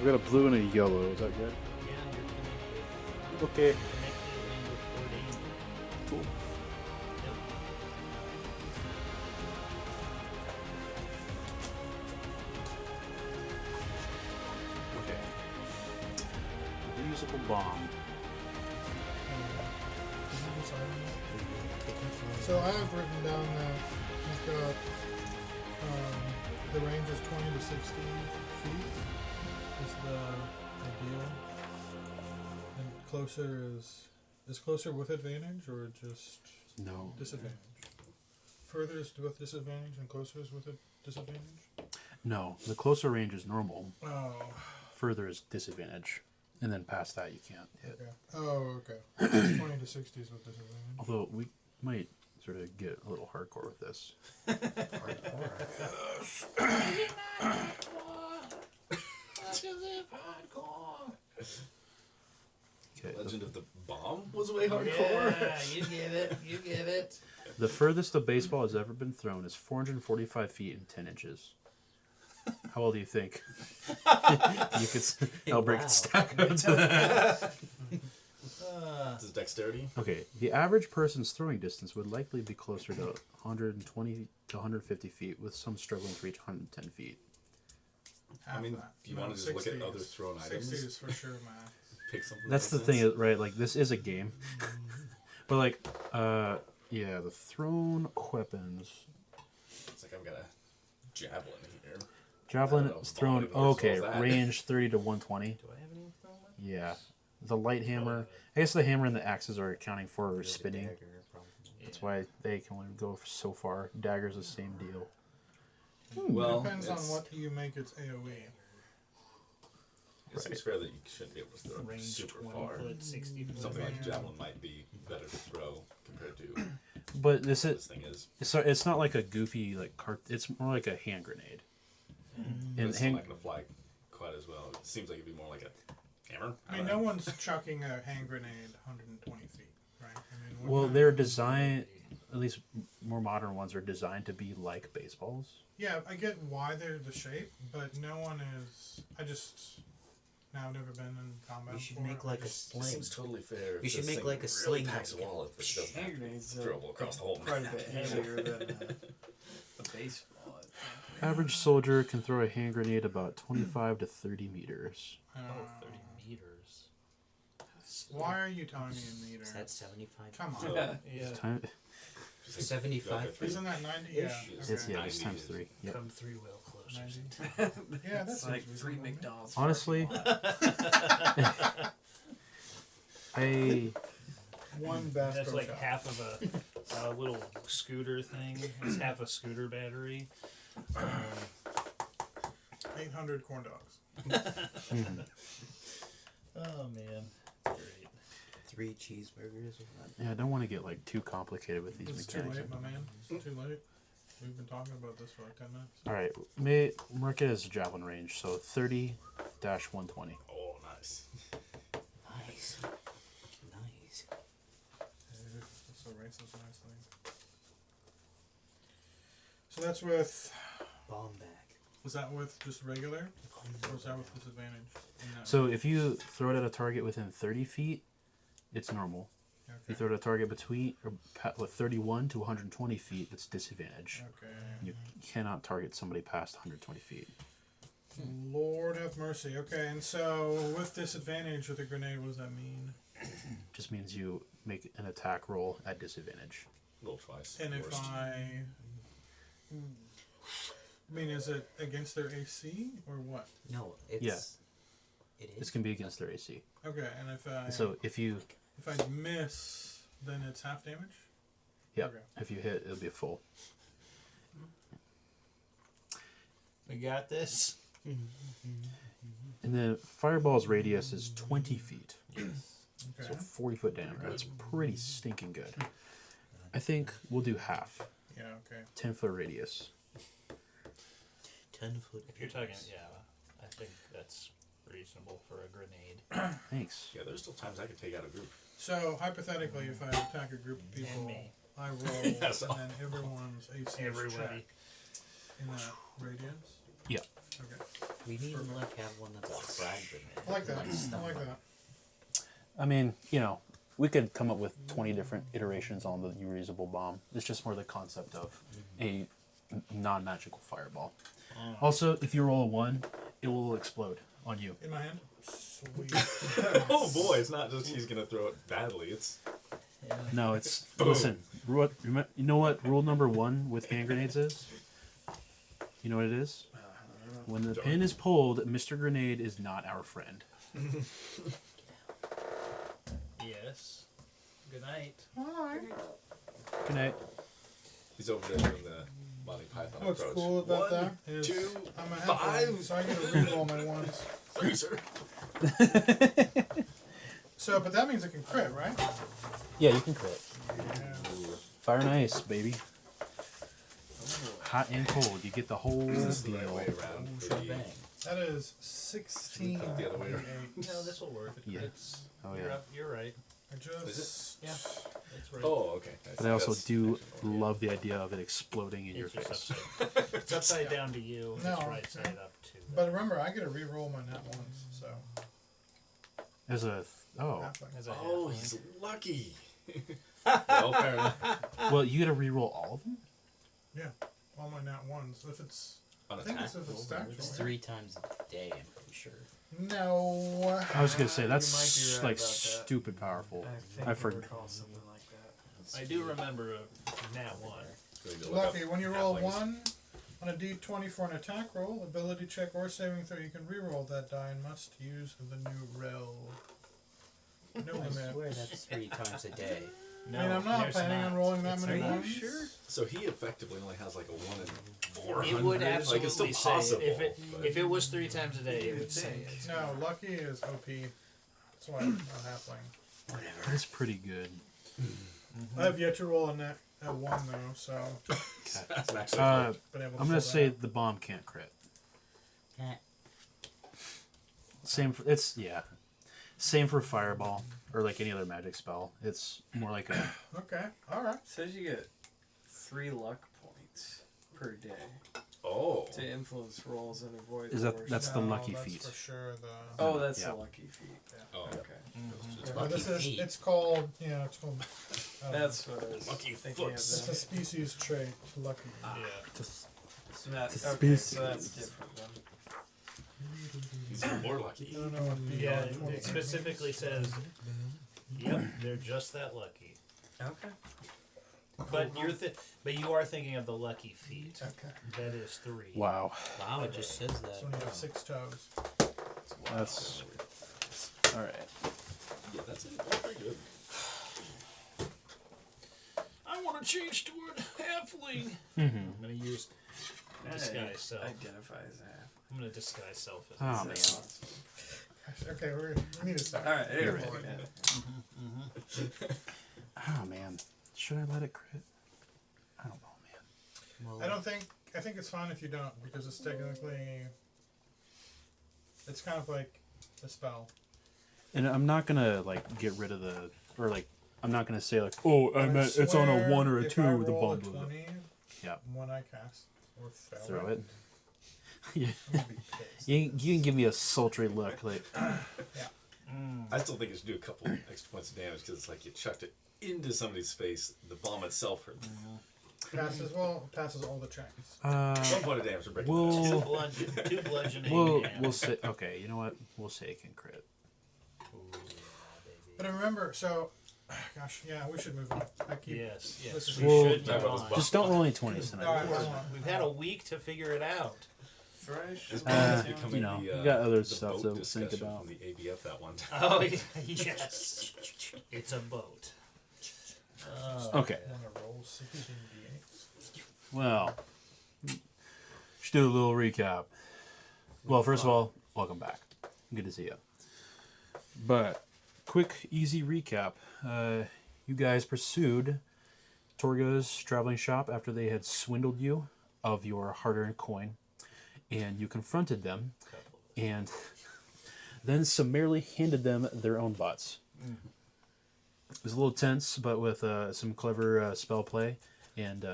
got a blue and a yellow. Is that good? Yeah, Okay. cool. Okay. Reusable bomb. So I have written down that you've got the range is 20 to 60 feet is the ideal, and closer is closer with advantage or just No. disadvantage? Further is with disadvantage and closer is with a disadvantage? No. The closer range is normal. Oh, Further is disadvantage. And then past that you can't hit. okay. Oh, okay. 20 to 60 is with disadvantage. Although we might sort of get a little hardcore with this. Okay. Legend of the Bomb was way hardcore. Yeah, you get it. You get it. The furthest a baseball has ever been thrown is 445 feet and 10 inches. How well do you think? You could. I'll break the stack up to that. This is dexterity. Okay, the average person's throwing distance would likely be closer to 120 to 150 feet, with some struggling to reach 110 feet. I mean, if you want to just look at other thrown 60 items, is for sure, math. pick something. That's the that thing, makes right? Like, this is a game. But, like, yeah, the thrown weapons. sense. It's like I've got a javelin here. Javelin I don't know, is thrown. ball even Okay, works as that. range 30 to 120. Do I have any thrown weapons? Yeah. The light hammer. I guess the hammer and the axes are accounting for spinning. That's why they can only go so far. Dagger's the same deal. Well, Depends on it's- what you make its AoE. It seems fair that you shouldn't be able to throw it Range super 20 far. foot, 60 foot. Something like Yeah. javelin might be better to throw compared to But this this is thing is. it's not like a goofy like cart. It's more like a hand grenade. But And it's hand, not going to fly quite as well. It seems like it'd be more like a hammer. I mean, no one's chucking a hand grenade 120 feet, right? I mean, what well, kind they're of- designed. At least more modern ones are designed to be like baseballs. Yeah, I get why they're the shape, but no one is. I just. Now I've never been in combat. We should before. make I like a just- It sling. seems totally fair. We if should this make thing like a really sling packs a that can- wallet, but it doesn't Hand have grenades throwable across the whole quite a map. bit heavier than a baseball. I think. Average soldier can throw a hand grenade about 25 to 30 meters. Oh, 30 meters. Why are you telling me in meters? Is that 75? Come on. So, Yeah. Time, just like, 75 okay, Isn't that 90? Yeah. It's- it's okay. yeah, it's 90 times is- 3. Yep. Come 3 well closer. 90. Yeah, that's It's like 3 McDonald's. Honestly, I One Bass That's Pro like Shop. half of a little scooter thing. It's half a scooter battery. 800 corn dogs. Oh man, great. 3 cheeseburgers. yeah, I don't want to get like too complicated with these It's too mechanics. late, my man. It's too late. We've been talking about this for like 10 minutes. All right, mark it as javelin range, so 30-120. Oh, nice. Nice. Nice. This erases nicely. So that's with. Bomb bag. Was that with just regular? Or was that with disadvantage? No. So if you throw it at a target within 30 feet, it's normal. If you Okay. throw it at a target between with 31 to 120 feet, it's disadvantage. Okay. You cannot target somebody past 120 feet. Lord have mercy. Okay, and so with disadvantage with a grenade, what does that mean? Just means you make an attack roll at disadvantage. Roll twice. And if worst. I mean, is it against their AC or what? No, it's. Yeah. It This is. can be against their AC. Okay, and if I So if you miss, then it's half damage. yeah, Okay. if you hit, it'll be a full. We got this. And then fireball's radius is 20 feet. Okay. So 40-foot diameter. That's pretty stinking good. I think we'll do half. Yeah. Okay. 10-foot radius. 10 foot. If you're talking, yeah, I think that's reasonable for a grenade. Thanks. Yeah, there's still times I could take out a group. So hypothetically, if I attack a group of people, And me. I roll, Yes. and then everyone's AC is Everybody. checked in that radius. Yeah. Okay. We need to like have one that's a frag grenade. I like that. I like that. I mean, we could come up with 20 different iterations on the reusable bomb. It's just more the concept of a non-magical fireball. Also, if you roll a 1, it will explode on you. In my hand. Sweet. Oh boy, it's not just he's gonna throw it badly. It's No, it's... Listen, you know what rule number 1 with hand grenades is? You know what it is? When the pin is pulled, Mr. Grenade is not our friend. Yes. Good night. Good night. he's over there doing the Monty Python What's approach. cool about 1, that is 2, I'm a 5. so I get to reroll my ones. Freezer. So, but that means it can crit, right? Yeah, you can crit. Yeah. Fire and ice, baby. Hot and cold. You get the whole Is this the right deal. way around? For the, That is 16. Should we put it the other way around? No, this will work. Yeah. It's, Oh, you're, yeah. up, you're right. I just. Yeah. That's right. oh, okay. But I also That's do intentional, love the idea of it exploding in your It's just face. upside, it's upside down to you. No. It's right side up to. But remember, I get to reroll my nat ones, so. As a... Oh. Halfling. As a Oh, halfling. he's lucky. Well, fair enough. Well, you get to reroll all of them? Yeah, all my nat ones. If it's. On I think it's if it's stacked. It's right? 3 times a day, I'm pretty sure. No. I was going to say, You that's might be right like about that. stupid powerful. think I I forgot. recall something like that. I do remember a nat 1. Going to look up Lucky, when you roll halflings. 1 on a d20 for an attack roll, ability check, or saving throw, you can reroll that die and must use the new rel. No I limit. swear that's 3 times a day. No, I mean, I'm not there's planning not. on rolling that It's many not. ones. So he effectively only has like a 1 in 400. It would like absolutely it's still say possible. it. but- If it was 3 times a day, it would say it. No, lucky is OP. That's why I'm a halfling. That's pretty good. I have yet to roll a net at 1 though, so That's actually been able to I'm going pull to say that. the bomb can't crit. Eh, Same for... Same for fireball. Or like any other magic spell. It's more like a... Okay, alright. It says you get 3 luck points per day Oh. to influence rolls and avoid. Is that- the worst. that's the No, lucky that's feat. for sure the. Oh, that's Yeah. the lucky feat. Oh. Okay, It's Yeah, this is, Lucky feet. it's called, yeah, it's called. that's what I was Lucky thinking foots. It's a of. species trait, lucky. Yeah. So that, The okay, species. so that's different then. He's more lucky. I don't know what the Yeah, 20 it specifically says, yep, they're just that lucky. Okay. But but you are thinking of the lucky feat. Okay. That is 3. Wow. wow, it just says that. So when you have 6 toes. That's... Alright. Yeah, that's it. That's pretty good. I want to change to a halfling. Mm-hmm. I'm gonna use disguise self. Identify as half. I'm gonna disguise self as Oh, man. Okay, we need to start. Alright, You're anyway. right. Oh, man. Should I let it crit? I don't know, man. Well, I think it's fine if you don't, because it's technically, it's kind of like a spell. And I'm not gonna like get rid of the... Or like, I'm not gonna say like, oh, I But meant it's on a swear 1 or a if 2, I the roll a bomb will... 20 Yeah. when I cast or Throw it. Yeah. I'm gonna be pissed. You can give me a sultry look, like... I still think it should do a couple extra points of damage because it's like you chucked it into somebody's face. The bomb itself hurt them. Passes all the checks. 1 point of damage for breaking We'll- that. two bludgeoning. We'll and- say... Okay, you know what? We'll say it can crit. Ooh, But remember, so, gosh, yeah, we should move on. I keep. yes, yes. This is- We Well, should That move was on. buff. Just don't roll any 20s tonight. Alright, hold on. We've had a week to figure it out. Fresh. This Uh, bomb is becoming you know, the, we got other the stuff boat to think discussion about. From the ABF that one time. Oh yes, it's a boat. Okay. Wanna roll 16 d8s? Well, should do a little recap. Well, first of all, welcome back. Good to see you. But quick, easy recap. You guys pursued Torga's traveling shop after they had swindled you of your hard-earned coin, and you confronted them, and then summarily handed them their own bots. It was a little tense, but with some clever spell play and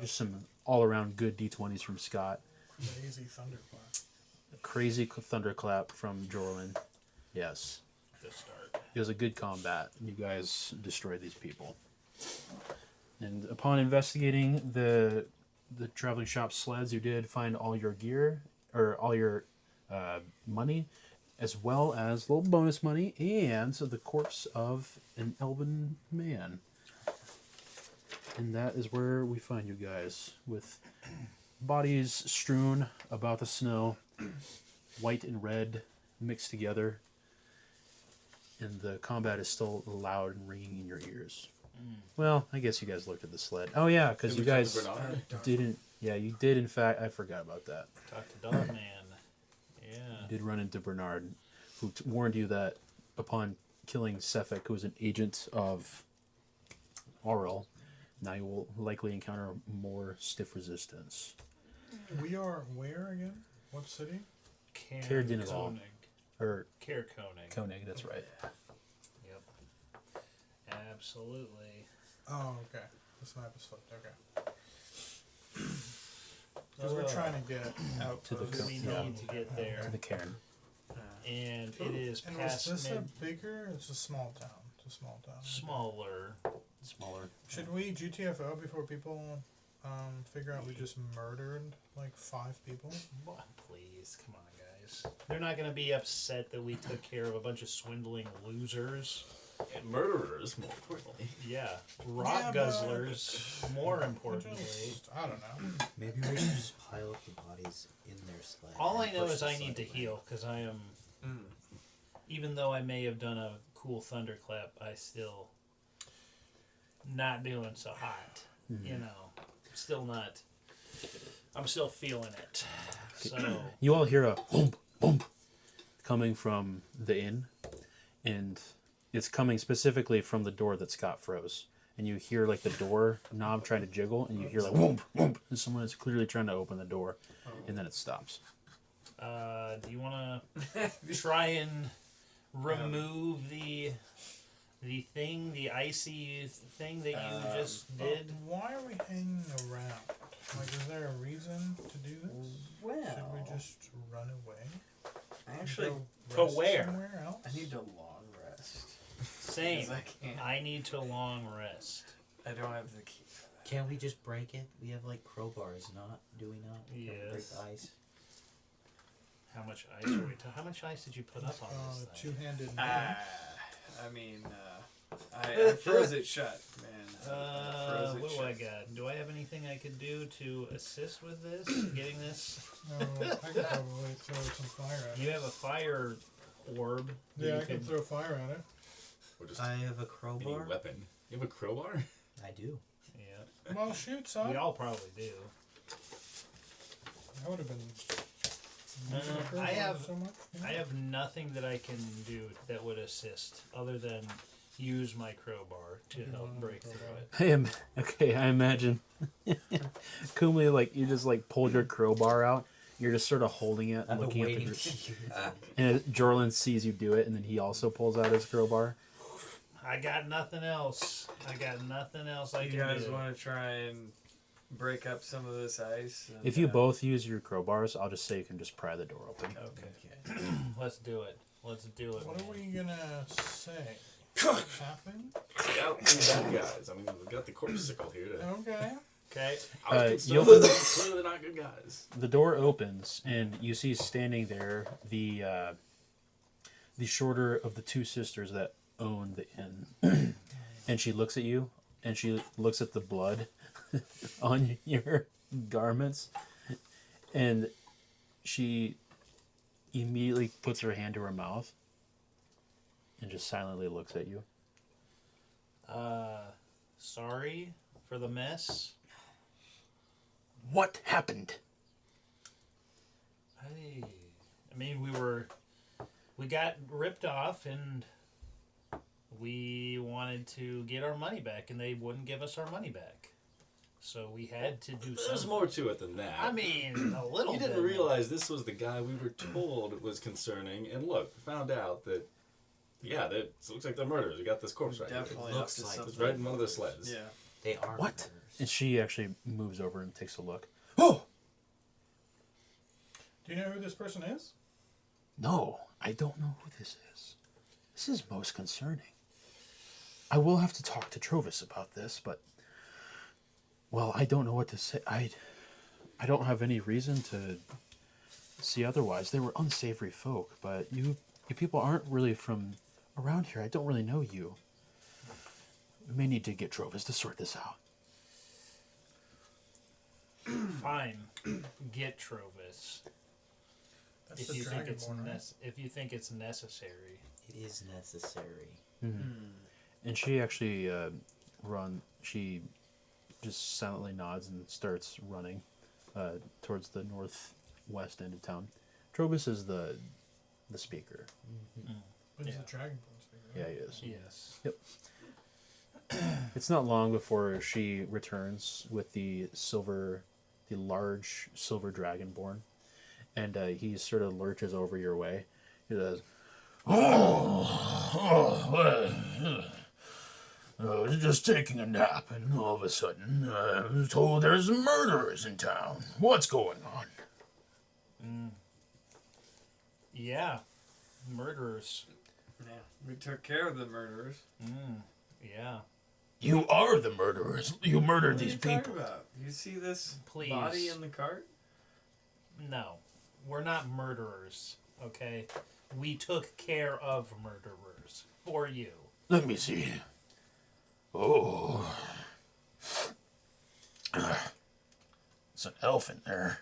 just some all-around good d20s from Scott. Crazy thunderclap. A crazy thunderclap from Jorlin. Yes. Good start. It was a good combat. You guys destroyed these people. And upon investigating the traveling shop sleds, you did find all your gear, or all your money, as well as little bonus money, and the corpse of an elven man. And that is where we find you guys, with bodies strewn about the snow, white and red mixed together. And the combat is still loud and ringing in your ears. Well, I guess you guys looked at the sled. Oh yeah, because you guys didn't. Yeah, you did. In fact, I forgot about that. Talk to Dog Man. Yeah. You did run into Bernard, who warned you that upon killing Sefik, who was an agent of Auril, now you will likely encounter more stiff resistance. We are where again? What city? Caer Dineval. Or Caer Koenig. Koenig, that's right. Yep. Absolutely. Oh, okay. This map is flipped. Okay. Because we're trying to get out To the of We Yeah. need to get there. To the cairn. And it is And was past this a mid bigger? It's a small town. It's a small town. smaller. Smaller. Should we GTFO before people figure out we just murdered like 5 people? Please, come on, guys. They're not going to be upset that we took care of a bunch of swindling losers. And murderers, more importantly. Yeah, rock guzzlers. More importantly, I don't know. Maybe we should just pile up the bodies in their sled. all I and know push is the I sled need to away. heal because I am. Even though I may have done a cool thunderclap, I still not doing so hot. You know, still not. I'm still feeling it. So You all hear a boom, boom, coming from the inn, and it's coming specifically from the door that Scott froze. And you hear like the door knob trying to jiggle, and you hear like whoomp, whoomp, and someone is clearly trying to open the door, and then it stops. do you want to try and remove the thing, the icy thing that you just did? Why are we hanging around? Like, is there a reason to do this? Well, Should we just run away? I actually, Go To rest where? Somewhere else? I need to long rest. Same. 'Cause I can't. I need to long rest. I don't have the key. Can't we just break it? We have like crowbars, not? Do we not? Can we break Yes. the ice? How much ice are we how much ice did you put up on this thing? Two-handed. I mean, I froze it shut, man. Froze it What do shut. I got? Do I have anything I could do to assist with this? Getting this? I could probably throw some fire at it. You have a fire orb. that Yeah, you I could throw fire at it. Or just I have a any crowbar. weapon. You have a crowbar? I do. Yeah. Well, shoot, son. We all probably do. That would have been. I have- so much. I have nothing that I can do that would assist other than use my crowbar to help break through it. I imagine Kumli, like you just like pulled your crowbar out. You're just sort of holding it, I've been looking at waiting the. to use it. And Jorlin sees you do it, and then he also pulls out his crowbar. I got nothing else. I got nothing else I You can guys do. want to try and break up some of this ice? And, If you both use your crowbars, I'll just say you can just pry the door open. Okay. Let's do it. Let's do it. What are man. we gonna say? What happened? Out the bad guys. I mean, we've got the corpsicle here to. Okay. Okay. I was you concerned open that clearly they're not good guys. The door opens, and you see standing there the shorter of the two sisters that own the inn. And she looks at you, and she looks at the blood on your garments, and she immediately puts her hand to her mouth and just silently looks at you. Sorry for the mess. What happened? I mean, we got ripped off, and we wanted to get our money back, and they wouldn't give us our money back. So we had to do There's something. more to it than that. I mean, a little You bit. didn't realize this was the guy we were told was concerning, and look, found out that, yeah, it looks like they're murderers. We got this corpse right here. definitely looks up to like something. It's right in one of their sleds. Yeah. They are. What? murderers. And she actually moves over and takes a look. Oh! Do you know who this person is? No, I don't know who this is. This is most concerning. I will have to talk to Trovis about this, but... Well, I don't know what to say. I don't have any reason to see otherwise. They were unsavory folk, but you people aren't really from around here. I don't really know you. We may need to get Trovis to sort this out. Fine, get Trovis. That's If the you think it's Dragonborn, right? if you think it's necessary. It is necessary. And she actually she just silently nods and starts running towards the northwest end of town. Trovis is the speaker. But he's Yeah. the Dragonborn speaker. Yeah, Right? he is. Yes. It's not long before she returns with the large silver dragonborn, and he sort of lurches over your way. He says, I was just taking a nap, and all of a sudden, I was told there's murderers in town. What's going on? Yeah, murderers. Yeah, we took care of the murderers. Yeah, You are the murderers. You murdered What are these you talking people. about? You see this Please. body in the cart? no, we're not murderers. Okay, we took care of murderers for you. Let me see. Oh. It's an elf in there.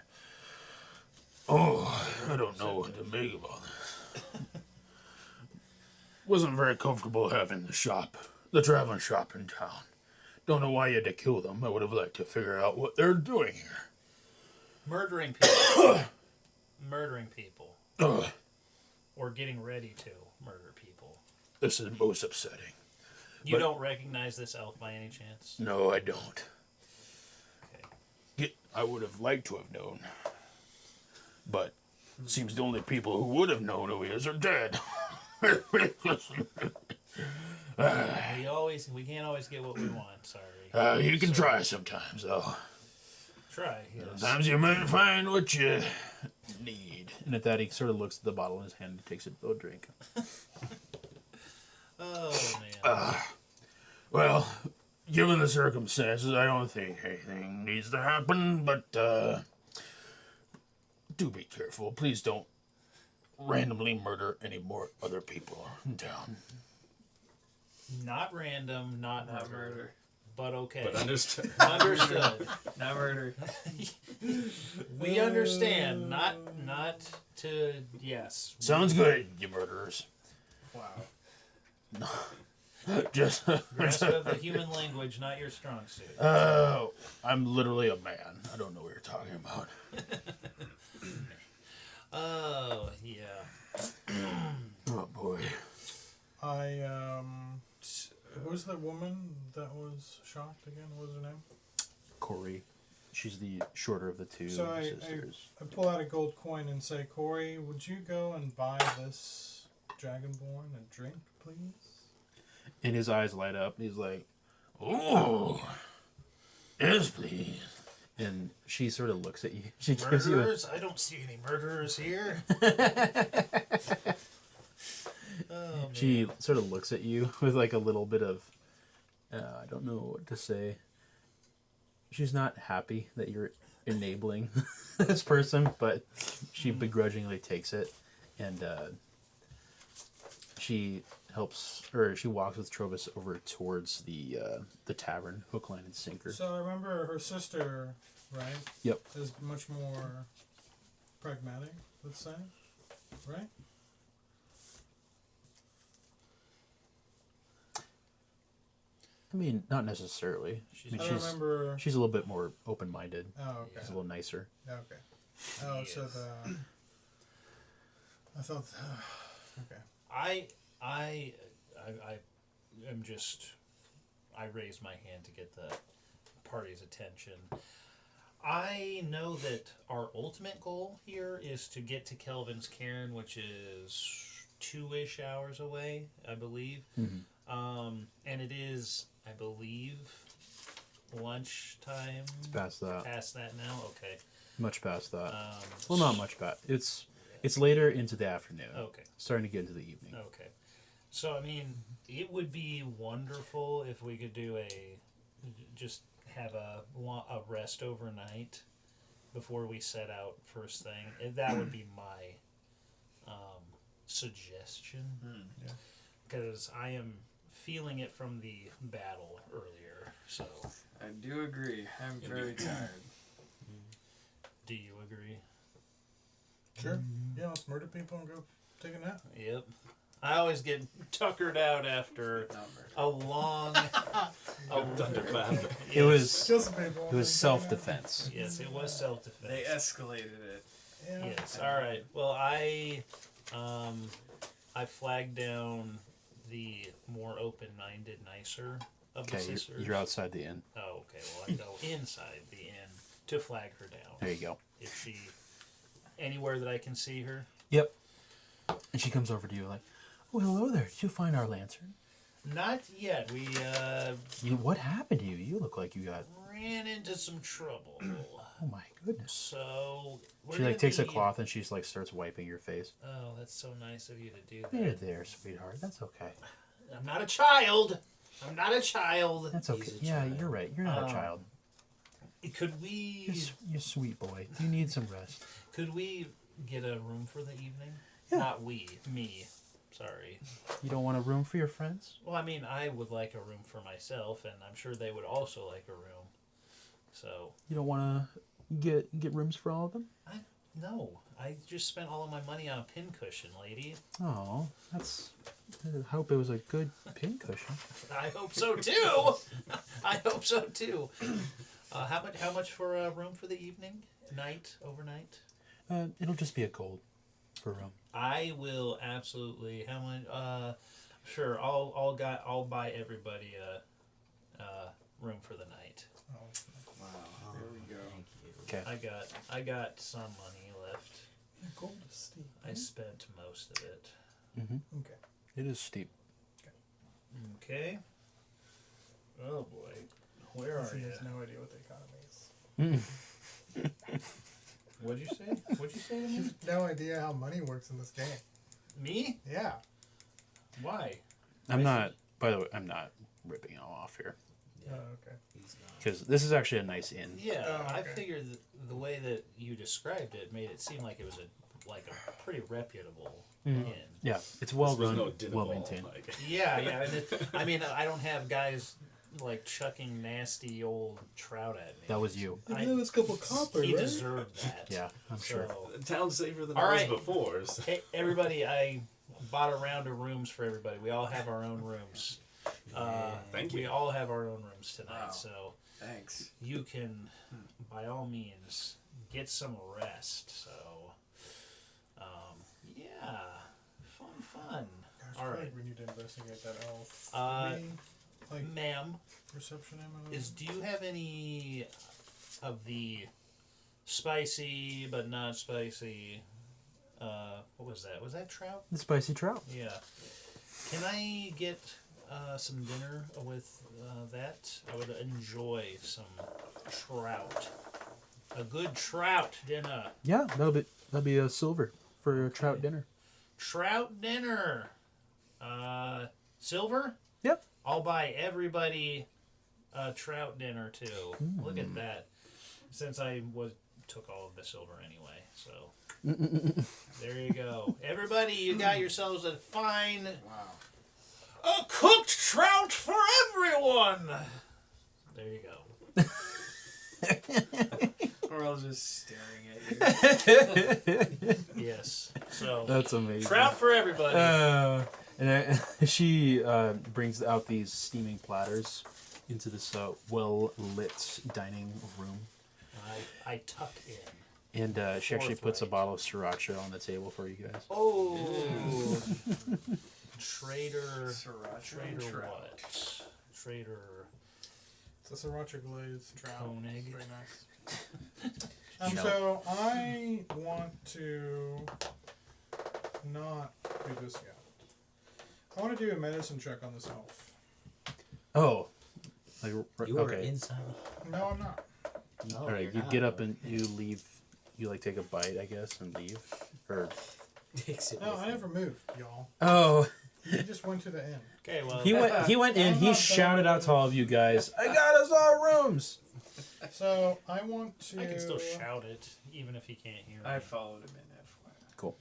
Oh, I don't know what to make of all this. Wasn't very comfortable having the traveling shop in town. Don't know why you had to kill them. I would have liked to figure out what they're doing here. Murdering people. Murdering people. Ugh, Or getting ready to murder people. this is most upsetting. You But- don't recognize this elf by any chance? No, I don't. Okay. I would have liked to have known. But it seems the only people who would have known who he is are dead. We can't always get what we want, sorry. You can try sometimes, though. Try, yes. Sometimes you might find what you need. And at that, he sort of looks at the bottle in his hand and takes a drink. Oh, man. Well, given the circumstances, I don't think anything needs to happen, but do be careful. Please don't randomly murder any more other people in town. Not random, not Not murder. murder. But okay. But understood. Understood. Not murder. We understand. Not to, yes. Sounds good, you murderers. Wow. Just, Rest of the human language, not your strong suit. I'm literally a man. I don't know what you're talking about. Oh, yeah. Oh boy. Who's the woman that was shocked again? What was her name? Corey. She's the shorter of the two So sisters. I pull out a gold coin and say, Corey, would you go and buy this Dragonborn a drink, please? And his eyes light up. And he's like, "Oh, yes, please." And she sort of looks at you. She gives you a, Murderers? I don't see any murderers here. Oh, man. she sort of looks at you with like a little bit of, I don't know what to say. She's not happy that you're enabling this person, but she begrudgingly takes it, and she walks with Trovis over towards the tavern, hook, line, and sinker. So I remember her sister, right? Yep. Is much more pragmatic, let's say, right? I mean, not necessarily. She's- I mean, I don't remember. she's a little bit more open-minded. Oh, okay. She's a little nicer. Okay. Oh, so Yes. I thought. Okay. I am just. I raise my hand to get the party's attention. I know that our ultimate goal here is to get to Kelvin's Cairn, which is 2-ish hours away, I believe. And it is, I believe, lunchtime. It's past that. Past that now? Okay. Much past that. Um, Well, not much past. It's later into the afternoon. Okay. Starting to get into the evening. Okay. So, I mean, it would be wonderful if we could do just have a rest overnight before we set out first thing. That would be my suggestion. Because I am feeling it from the battle earlier. So, I do agree. I'm very tired. do you agree? Sure. Yeah, let's murder people and go take a nap. Yep. I always get tuckered out after a long. Thunderclap. It was Kill some people. it was self-defense. Yes, it was self-defense. They escalated it. Yeah. Yes. All right. Well, I flagged down the more open-minded, nicer of the Okay, sisters. you're outside the inn. Oh, okay. Well, I go inside the inn to flag her down. There you go. Is she anywhere that I can see her? Yep. And she comes over to you like, "Oh, hello there. Did you find our lantern? Not yet. We What happened to you? You look like you got. ran into some trouble. Oh my goodness." So we're She like gonna takes a be- cloth and she's like starts wiping your face. Oh, that's so nice of you to do There, that. there, sweetheart. That's okay. I'm not a child. I'm not a child. That's okay. He's a Yeah, child. you're right. You're not a child. Could we You're sweet boy. You need some rest. could we get a room for the evening? Yeah. Not me. Sorry. You don't want a room for your friends? Well, I mean, I would like a room for myself, and I'm sure they would also like a room. So, You don't want to get rooms for all of them? no. I just spent all of my money on a pincushion, lady. Oh, that's. I hope it was a good pincushion. I hope so too. I hope so too. How much for a room for the evening, overnight? It'll just be a gold for a room. I will absolutely. How much? Sure. I'll buy everybody a room for the night. Wow. There we go. Thank you. Okay. I got some money left. Gold is steep. I spent most of it. Okay. It is steep. Okay. Oh boy, where are He you? has no idea what the economy is. What'd you say? What'd you say to You me? have no idea how money works in this game. Me? Yeah. Why? I'm not. By the way, I'm not ripping it off here Oh, okay. He's not. because this is actually a nice inn. Yeah, Oh, I okay. figured the way that you described it made it seem like it was a pretty reputable inn. Yeah, it's This well was run, no dinner well ball, maintained. like- Yeah. And I mean, I don't have guys like chucking nasty old trout at me. That was you. I- That was a couple copper, He right? deserved that. Yeah, I'm sure. So, The town's safer than All it was right. before. So. hey, everybody, I bought a round of rooms for everybody. We all have our own rooms. Thank We you. all have our own rooms tonight, Wow. so Thanks. you can, by all means, get some rest. So, yeah, fun. Gosh, All I feel right, like we need to investigate that elf. Uh, Maybe, like ma'am, reception ammo. do you have any of the spicy but not spicy? What was that? Was that trout? The spicy trout. Yeah. Can I get some dinner with that? I would enjoy some trout. A good trout dinner. Yeah, that'll be a silver for a trout dinner. Trout dinner. Silver? Yep. I'll buy everybody a trout dinner too. Look at that. Since I took all of the silver anyway, so there you go. Everybody, you got yourselves a fine a cooked trout for everyone. There you go. We're all just staring at you. Yes. So That's amazing. trout for everybody. She brings out these steaming platters into this well-lit dining room. I tuck in. And she actually puts a Forthright. bottle of sriracha on the table for you guys. Oh. Trader. Sriracha Trader trout. what? Trader. It's a sriracha glazed trout. Koenig. Very nice. No. So I want to not do this yet. I want to do a medicine check on this elf. Oh. Like, You were okay. inside. No, I'm not. No, All right, you're you not. get up and you leave you like take a bite, I guess, and leave, or Takes it No, with I him. never moved, y'all. oh, You just went to the inn. Okay, well, he went in. He shouted out to all of you guys, "I got us all rooms." So I want to. I can still shout it, even if he can't hear me. I followed him in FYI. Cool.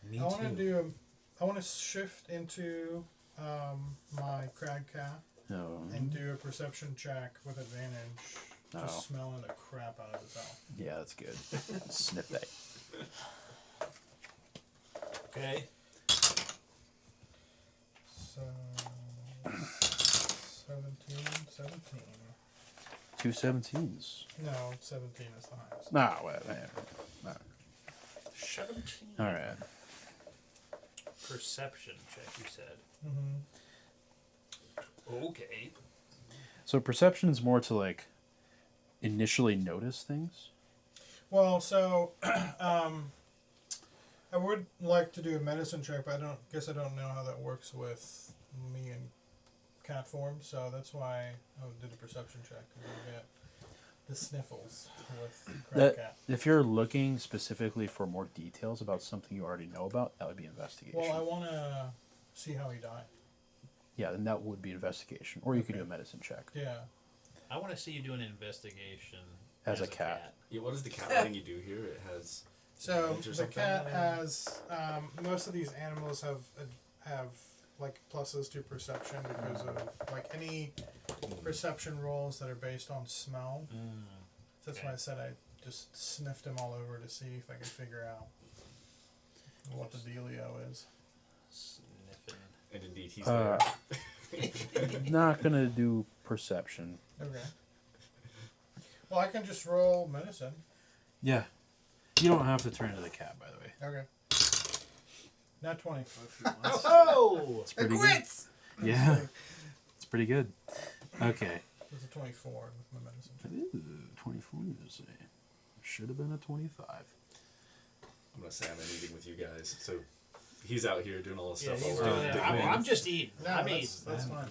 Me I want to too. do. I want to shift into my crag cat Oh, and do a perception check with advantage. Oh. Just smelling the crap out of his mouth. yeah, that's good. Sniff that. Okay. So 17. 2 17s. No, 17 is the highest. Nah, wait. 17. All right. Perception check, you said. Mm-hmm. Okay. So perception is more to like initially notice things. Well, so I would like to do a medicine check, but I don't know how that works with me in cat form. So that's why I did a perception check. We'll get the sniffles with crab cat. If you're looking specifically for more details about something you already know about, that would be investigation. Well, I want to see how he died. Yeah, then that would be investigation, or you could do a Okay. medicine check Yeah. I want to see you do an investigation as a cat. Yeah, what is the cat thing you do here? It has. So Or the something? cat has most of these animals have like pluses to perception because of like any perception rolls that are based on smell. That's why I said I just sniffed them all over to see if I could figure out what the dealio is. Sniffing. And indeed, he's Uh, there. Not gonna do perception. Okay. Well, I can just roll medicine. Yeah, you don't have to turn into the cat, by the way. Okay. Not 20. Oh! It's pretty good. Yeah, it's pretty good. Okay. It's a 24 with my medicine check. Ooh, 24 you say. Should have been a 25. I'm gonna say I'm in eating with you guys. So he's out here doing all this Yeah, stuff he's while we're doing it. digging in. I'm just eating. No, I'm eating. that's fine.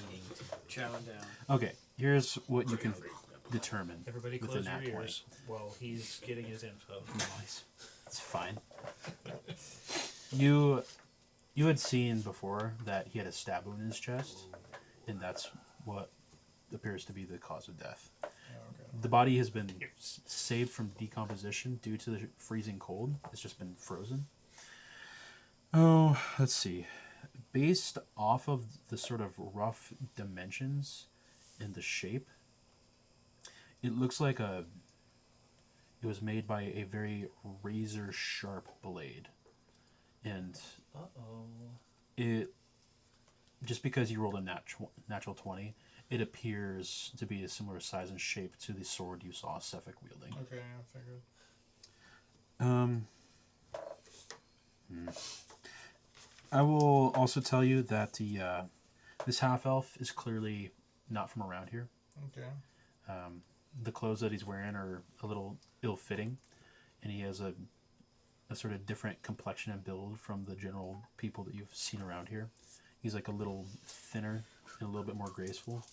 Chowing down. Okay, here's what you can determine. Everybody with close the your nat 20. ears while he's getting his info. Nice. It's fine. You had seen before that he had a stab wound in his chest, and that's what appears to be the cause of death. Oh, okay. The body has been saved from decomposition due to the freezing cold. It's just been frozen. Oh, let's see. Based off of the sort of rough dimensions and the shape, it looks like it was made by a very razor sharp blade. And it, just because you rolled a natural 20, it appears to be a similar size and shape to the sword you saw Sefik wielding. Okay, I figured. I will also tell you that this half elf is clearly not from around here. Okay. The clothes that he's wearing are a little ill-fitting, and he has a sort of different complexion and build from the general people that you've seen around here. He's like a little thinner and a little bit more graceful.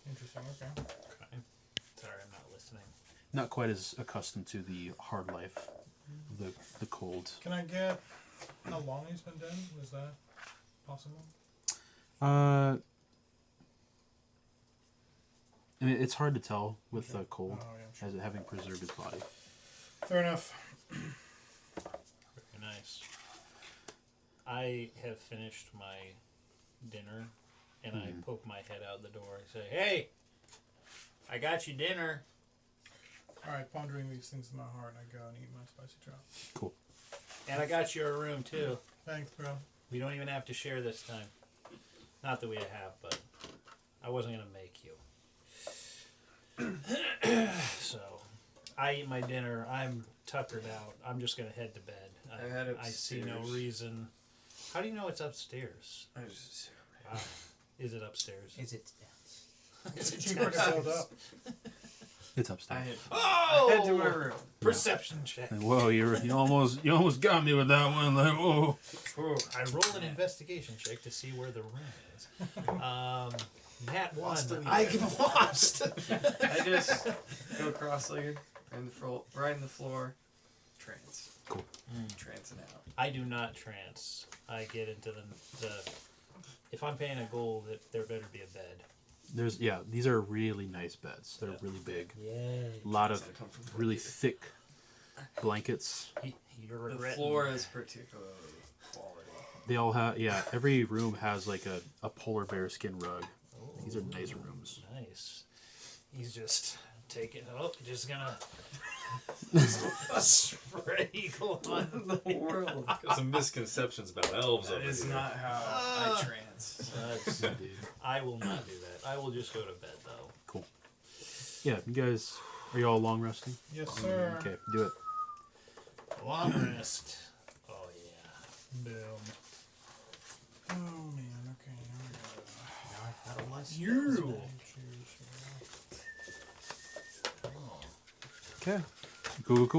Interesting, okay. Okay. Sorry, I'm not listening. Not quite as accustomed to the hard life, the cold. Can I get how long he's been dead? Was that possible? I mean, it's hard to tell with the cold, Oh, yeah, sure. as it having preserved his body. Fair enough. Very nice. I have finished my dinner, and I poke my head out the door and say, "Hey, I got you dinner." Alright, pondering these things in my heart, I go and eat my spicy trout. Cool. And I got you a room, too. Thanks, bro. We don't even have to share this time. Not that we have, but I wasn't going to make you. So, I eat my dinner. I'm tuckered out. I'm just going to head to bed. I had I see no upstairs. reason. How do you know it's upstairs? I just, Wow. Is it upstairs? Is it down? Is it Cheaper to build up. It's I upstairs. had, Oh! I had to my room. Perception check. Like, whoa, you almost got me with that one. Like, whoa. I roll an investigation check to see where the room is. Nat 1. Lost in the I air. get lost. I just go cross-legged. right in the floor. Trance. Cool. Trancing out. I do not trance. I get into the if I'm paying a gold, there better be a bed. These are really nice beds. They're really big. Yay. A lot of Doesn't come from really thick blankets. You're The regretting floor is particularly quality. They all have, every room has like a polar bear skin rug. These are nice rooms. Nice. He's just taking. Oh, just gonna spread eagle on The world. Got some misconceptions about elves That over is here. not how I trance. Indeed. I will not do that. I will just go to bed though. Cool. Yeah, you guys, are you all long resting? Yes, sir. Okay, do it. Long rest. Oh yeah. Boom. Oh man. Okay. Now I Out of my You. gotta choose. Okay. Cool. Okay.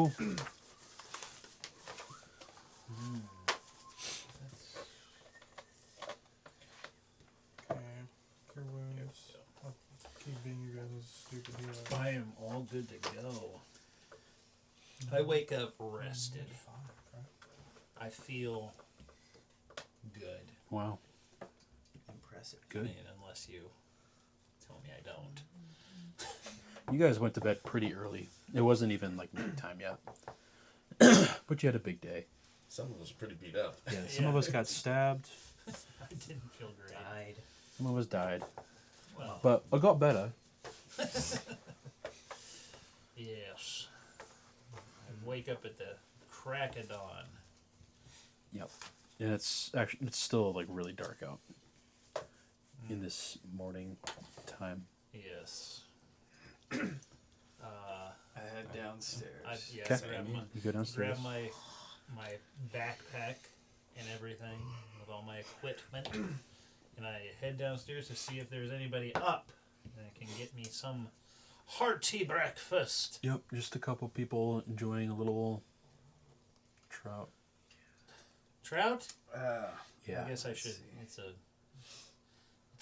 Cure wounds. I'll keep being you guys' stupid hero. I am all good to go. I wake up rested. 5, right? I feel good. Wow. Impressive. I Good. mean, unless you tell me I don't. You guys went to bed pretty early. It wasn't even like nighttime yet. But you had a big day. Some of us are pretty beat up. Yeah, some of us got stabbed. I didn't feel great. Died. Some of us died. Well, But I got better. yes. I wake up at the crack of dawn. Yep. And it's still like really dark out in this morning time. Yes. I head downstairs. Yeah, Okay. grab You go downstairs. my backpack and everything with all my equipment, and I head downstairs to see if there's anybody up that can get me some hearty breakfast. Yep, just a couple people enjoying a little trout. Trout? Yeah. I guess I let's should. see. It's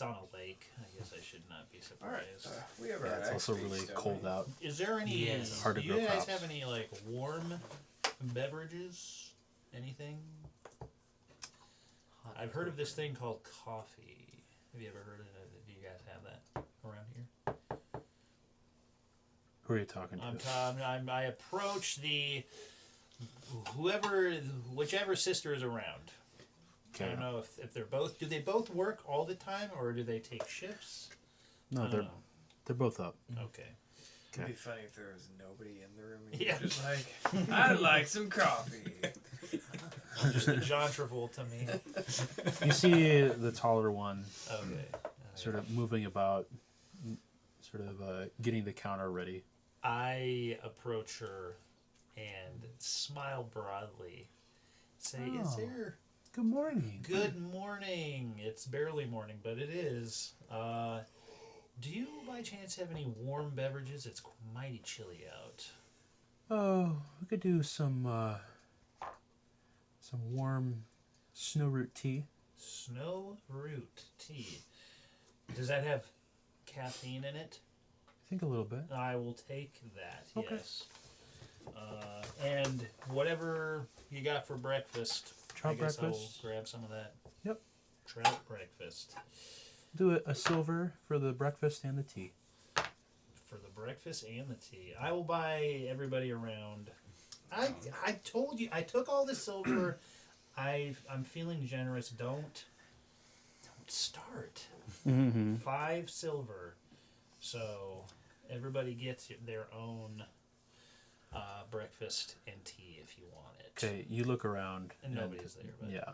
on a lake. I guess I should not be All right. surprised. We have Yeah, our it's also XP, really don't cold we? out. Is there any? Yes. Hard to do grow you guys crops. have any like warm beverages? Anything? Hot I've heard of this cocoa. thing called coffee. Have you ever heard of it? Do you guys have that around here? Who are you talking to? I approach the whichever sister is around. I Okay. don't know if they're both. Do they both work all the time, or do they take shifts? No, I don't they're know. they're both up. Okay. It'd be funny if there was nobody in the room. And Yeah. you're just like, I'd like some coffee. Just a John Travolta me. You see the taller one Okay. sort of moving about, sort of getting the counter ready. I approach her and smile broadly. Say, "Is Oh. there Good morning. good morning? It's barely morning, but it is. Do you by chance have any warm beverages? It's mighty chilly out." Oh, we could do some warm snow root tea. Snow root tea. Does that have caffeine in it? I think a little bit. I will take that. Okay. Yes. And whatever you got for breakfast, Trout I guess breakfast? I'll grab some of that. Yep. Trout breakfast. Do a silver for the breakfast and the tea. For the breakfast and the tea. I will buy everybody around. I told you I took all the silver. I'm feeling generous. Don't start. Mm-hmm. 5 silver. So everybody gets their own breakfast and tea if you want it. Okay, you look around. And nobody's there. But Yeah.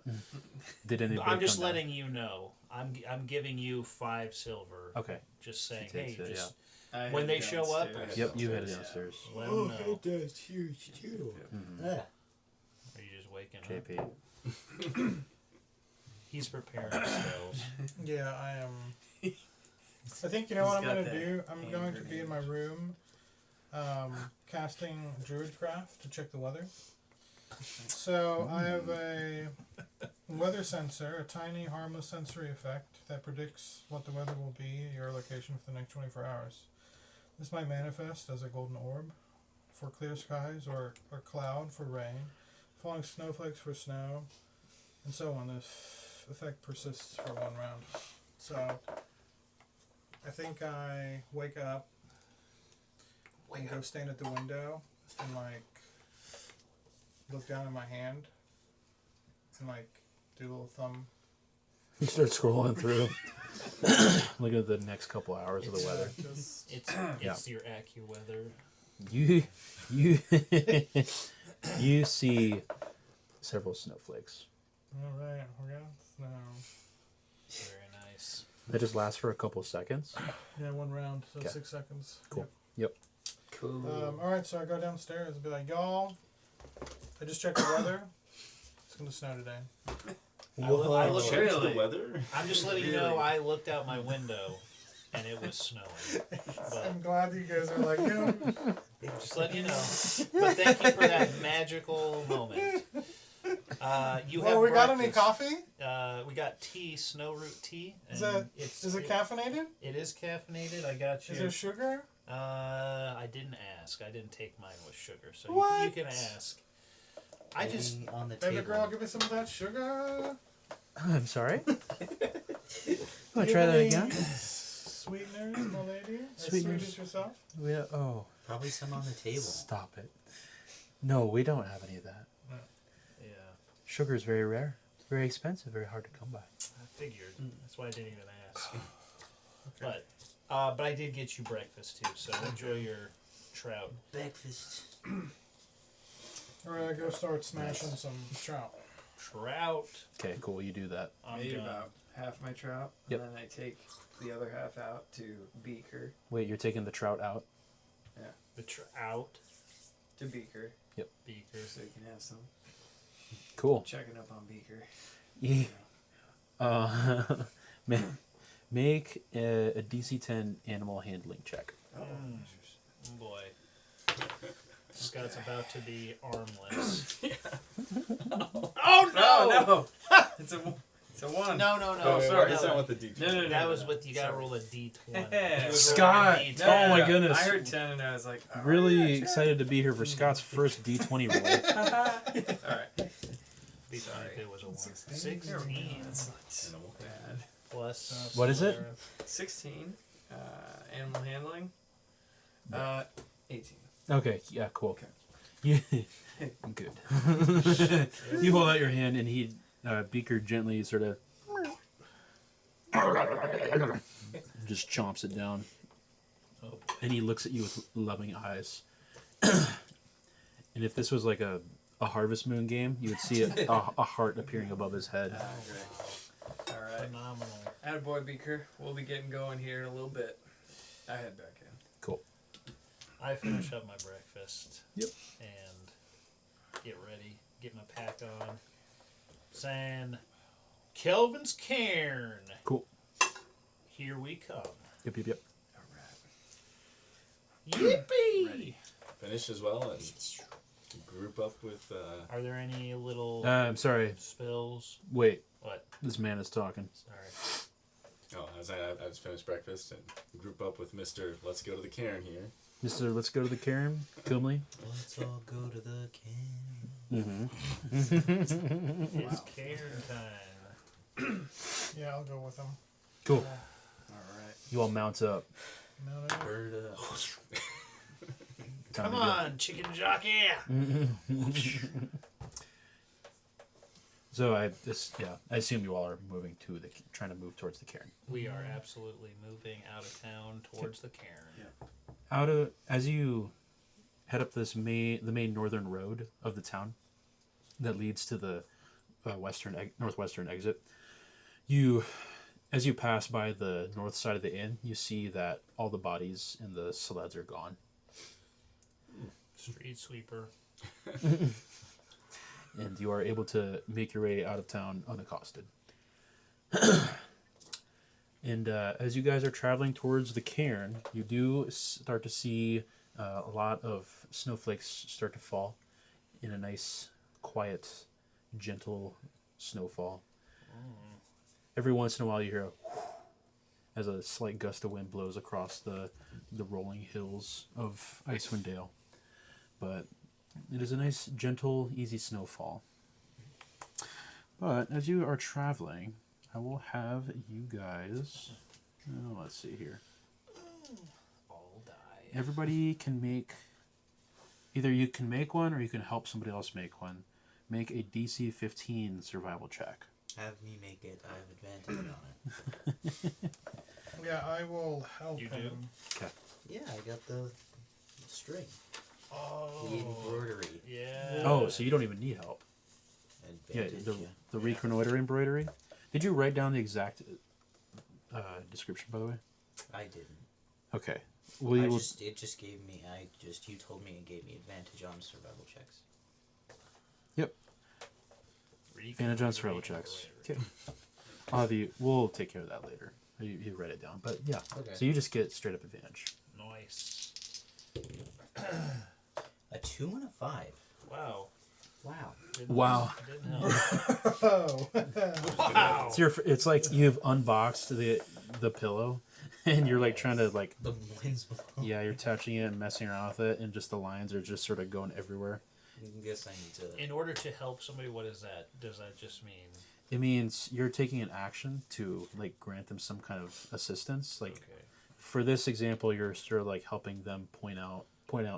Did anybody? I'm just come down? letting you know. I'm giving you 5 silver. Okay. Just saying, She hey, takes it, just I When head they show up- downstairs. Yep, you headed Yeah. downstairs. let them know. That's huge too. Mhm. Are you just waking up? JP. He's preparing spells. Yeah, I am. I think you know what I'm He's got going to that do? I'm hand going to be in my grenade. room casting Druidcraft to check the weather. So I have a weather sensor, a tiny harmless sensory effect that predicts what the weather will be at your location for the next 24 hours. This might manifest as a golden orb for clear skies or cloud for rain, falling snowflakes for snow, and so on. This effect persists for 1 round. So I think I wake up and go stand at the window and like look down at my hand and like do a little thumb. You start scrolling through. Look at the next couple hours of the weather. It's your AccuWeather. You you see several snowflakes. All right, we got snow. Very nice. That just lasts for a couple seconds. Yeah, 1 round, so Okay. 6 seconds. Cool. Yep. Cool. All right, so I go downstairs and be like, y'all, I just checked the weather. It's gonna snow today. I look Check Really? the weather. I'm just letting you know I looked out my window and it was snowing. But I'm glad that you guys are like, yeah. just letting you know. But thank you for that magical moment. You have Oh, we got any breakfast. coffee? We got tea, snow root tea. Is and it caffeinated? It is caffeinated. I got you. Is there sugar? I didn't ask. I didn't take mine with sugar, so you What? can ask. I just Waiting on the Baby table. girl, give me some of that sugar. I'm sorry. Want Do to you try have that any again? Sweeteners, my lady? As Sweeteners. sweet as yourself? Oh, Probably some on the table. stop it. No, we don't have any of that. yeah. Sugar is very rare, very expensive, very hard to come by. I figured. That's why I didn't even ask. But I did get you breakfast too, so enjoy your trout. Breakfast. Alright, I go start smashing some trout. Trout. Okay, cool. You do that. I'm Made done. about half my trout, Yep. and then I take the other half out to Beaker. Wait, you're taking the trout out? The trout. To Beaker, Beaker. so you can have some. Cool. Checking up on Beaker. Yeah. Make a DC 10 animal handling check. Oh, Oh boy. Scott's about to be armless. oh no! It's a 1. No. Oh, sorry. That's No. not what the D20. No. That was with you gotta roll a d20. Yeah. You would Scott! roll a D10. Oh my goodness. I heard 10 and I was like, oh, Really yeah, excited to be here for Scott's first D20 roll. Alright. Be fine if it was a 1. 16. 16 That's not Animal. bad. plus. What is it? 16. Animal handling. 18. Okay, yeah, cool. Okay. Yeah, good. You hold out your hand, and he, Beaker, gently sort of just chomps it down, and he looks at you with loving eyes. And if this was like a Harvest Moon game, you would see a heart appearing above his head. Great. Alright. Phenomenal. Attaboy, Beaker. We'll be getting going here in a little bit. I head back in. Cool. I finish up my breakfast. Yep. And get ready. Get my pack on. Saying, Kelvin's Cairn. Cool. Here we come. Yep. Alright. Yippee! Ready. Finish as well and group up with. Are there any little I'm sorry. spills? Wait, What? this man is talking. Sorry. Oh, as I just finished breakfast and group up with Mr. Let's go to the cairn here. Mr. Let's go to the cairn, Kumley. Let's all go to the camp. Mm-hmm. It's Cairn time. Yeah, I'll go with them. Cool. Alright. You all mount up. No. Bird up. Time Come to go. on, chicken jockey! So I assume you all are moving trying to move towards the cairn. We are absolutely moving out of town towards the cairn. As you head up the main northern road of the town that leads to the northwestern exit, as you pass by the north side of the inn, you see that all the bodies in the sleds are gone. Street sweeper. And you are able to make your way out of town unaccosted. And as you guys are traveling towards the cairn, you do start to see a lot of snowflakes start to fall in a nice, quiet, gentle snowfall. Every once in a while you hear a whoosh as a slight gust of wind blows across the rolling hills of Icewind Dale. but it is a nice, gentle, easy snowfall. But as you are traveling, I will have you guys. Let's see here. All die. Everybody can make. Either you can make one, or you can help somebody else make one. Make a DC 15 survival check. Have me make it. I have advantage on it. Yeah, I will help You do? him. Okay. Yeah, I got the string. Oh. The embroidery. Yeah. Oh, so you don't even need help. Advantage, Yeah, the reconnoiter embroidery. Did you write down the exact description, by the way? I didn't. Okay. It just gave me. You told me it gave me advantage on survival checks. Yep. Advantage on survival checks. Okay. I'll have you. We'll take care of that later. You write it down, but yeah. Okay. So you just get straight up advantage. Nice. A 2 and a 5. Wow. Wow. Wow. Didn't help. Oh. Wow. It's like you've unboxed the pillow, and you're like trying to like. The lines below. Yeah, you're touching it and messing around with it, and just the lines are just sort of going everywhere. I guess I need to. In order to help somebody, what is that? Does that just mean? It means you're taking an action to like grant them some kind of assistance. Like Okay. for this example, you're sort of like helping them point out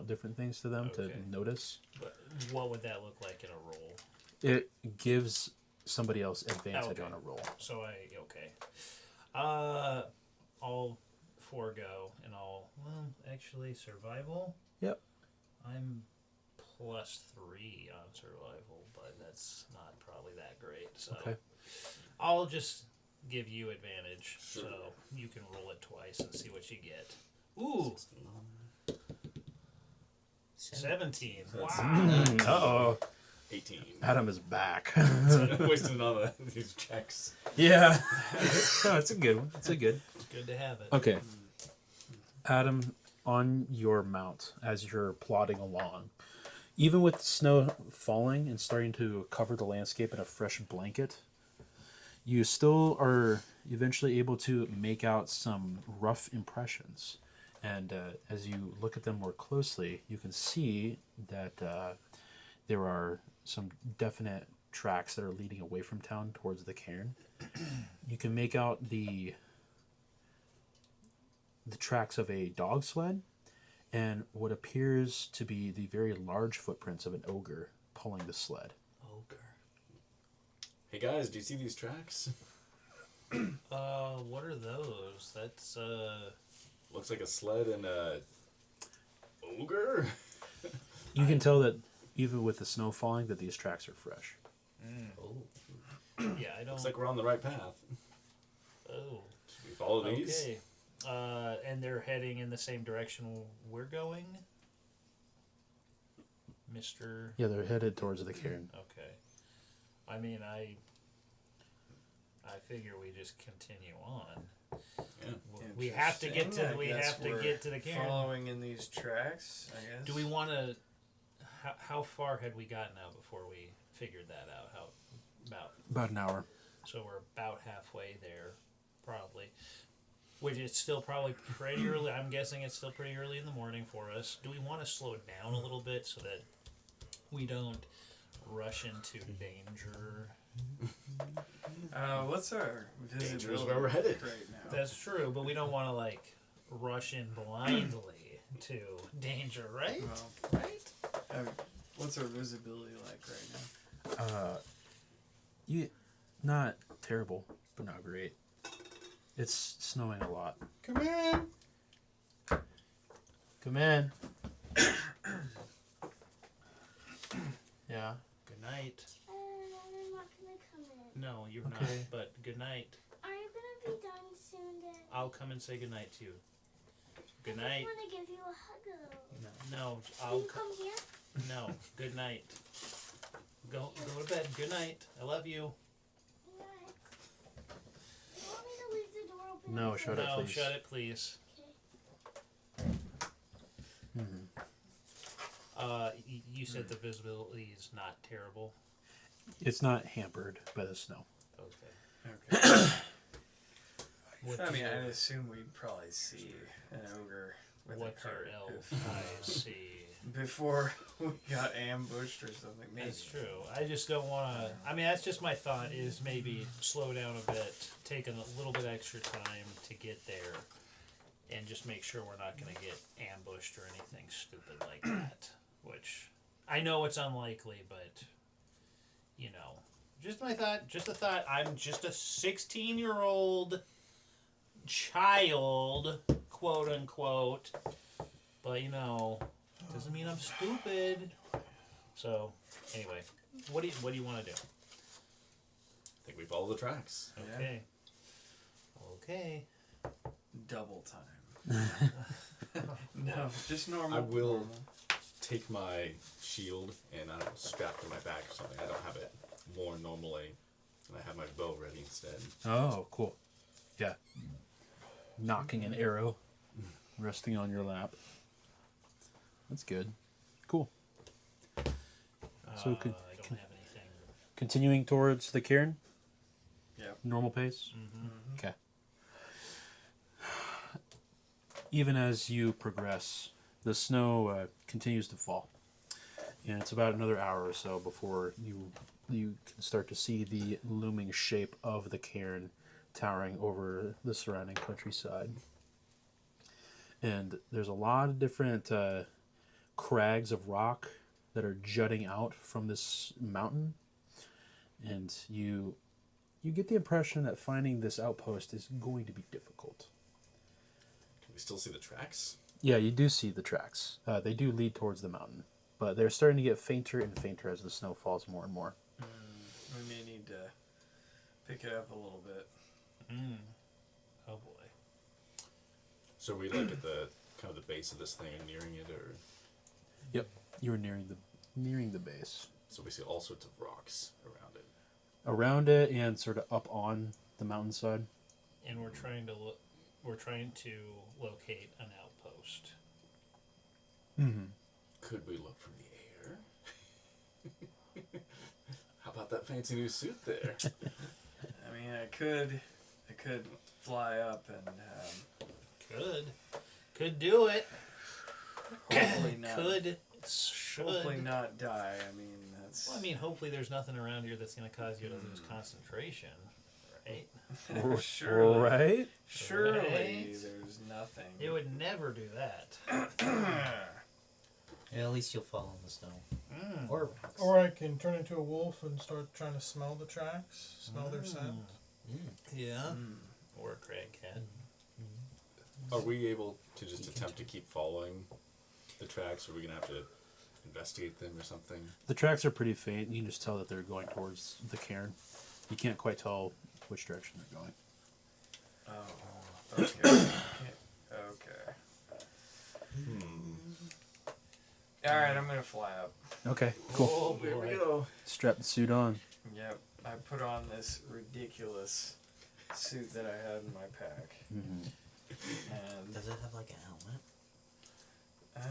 different things to them Okay. to notice. But what would that look like in a roll? It gives somebody else advantage Okay. on a roll. So I'll forego and actually survival. Yep. I'm +3 on survival, but that's not probably that great. So Okay. I'll just give you advantage, Sure. so you can roll it twice and see what you get. Ooh, 17. Wow. Uh-oh. 18. Adam is back. Wasting all these checks. Yeah. No, it's a good one. It's a good. Good to have it. Okay. Adam, on your mount, as you're plodding along, even with snow falling and starting to cover the landscape in a fresh blanket, you still are eventually able to make out some rough impressions. And as you look at them more closely, you can see that there are some definite tracks that are leading away from town towards the cairn. You can make out the tracks of a dog sled and what appears to be the very large footprints of an ogre pulling the sled. Ogre. Hey guys, do you see these tracks? What are those? That's Looks like a sled and a ogre. You can tell that even with the snow falling that these tracks are fresh. Oh. yeah. I don't. Looks like we're on the right path. Oh. Should we follow these? Okay. And they're heading in the same direction we're going, Mr. Yeah, they're headed towards the cairn. Okay. I mean, I figure we just continue on. Yeah. We have to get to. Interesting. We I guess have to we're get to the cairn. Following in these tracks, I guess. Do we want to? How far had we gotten now before we figured that out? About an hour. So we're about halfway there, probably. Which is still probably pretty early. I'm guessing it's still pretty early in the morning for us. Do we want to slow it down a little bit so that we don't rush into danger? What's our Dangerous visibility where we're headed. right now? That's true, but we don't want to like rush in blindly to danger, right? Well, what's our visibility like right now? Not terrible, but not great. It's snowing a lot. Come in. Come in. Yeah. Good night. I'm not gonna come in. No, you're Okay. not. But good night. Are you gonna be done soon, Dad? I'll come and say good night to you. Good I night. just want to give you a hug. No, Can I'll you come here? no. Good night. Go to bed. Good night. I love you. Alright. You want me to leave the door open? No, or shut it, No, please. shut it, please. You said the visibility is not terrible. It's not hampered by the snow. Okay. Okay. What I mean, do you- I'd assume we'd probably see an ogre with a What's your cart L? if- I see. before we got ambushed or something. Maybe. That's true. I just don't want to. I mean, that's just my thought. Is maybe slow down a bit, take a little bit extra time to get there, and just make sure we're not going to get ambushed or anything stupid like that. Which I know it's unlikely, but you know, just my thought. Just a thought. I'm just a 16-year-old child, quote unquote. But you know, doesn't mean I'm stupid. So, anyway, what do you want to do? I think we follow the tracks. Okay. Okay. Double time. No, just normal. I will- normal. Take my shield and I don't know, strap to my back or something. I don't have it worn normally. And I have my bow ready instead. Oh, cool. Yeah. Knocking an arrow, resting on your lap. That's good. Cool. So I could- don't have anything. Continuing towards the cairn, Yep. normal pace. Mm-hmm. Okay. Even as you progress, the snow continues to fall, and it's about another hour or so before you can start to see the looming shape of the cairn towering over the surrounding countryside. And there's a lot of different crags of rock that are jutting out from this mountain, and you get the impression that finding this outpost is going to be difficult. Can we still see the tracks? Yeah, you do see the tracks. They do lead towards the mountain, but they're starting to get fainter and fainter as the snow falls more and more. We may need to pick it up a little bit. Oh boy. So are we like at the kind of the base of this thing and nearing it, or Yep, you were nearing the base. so we see all sorts of rocks around it. Around it and sort of up on the mountainside. And we're trying to locate an outpost. Mm-hmm. Could we look from the air? How about that fancy new suit there? I mean, I could fly up and Could do it. hopefully not. Should. not die. I mean, that's. Well, I mean, hopefully there's nothing around here that's going to cause you to lose concentration, right? surely, Right? surely Right. there's nothing. It would never do that. Yeah, at least you'll fall in the snow. Or rocks. Or I can turn into a wolf and start trying to smell the tracks, smell their scent. Yeah. Or a crag cat. Are we able to just attempt to keep following the tracks, or are we gonna have to investigate them or something? The tracks are pretty faint. You can just tell that they're going towards the cairn. You can't quite tell which direction they're going. Oh, okay. Okay. All right, I'm gonna fly up. Okay, cool. Oh, Here we boy. go. Strap the suit on. Yep, I put on this ridiculous suit that I had in my pack, and Does it have like a helmet?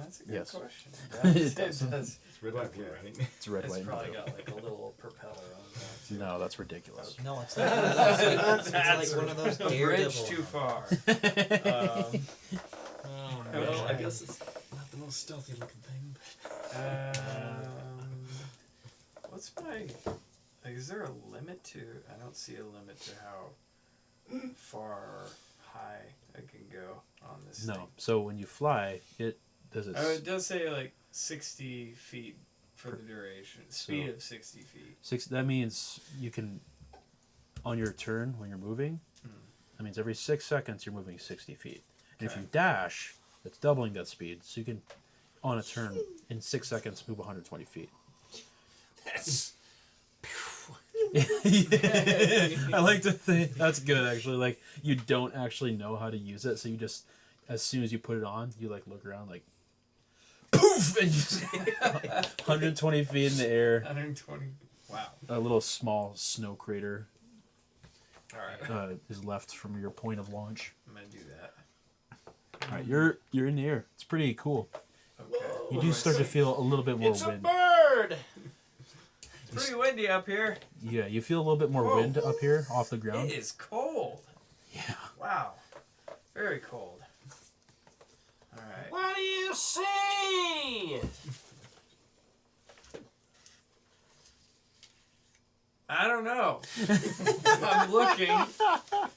that's a good Yes. question. It does. It does. It's red, white, blue, Okay. right? It's red, It's white, and probably blue. got like a little propeller on that. too. No, that's ridiculous. No, it's like one of those. That's it's like one of those a bridge Daredevil too far. Oh, Well, I man. guess it's not the most stealthy looking thing. What's my? Like, is there a limit to? I don't see a limit to how far or high I can go on this. No. thing. So when you fly, it does Oh, it it does say like 60 feet for the duration. Speed So- of 60 feet. six. That means you can, on your turn when you're moving, that means every 6 seconds you're moving 60 feet. And if Okay. you dash, that's doubling that speed. So you can, on a turn, in 6 seconds, move 120 feet. That's I like to think that's good actually. Like you don't actually know how to use it, so you just as soon as you put it on, you like look around like poof and you just 120 feet in the air. 120. Wow. A little small snow crater All right. is left from your point of launch. I'm gonna do that. All right, you're in the air. It's pretty cool. Okay. You do start to feel a little bit more it's a wind. bird. It's pretty windy up here. Yeah, you feel a little bit more Whoa. wind up here off the ground. It is cold. Yeah. Wow. Very cold. All right. right. What do you see? I don't know. I'm looking.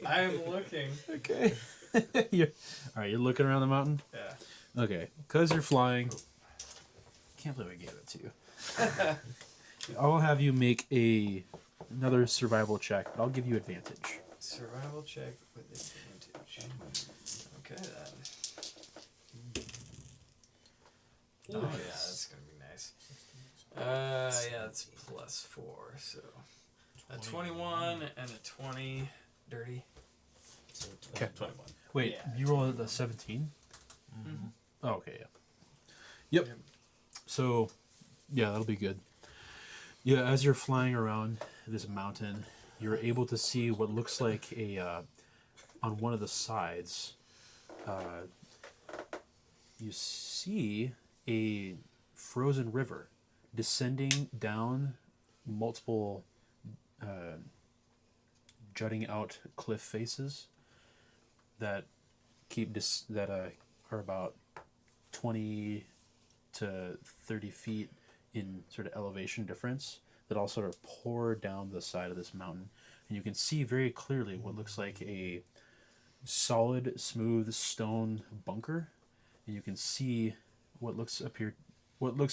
I'm looking. Okay. All right, you're looking around the mountain? Yeah. Okay. Because you're flying. Can't believe I gave it to you. I'll have you make another survival check, but I'll give you advantage. Survival check with advantage. Okay then. Oh yeah, that's gonna be nice. Yeah, it's +4, so a 21 and a 20. Dirty. Okay. 21. Wait, Yeah. you rolled a 17? Mm-hmm. Oh, okay, yeah. Yep. So, yeah, that'll be good. Yeah, as you're flying around this mountain, you're able to see what looks like on one of the sides, you see a frozen river descending down multiple jutting out cliff faces that are about 20 to 30 feet in sort of elevation difference that all sort of pour down the side of this mountain, and you can see very clearly what looks like a solid, smooth stone bunker, and you can see what looks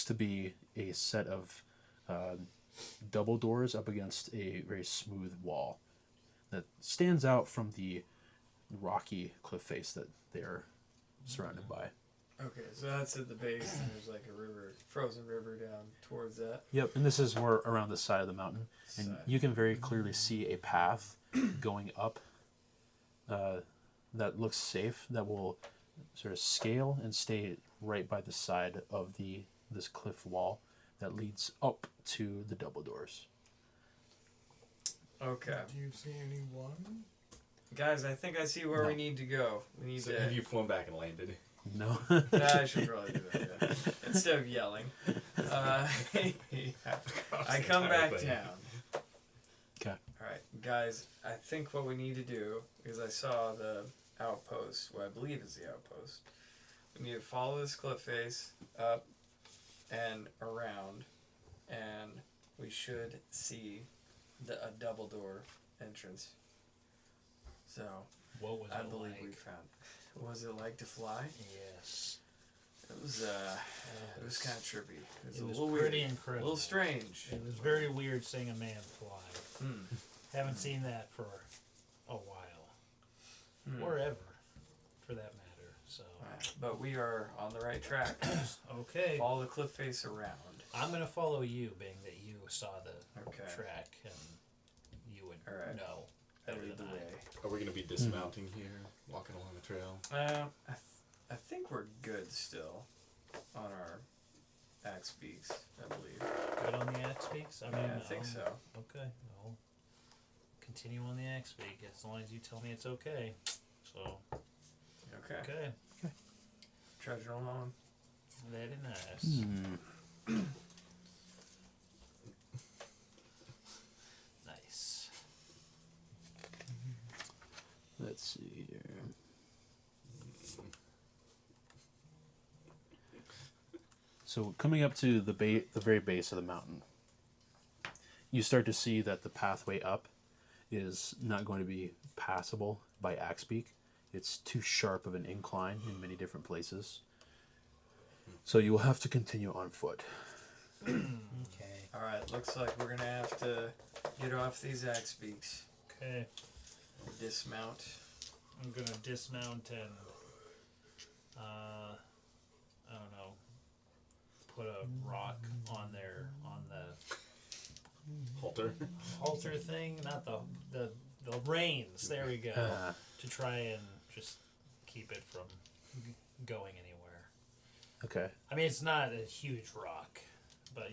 to be a set of double doors up against a very smooth wall that stands out from the rocky cliff face that they are surrounded by. Okay, so that's at the base, and there's like a river, frozen river down towards that. Yep, and this is more around the side of the mountain, and Side. you can very clearly see a path going up that looks safe, that will sort of scale and stay right by the side of this cliff wall that leads up to the double doors. Okay, Do you see anyone? guys, I think I see where No. we need to go. We need So to. have you flown back and landed? No. I should probably do that, yeah. Instead of yelling. I come back down. Okay. Alright, guys, I think what we need to do, because I saw the outpost, what I believe is the outpost, we need to follow this cliff face up and around, and we should see a double door entrance. So, What was I it believe like? we found. What was it like to fly? Yes. It was kind of trippy. It was It a was little pretty weird, a incredible. little strange. It was very weird seeing a man fly. Hmm. Haven't seen that for a while. Hmm. Or ever, for that matter. So, Right. But we are on the right track. okay. Follow the cliff face around. I'm going to follow you, being that you saw the Okay. track and you would Alright. know I better lead the than I. way. Are we going to be dismounting here, walking along the trail? I think we're good still on our axe beaks, I believe. Good on the axe beaks? I mean, Yeah, I think so. Okay, I'll continue on the axe beak as long as you tell me it's okay. So, Okay. okay. Trudging along. Very nice. Nice. Let's see here. So coming up to the very base of the mountain, you start to see that the pathway up is not going to be passable by Axebeak. It's too sharp of an incline in many different places. So you will have to continue on foot. Okay. Alright, looks like we're gonna have to get off these axe beaks. Okay. Dismount. I'm gonna dismount and I don't know, put a rock on the Halter? halter thing, not the reins. There we go. To try and just keep it from going anywhere. Okay. I mean, it's not a huge rock, but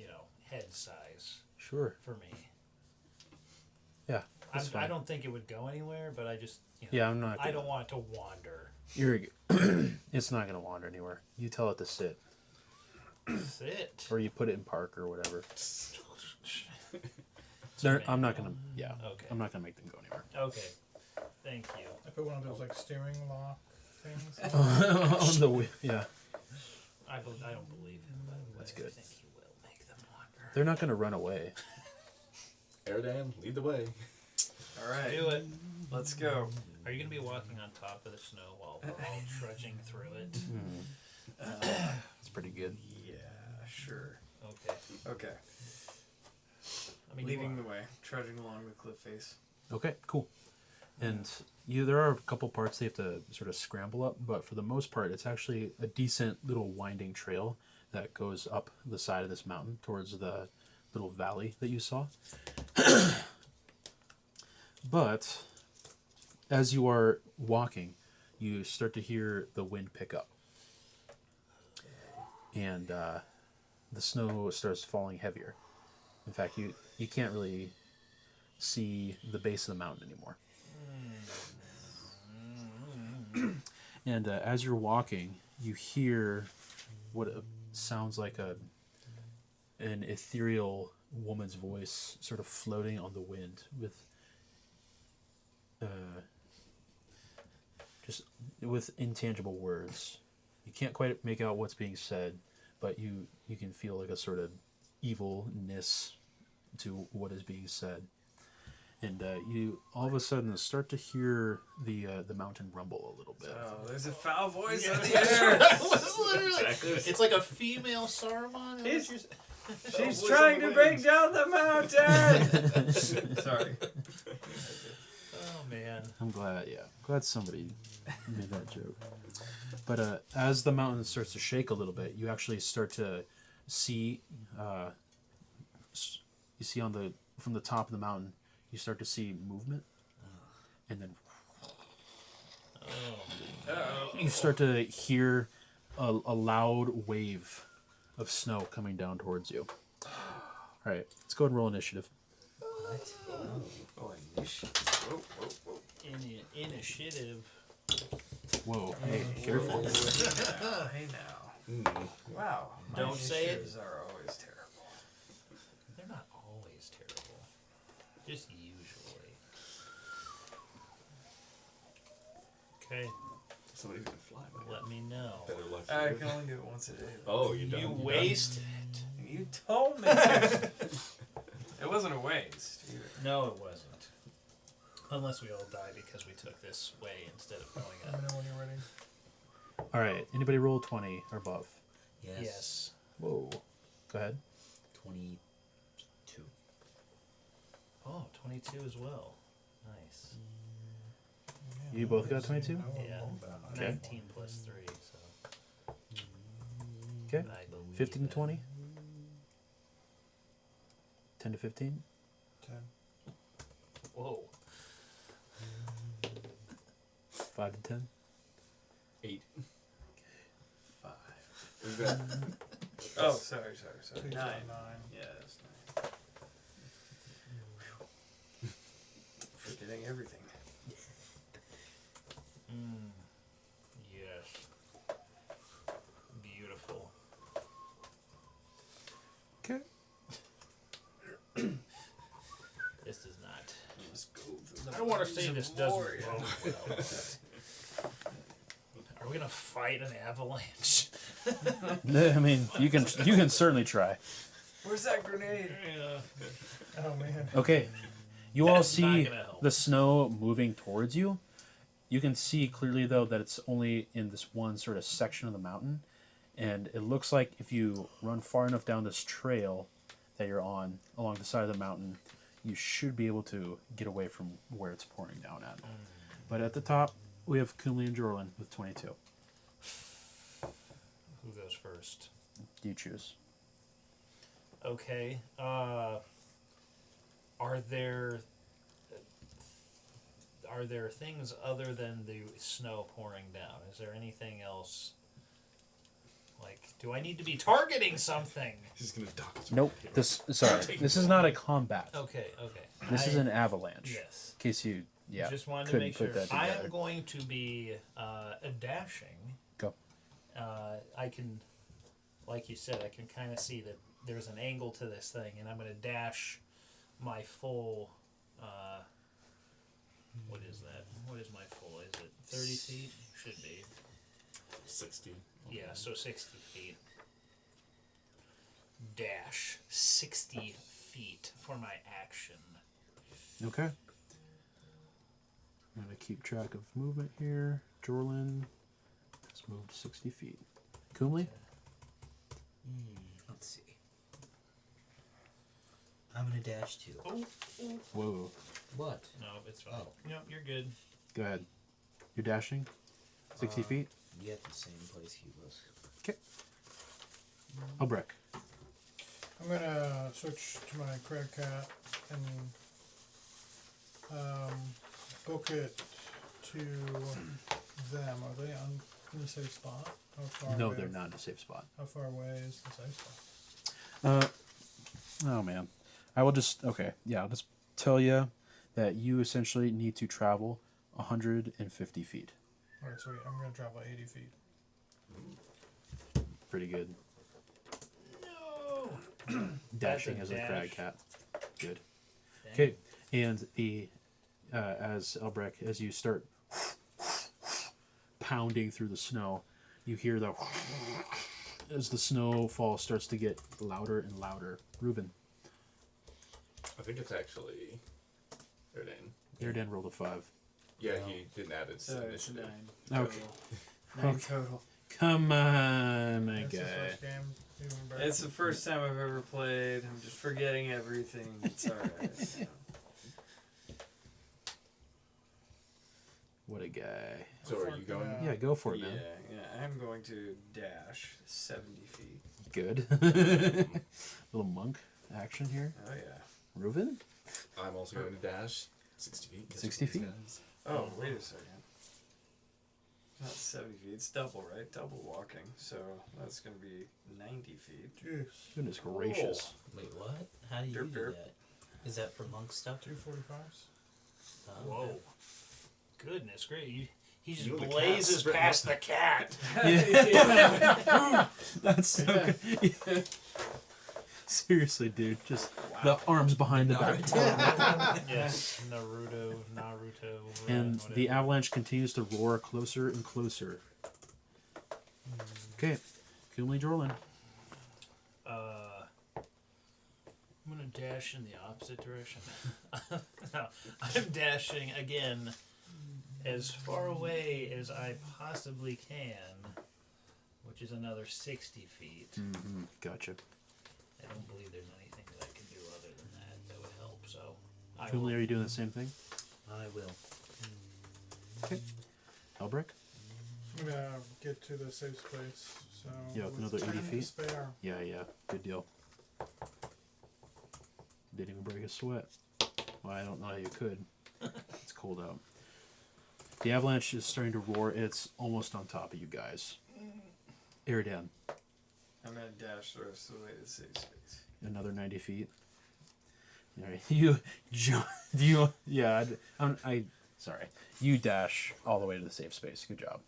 head size Sure. for me. Yeah. That's I fine. don't think it would go anywhere, but I just Yeah, I'm not. I don't want it to wander. It's not going to wander anywhere. You tell it to sit, Sit. or you put it in park or whatever. a I'm not manual. going to. Yeah. Okay. I'm not going to make them go anywhere. Okay. Thank you. I put one of those like steering lock things. On the yeah, I don't believe him, by the way. That's good. I think he will make them wander. they're not gonna run away. Eridan, lead the way. All right, Do it. let's go. Are you going to be walking on top of the snow while we're all trudging through it? It's pretty good. Yeah, sure. Okay. Okay, I mean, leading the way, trudging along the cliff face. Okay, cool. And there are a couple parts they have to sort of scramble up, but for the most part, it's actually a decent little winding trail that goes up the side of this mountain towards the little valley that you saw. But as you are walking, you start to hear the wind pick up. And the snow starts falling heavier. In fact, you can't really see the base of the mountain anymore. And as you're walking, you hear what sounds like an ethereal woman's voice sort of floating on the wind with intangible words. You can't quite make out what's being said, but you can feel like a sort of evilness to what is being said. And you all of a sudden start to hear the mountain rumble a little bit. Oh, there's a foul voice Yeah. in the air. It's like a female Saruman. He's- Is that She's voice trying on to the break wings. down the mountain. Sorry. Oh man. I'm glad somebody made that joke. But as the mountain starts to shake a little bit, you actually start to see. You see from the top of the mountain, you start to see movement, and then you start to hear a loud wave of snow coming down towards you. All right, let's go ahead and roll initiative. Oh, initiative. Whoa, whoa, whoa. Initiative. Whoa, hey, careful. Hey now. Wow. my Don't say it. initiatives are always terrible. They're not always terrible. Just usually. Okay, Somebody's gonna fly. Man. let me know. Better luck. I for can you. only do it once a day. Oh, you done? You done? wasted it. You told me to. It wasn't a waste either. No, it wasn't. Unless we all die because we took this way instead of going Let me up. know when you're ready. All right, anybody roll 20 or above? Yes. Yes. Whoa, go ahead. 22. Oh, 22 as well. Nice. You both got 22? Yeah. Okay. 19 plus 3, so. Okay. I believe 15 to it. 20? 10 to 15? 10. Whoa. 5 to 10? 8. 5. Is that? Oh, sorry. Two's 9. at 9. Yeah, that's 9. Forgetting everything. Yes. Beautiful. Okay. This does not. Let's go. through I the don't want to say of this doesn't glory. bode well. Are we gonna fight an avalanche? I mean, you can certainly try. Where's that grenade? Yeah. Oh man. Okay. You all That's not see gonna help. the snow moving towards you. You can see clearly, though, that it's only in this one sort of section of the mountain. And it looks like if you run far enough down this trail that you're on along the side of the mountain, you should be able to get away from where it's pouring down at. But at the top, we have Kumli and Jorlin with 22. Who goes first? You choose. Okay. Are there things other than the snow pouring down? Is there anything else? Like, do I need to be targeting something? He's gonna dock. Nope. This is not a combat. Okay. This is an avalanche. Yes. In case you Just wanted to couldn't make sure. put that I together. am going to be dashing. Go. I can, like you said, I can kind of see that there's an angle to this thing, and I'm going to dash my full What is that? What is my full? Is it 30 feet? Should be. 60. Yeah, so 60 feet. Dash 60 feet for my action. Okay. I'm gonna keep track of movement here. Jorlin has moved 60 feet. Kumli? Let's see. I'm gonna dash too. Whoa. What? No, it's fine. Oh. Nope, you're good. Go ahead. You're dashing? 60 feet? Yeah, at the same place he was. Okay. Albrecht. I'm gonna switch to my crab cat and book it to them. Are they in the safe spot? How far No, away? they're not in a safe spot. How far away is the safe spot? Oh man. I will just I'll just tell you that you essentially need to travel 150 feet. Alright, sweet. I'm gonna travel 80 feet. Pretty good. No! Dashing That's as a a crag dash. cat. Good. Dang. Okay. And the as Albrecht, as you start pounding through the snow, you hear the as the snowfall starts to get louder and louder. Reuben, I think it's actually Erdan. Erdan rolled a 5. Yeah, he didn't add his So it's initiative. 9 Okay. total. 9 total. Come on, my That's the guy. first game. Even better. It's the first time I've ever played. I'm just forgetting everything. It's alright. So. What a guy. So are you going? Yeah, go for it, Yeah, man. yeah. I'm going to dash 70 feet. Good. Little monk action here. Oh, yeah. Reuben? I'm also going to dash 60 feet. catch 60 up with these feet? guys. Oh, wait a second. Not 70 feet. It's double, right? Double walking. So that's going to be 90 feet. Jeez. Goodness gracious. Wait, what? How do you Derp, do derp. that? Is that for monk stuff? 245s? Whoa. Goodness great. He just You and the blazes cat past the cat. That's so good. Yeah. Seriously, dude. Just the arms behind the back. Yes, Naruto, And whatever. the avalanche continues to roar closer and closer. Okay. Kumli Jorlin. I'm gonna dash in the opposite direction. No, I'm dashing again as far away as I possibly can, which is another 60 feet. Mm-hmm. Gotcha. I don't believe there's anything that I can do other than that would help. So, I Kumli, will. are you doing the same thing? I will. Okay. Albrecht? I'm gonna get to the safe space. So Yeah, with another 80 10 feet. Spare. Yeah, yeah. Good deal. Didn't even break a sweat. Well, I don't know how you could. It's cold out. The avalanche is starting to roar. It's almost on top of you guys. Eridan, I'm going to dash the rest of the way to safe space. another 90 feet. All right. You, yeah, sorry. You dash all the way to the safe space. Good job.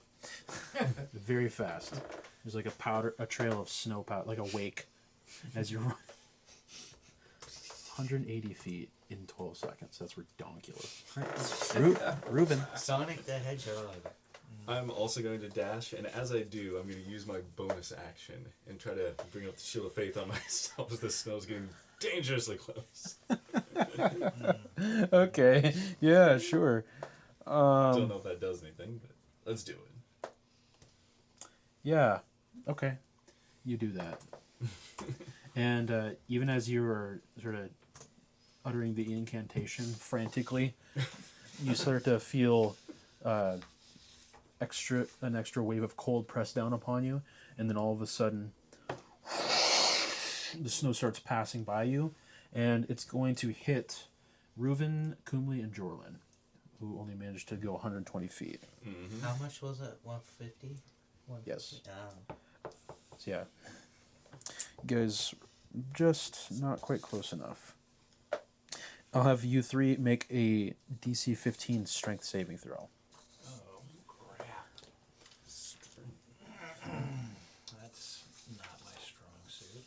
Very fast. There's like a trail of snow powder, like a wake as you run. 180 feet in 12 seconds. That's redonkulous. Reuben. Sonic the Hedgehog. I'm also going to dash, and as I do, I'm going to use my bonus action and try to bring up the Shield of Faith on myself as the snow's getting dangerously close. Okay. Yeah, sure. Don't know if that does anything, but let's do it. Yeah. Okay. You do that. And even as you are sort of uttering the incantation frantically, you start to feel an extra wave of cold press down upon you, and then all of a sudden the snow starts passing by you, and it's going to hit Reuven, Kumli, and Jorlin, who only managed to go 120 feet. Mm-hmm. How much was it? 150? Yes. Oh. So yeah, you guys just not quite close enough. I'll have you three make a DC 15 strength saving throw. Oh, crap. That's not my strong suit.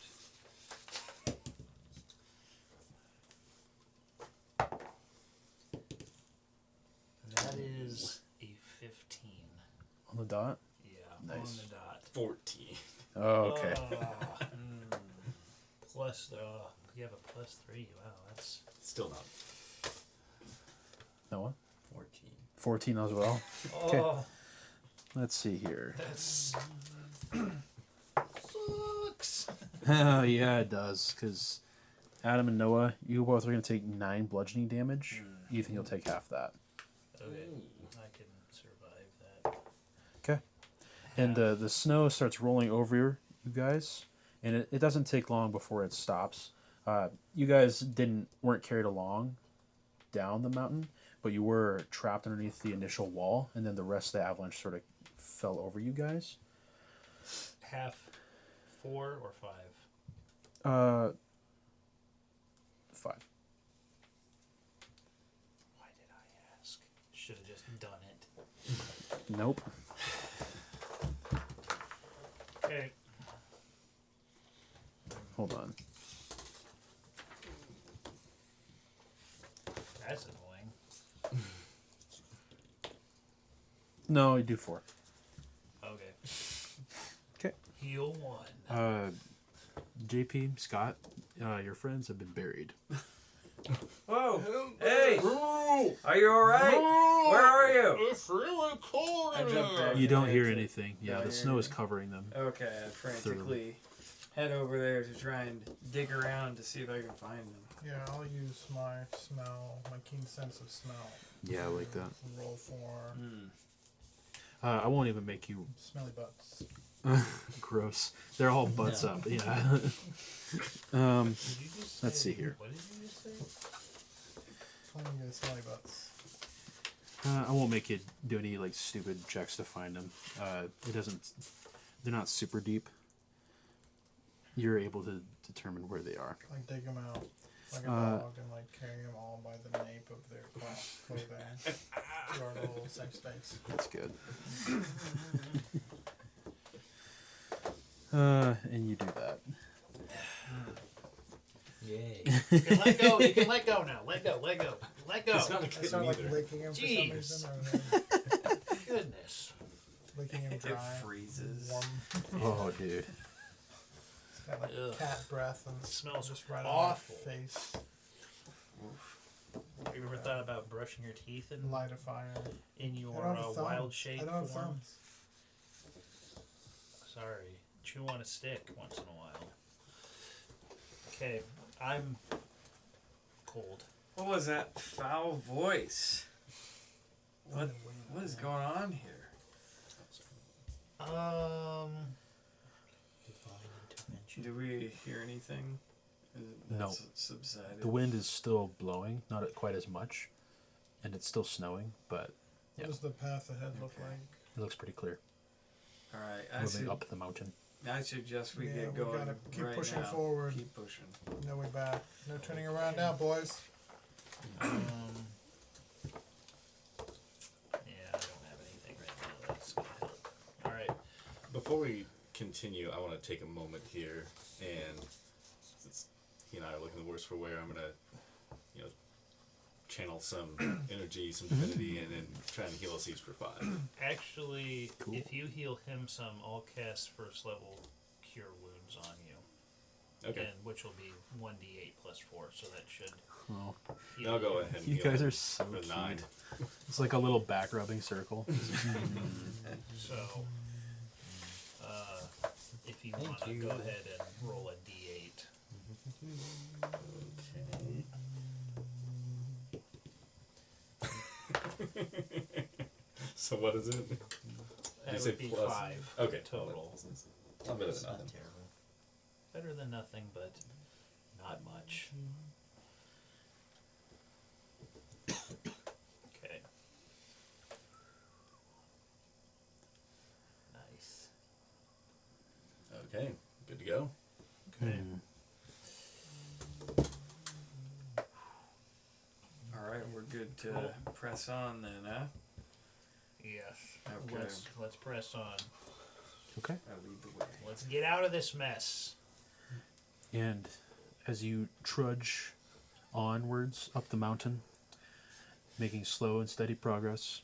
dot? Yeah, Nice. on the dot. 14. Oh, okay. Plus, you have a +3. Wow, that's Still not. No one? 14. 14 as well. oh, Let's see here. that's sucks. Oh, yeah, it does. Because Adam and Noah, you both are going to take 9 bludgeoning damage. Ethan, you'll take half that. Okay, I can survive that. Okay. And the snow starts rolling over you guys, and it doesn't take long before it stops. You guys weren't carried along down the mountain, but you were trapped underneath the initial wall, and then the rest of the avalanche sort of fell over you guys. Half 4 or 5? 5. Why did I ask? Should have just done it. Nope. Okay. Hold on. That's annoying. No, you do 4. Okay. Okay. Heal 1. JP, Scott, your friends have been buried. Whoa! Hey! Are you alright? Where are you? It's really cold I jumped back. You don't hear to- anything. Yeah, Don't the hear snow is anything. covering them. Okay, I frantically head over there to try and dig around to see if I can find them. Yeah, I'll use my smell, my keen sense of smell. Yeah, I like that. Roll for I won't even make you smelly butts. gross. They're all butts No. up. Yeah. Did you just let's say- see here. What did you just say? Finding you smelly butts. I won't make you do any like stupid checks to find them. It doesn't. They're not super deep. You're able to determine where they are. Like dig them out like a dog and like carry them all by the nape of their clothing to our little safe space. That's good. And you do that. Yay. You can let go. You can let go now. Let go. Let go. Let go. It's not a I kitten start like either. licking him for some Jeez. reason, or Goodness. licking him dry. It freezes. Warm. Oh, dude. It's got like Ugh. cat breath and Smells just right awful. on my face. Have you ever thought about brushing your teeth in Light a fire. your I don't have thumbs. wild shape I don't have form? thumbs. Sorry. Chew on a stick once in a while. Okay, I'm cold. What was that foul voice? What is going on here? Divine intervention. Do we hear anything? No. That's subsided. The wind is still blowing, not quite as much, and it's still snowing, but What Yeah. does the path ahead look like? it looks pretty clear. All right, Moving up the mountain. I suggest we Yeah, get we going gotta keep right pushing now. forward. Keep pushing. No way back. No turning around now, boys. Yeah, I don't have anything right now that's gonna help. All right. Before we continue, I want to take a moment here, and since he and I are looking the worse for wear, I'm gonna, channel some energy, some divinity, and then try and heal us each for 5. Actually, Cool. if you heal him some, I'll cast first level cure wounds on you. Okay. And which will be 1d8 plus 4, so that should Oh, heal I'll go you. ahead and you heal guys him are so for cute. 9. It's like a little back rubbing circle. So, if you Thank want to you. go ahead and roll a d8. So what is it? That you say would be plus? 5 Okay. total. Not better It's than not nothing. terrible. Better than nothing, but not much. Okay. Nice. Okay. Good to go. Okay. All right, we're good to press on then, huh? Yes. Okay. Let's press on. Okay. I lead the way. Let's get out of this mess. And as you trudge onwards up the mountain, making slow and steady progress,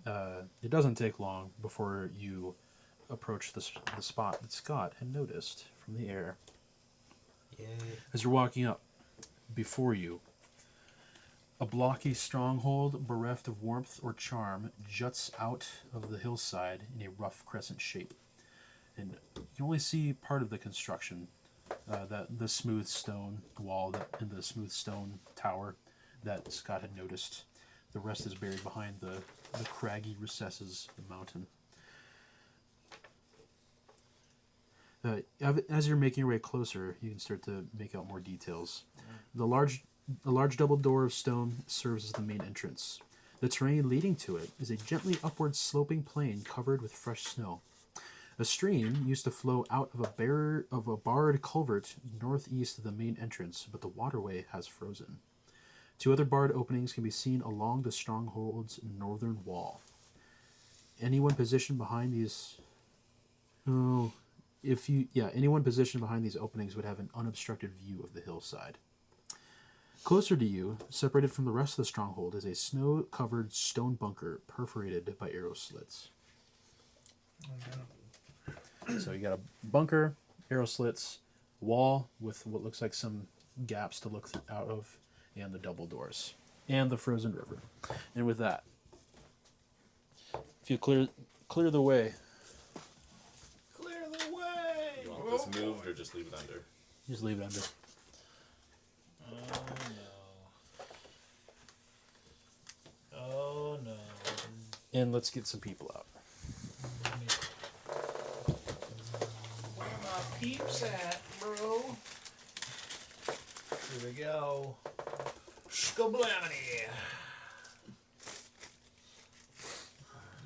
it doesn't take long before you approach the spot that Scott had noticed from the air. Yay. As you're walking up, before you, a blocky stronghold bereft of warmth or charm juts out of the hillside in a rough crescent shape. And you only see part of the construction, the smooth stone wall and the smooth stone tower that Scott had noticed. The rest is buried behind the craggy recesses of the mountain. As you're making your way closer, you can start to make out more details. The large double door of stone serves as the main entrance. The terrain leading to it is a gently upward sloping plain covered with fresh snow. A stream used to flow out of a barred culvert northeast of the main entrance, but the waterway has frozen. 2 other barred openings can be seen along the stronghold's northern wall. Anyone positioned behind these openings would have an unobstructed view of the hillside. Closer to you, separated from the rest of the stronghold, is a snow-covered stone bunker perforated by arrow slits. So you got a bunker, arrow slits, wall with what looks like some gaps to look out of, and the double doors, and the frozen river. And with that, if you clear the way, Clear the way! You want this moved or just leave it under? just leave it under. Oh no. Oh no. And let's get some people out. Where my peeps at, bro? Here we go. Skablamity.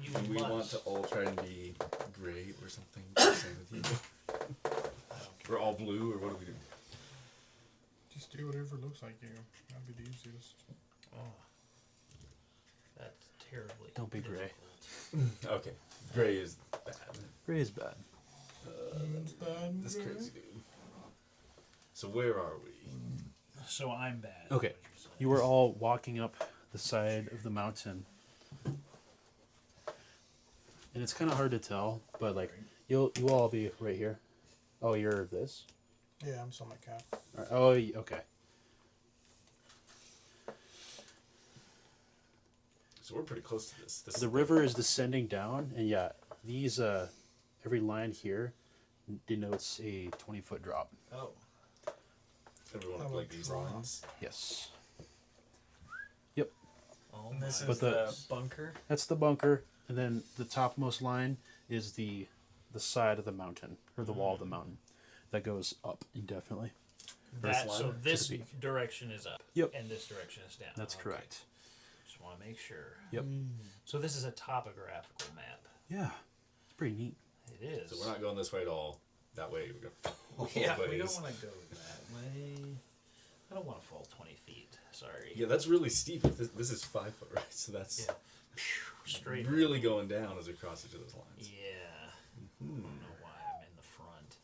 You Do we must. want to all try and be gray or something? Same with you. We're all blue, or what do we do? Just do whatever looks like you. That'd be the easiest. Oh, that's terribly. Don't be gray. difficult. Okay, gray is bad. Gray is bad. That's crazy, dude. So where are we? So I'm bad. is Okay. what you're saying. You were all walking up the side of the mountain. And it's kind of hard to tell, but like you'll all be right here. Oh, you're this? Yeah, I'm still my cat. Oh, okay. So we're pretty close to this. The river is descending down, and yeah, these every line here denotes a 20-foot drop. Oh. Everyone How like about these draw? lines. Yes. Oh And this my. But is the- the bunker. That's the bunker, and then the topmost line is the side of the mountain, or the wall of the mountain, that goes up indefinitely. That, First so line this to the peak. direction is up. Yep. And this direction is down. That's Okay. correct. Just want to make sure. Yep. So this is a topographical map. Yeah. It's pretty neat. It is. So we're not going this way at all. That way we're going both Yeah, we ways. don't want to go that way. I don't want to fall 20 feet. Sorry. Yeah, that's really steep. This is 5 foot, right? So that's Yeah. Straight. really going down as we cross each of those lines. Yeah. I don't know why I'm in the front.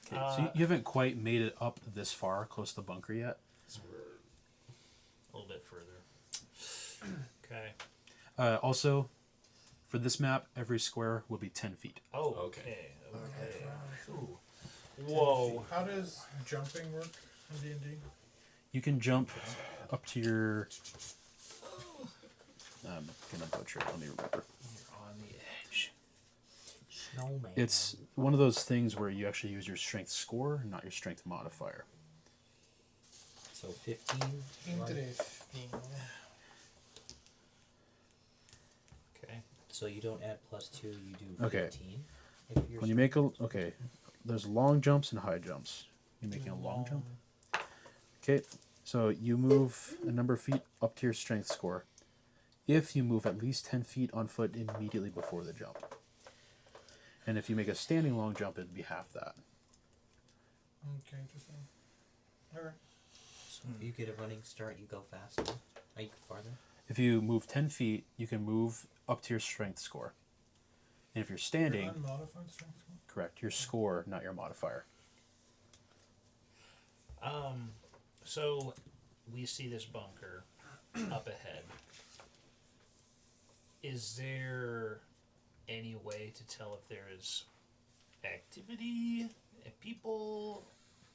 Okay, so you haven't quite made it up this far, close to the bunker yet. So we're A little bit further. Okay. Also, for this map, every square will be 10 feet. Oh, Okay. okay. Ooh. Whoa. How does jumping work in D&D? You can jump up to your... I'm going to butcher it. Let me remember. You're on the edge. Snowman. It's one of those things where you actually use your strength score, not your strength modifier. So 15. Interesting. Okay. So you don't add +2, you do 15. Okay. If you're When you make a... Okay. There's long jumps and high jumps. You're making a long jump? Okay. So you move a number of feet up to your strength score. If you move at least 10 feet on foot immediately before the jump. And if you make a standing long jump, it'd be half that. Okay, interesting. Okay. So if you get a running start, you go faster. You go farther. If you move 10 feet, you can move up to your strength score. And if you're standing, Your unmodified strength score? correct, your score, not your modifier. So we see this bunker up ahead. is there any way to tell if there is activity, people,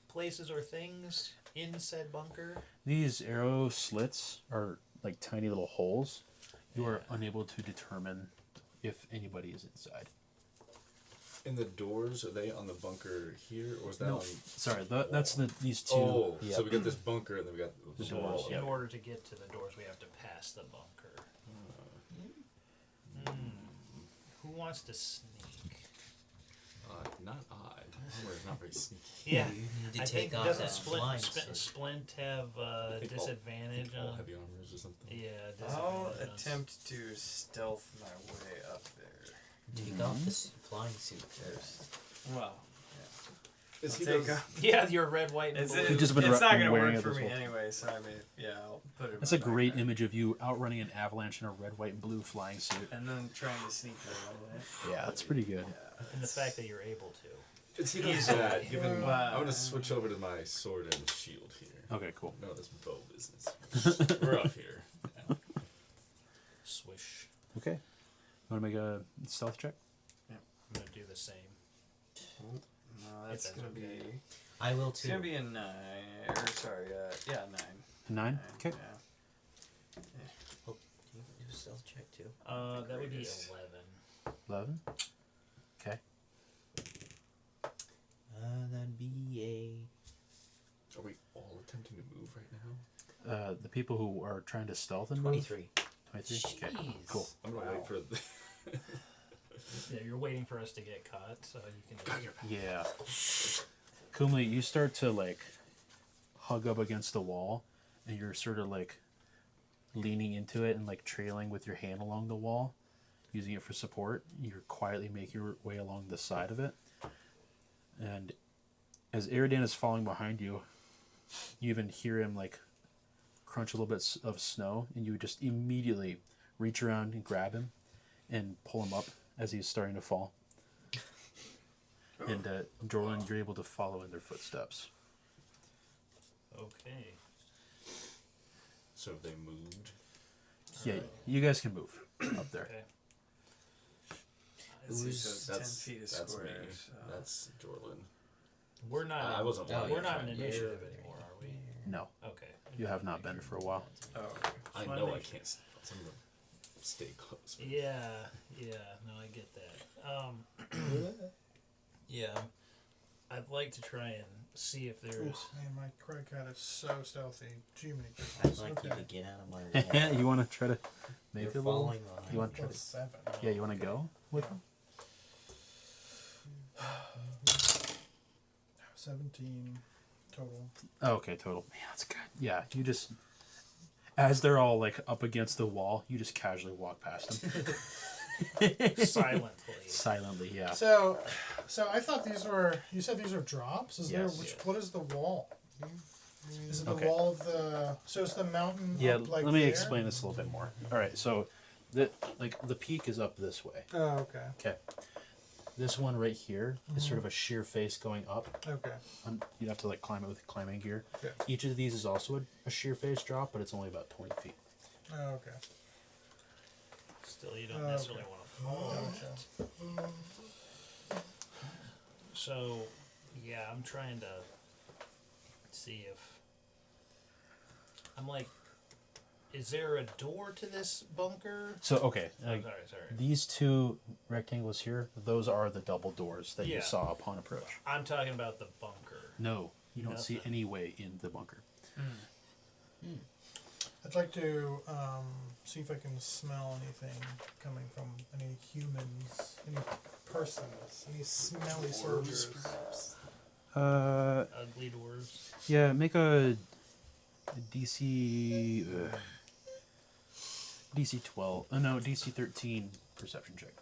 places, or things in said bunker? These arrow slits are like tiny little holes. You are unable to determine if anybody is inside. And the doors, are they on the bunker here, or is that No, on... sorry, that's these two. Oh, yeah. so we got this bunker, and then we got the doors, wall. yeah. In order to get to the doors, we have to pass the bunker. Who wants to sneak? Not odd. Homer's not very sneaky. Yeah, You need to I take think off doesn't that flying suit. Splint have I think all- disadvantage all on? heavy armors or something. Yeah, I'll disadvantage on attempt to stealth my way up there. Take off the flying suit first. Well, Is he I'll take those- off. Yeah, you're red, white, and It's, blue. it, You've just been it's not gonna wearing work it for this me whole- anyway, so I mean, yeah, I'll put it in That's my a great backpack. image of you outrunning an avalanche in a red, white, and blue flying suit. And then trying to sneak around it. Yeah, that's pretty good. And the fact that you're able to. Is he does Easily. that? Given, Wow. I'm gonna switch over to my sword and shield here. Okay, cool. No, this bow business. We're up here. Swish. Okay. You want to make a stealth check? I'm gonna do the same. No, that's that's gonna okay. be. I will It's too. gonna be a 9. Or sorry, yeah, 9. 9? Okay. Yeah. Oh, you can do a stealth check too. That would be Greatest. 11. 11? Okay. That'd be Are we all attempting to move right now? The people who are trying to stealth and a move? 23. 23? Okay, Jeez. cool. I'm gonna wait for the. Yeah, you're waiting for us to get caught, so you can. Got your back. Yeah. Kumli, you start to like hug up against the wall and you're sort of like leaning into it and like trailing with your hand along the wall, using it for support. You quietly make your way along the side of it. And as Eridan is falling behind you, you even hear him like crunch a little bit of snow, and you just immediately reach around and grab him and pull him up as he's starting to fall. And Jordan, you're able to follow in their footsteps. Okay. So have they moved? Yeah, you guys can move up there. Okay. So 10 That's feet of that's square. me. So. That's Jordan. We're not. I wasn't. Oh, We're lying. not in Yeah. initiative anymore, are we? No, Okay. you have not been for a while. Oh, I Just wanna know I make can't. So I'm gonna stay close. Yeah. No, I get that. Yeah. I'd like to try and see if there's. Oof, man, my credit card is so stealthy. Jiminy I'd Christmas. like you Okay. to get out of my way. You want to try to make You're it a little? falling behind. You want to try Plus to? 7. Yeah, you want to go with them? 17 total. Oh, okay, total. Man, that's good. Yeah, you just, as they're all like up against the wall, you just casually walk past them. Silently. Silently, yeah. So I thought these were. You said these are drops. Is there Yes. which? What is the wall? Is it the Okay. wall of the? So is the mountain? Yeah, up, like let me there? explain this a little bit more. All right, so the peak is up this way. Oh, okay. Okay. This one right here is sort of a sheer face going up. Okay. You'd have to like climb it with climbing gear. Okay. Each of these is also a sheer face drop, but it's only about 20 feet. Oh, okay. Still, you don't Okay. necessarily want to fall. Gotcha. So, yeah, I'm trying to see if I'm like, is there a door to this bunker? So, okay. Oh, sorry. These two rectangles here, those are the double doors that Yeah. you saw upon approach. I'm talking about the bunker. No, you don't see Nothing. any way in the bunker. I'd like to see if I can smell anything coming from any humans, any persons, any smelly soldiers. Ugly dwarves. Yeah, make a DC DC 12. No, DC 13 perception check.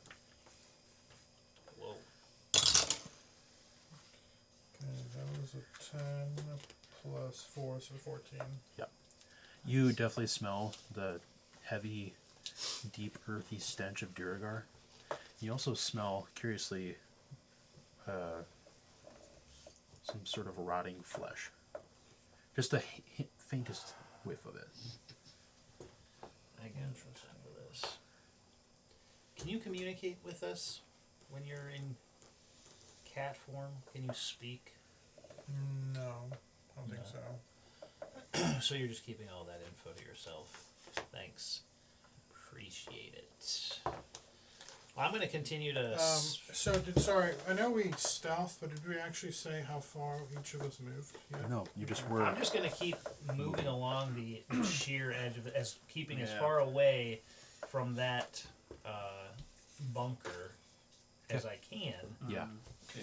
Whoa. Okay, that was a 10 plus 4, so 14. You definitely smell the heavy, deep, earthy stench of Duragar. You also smell, curiously, some sort of rotting flesh. Just the faintest whiff of it. I got for this. Can you communicate with us when you're in cat form? Can you speak? No, I don't think so. So you're just keeping all that info to yourself. Thanks. Appreciate it. Well, I'm going to continue to... Sorry, I know we stealth, but did we actually say how far each of us moved? Yeah. No, you just were. I'm just going to keep moving along the sheer edge of as keeping as far away from that bunker as I can. Yeah.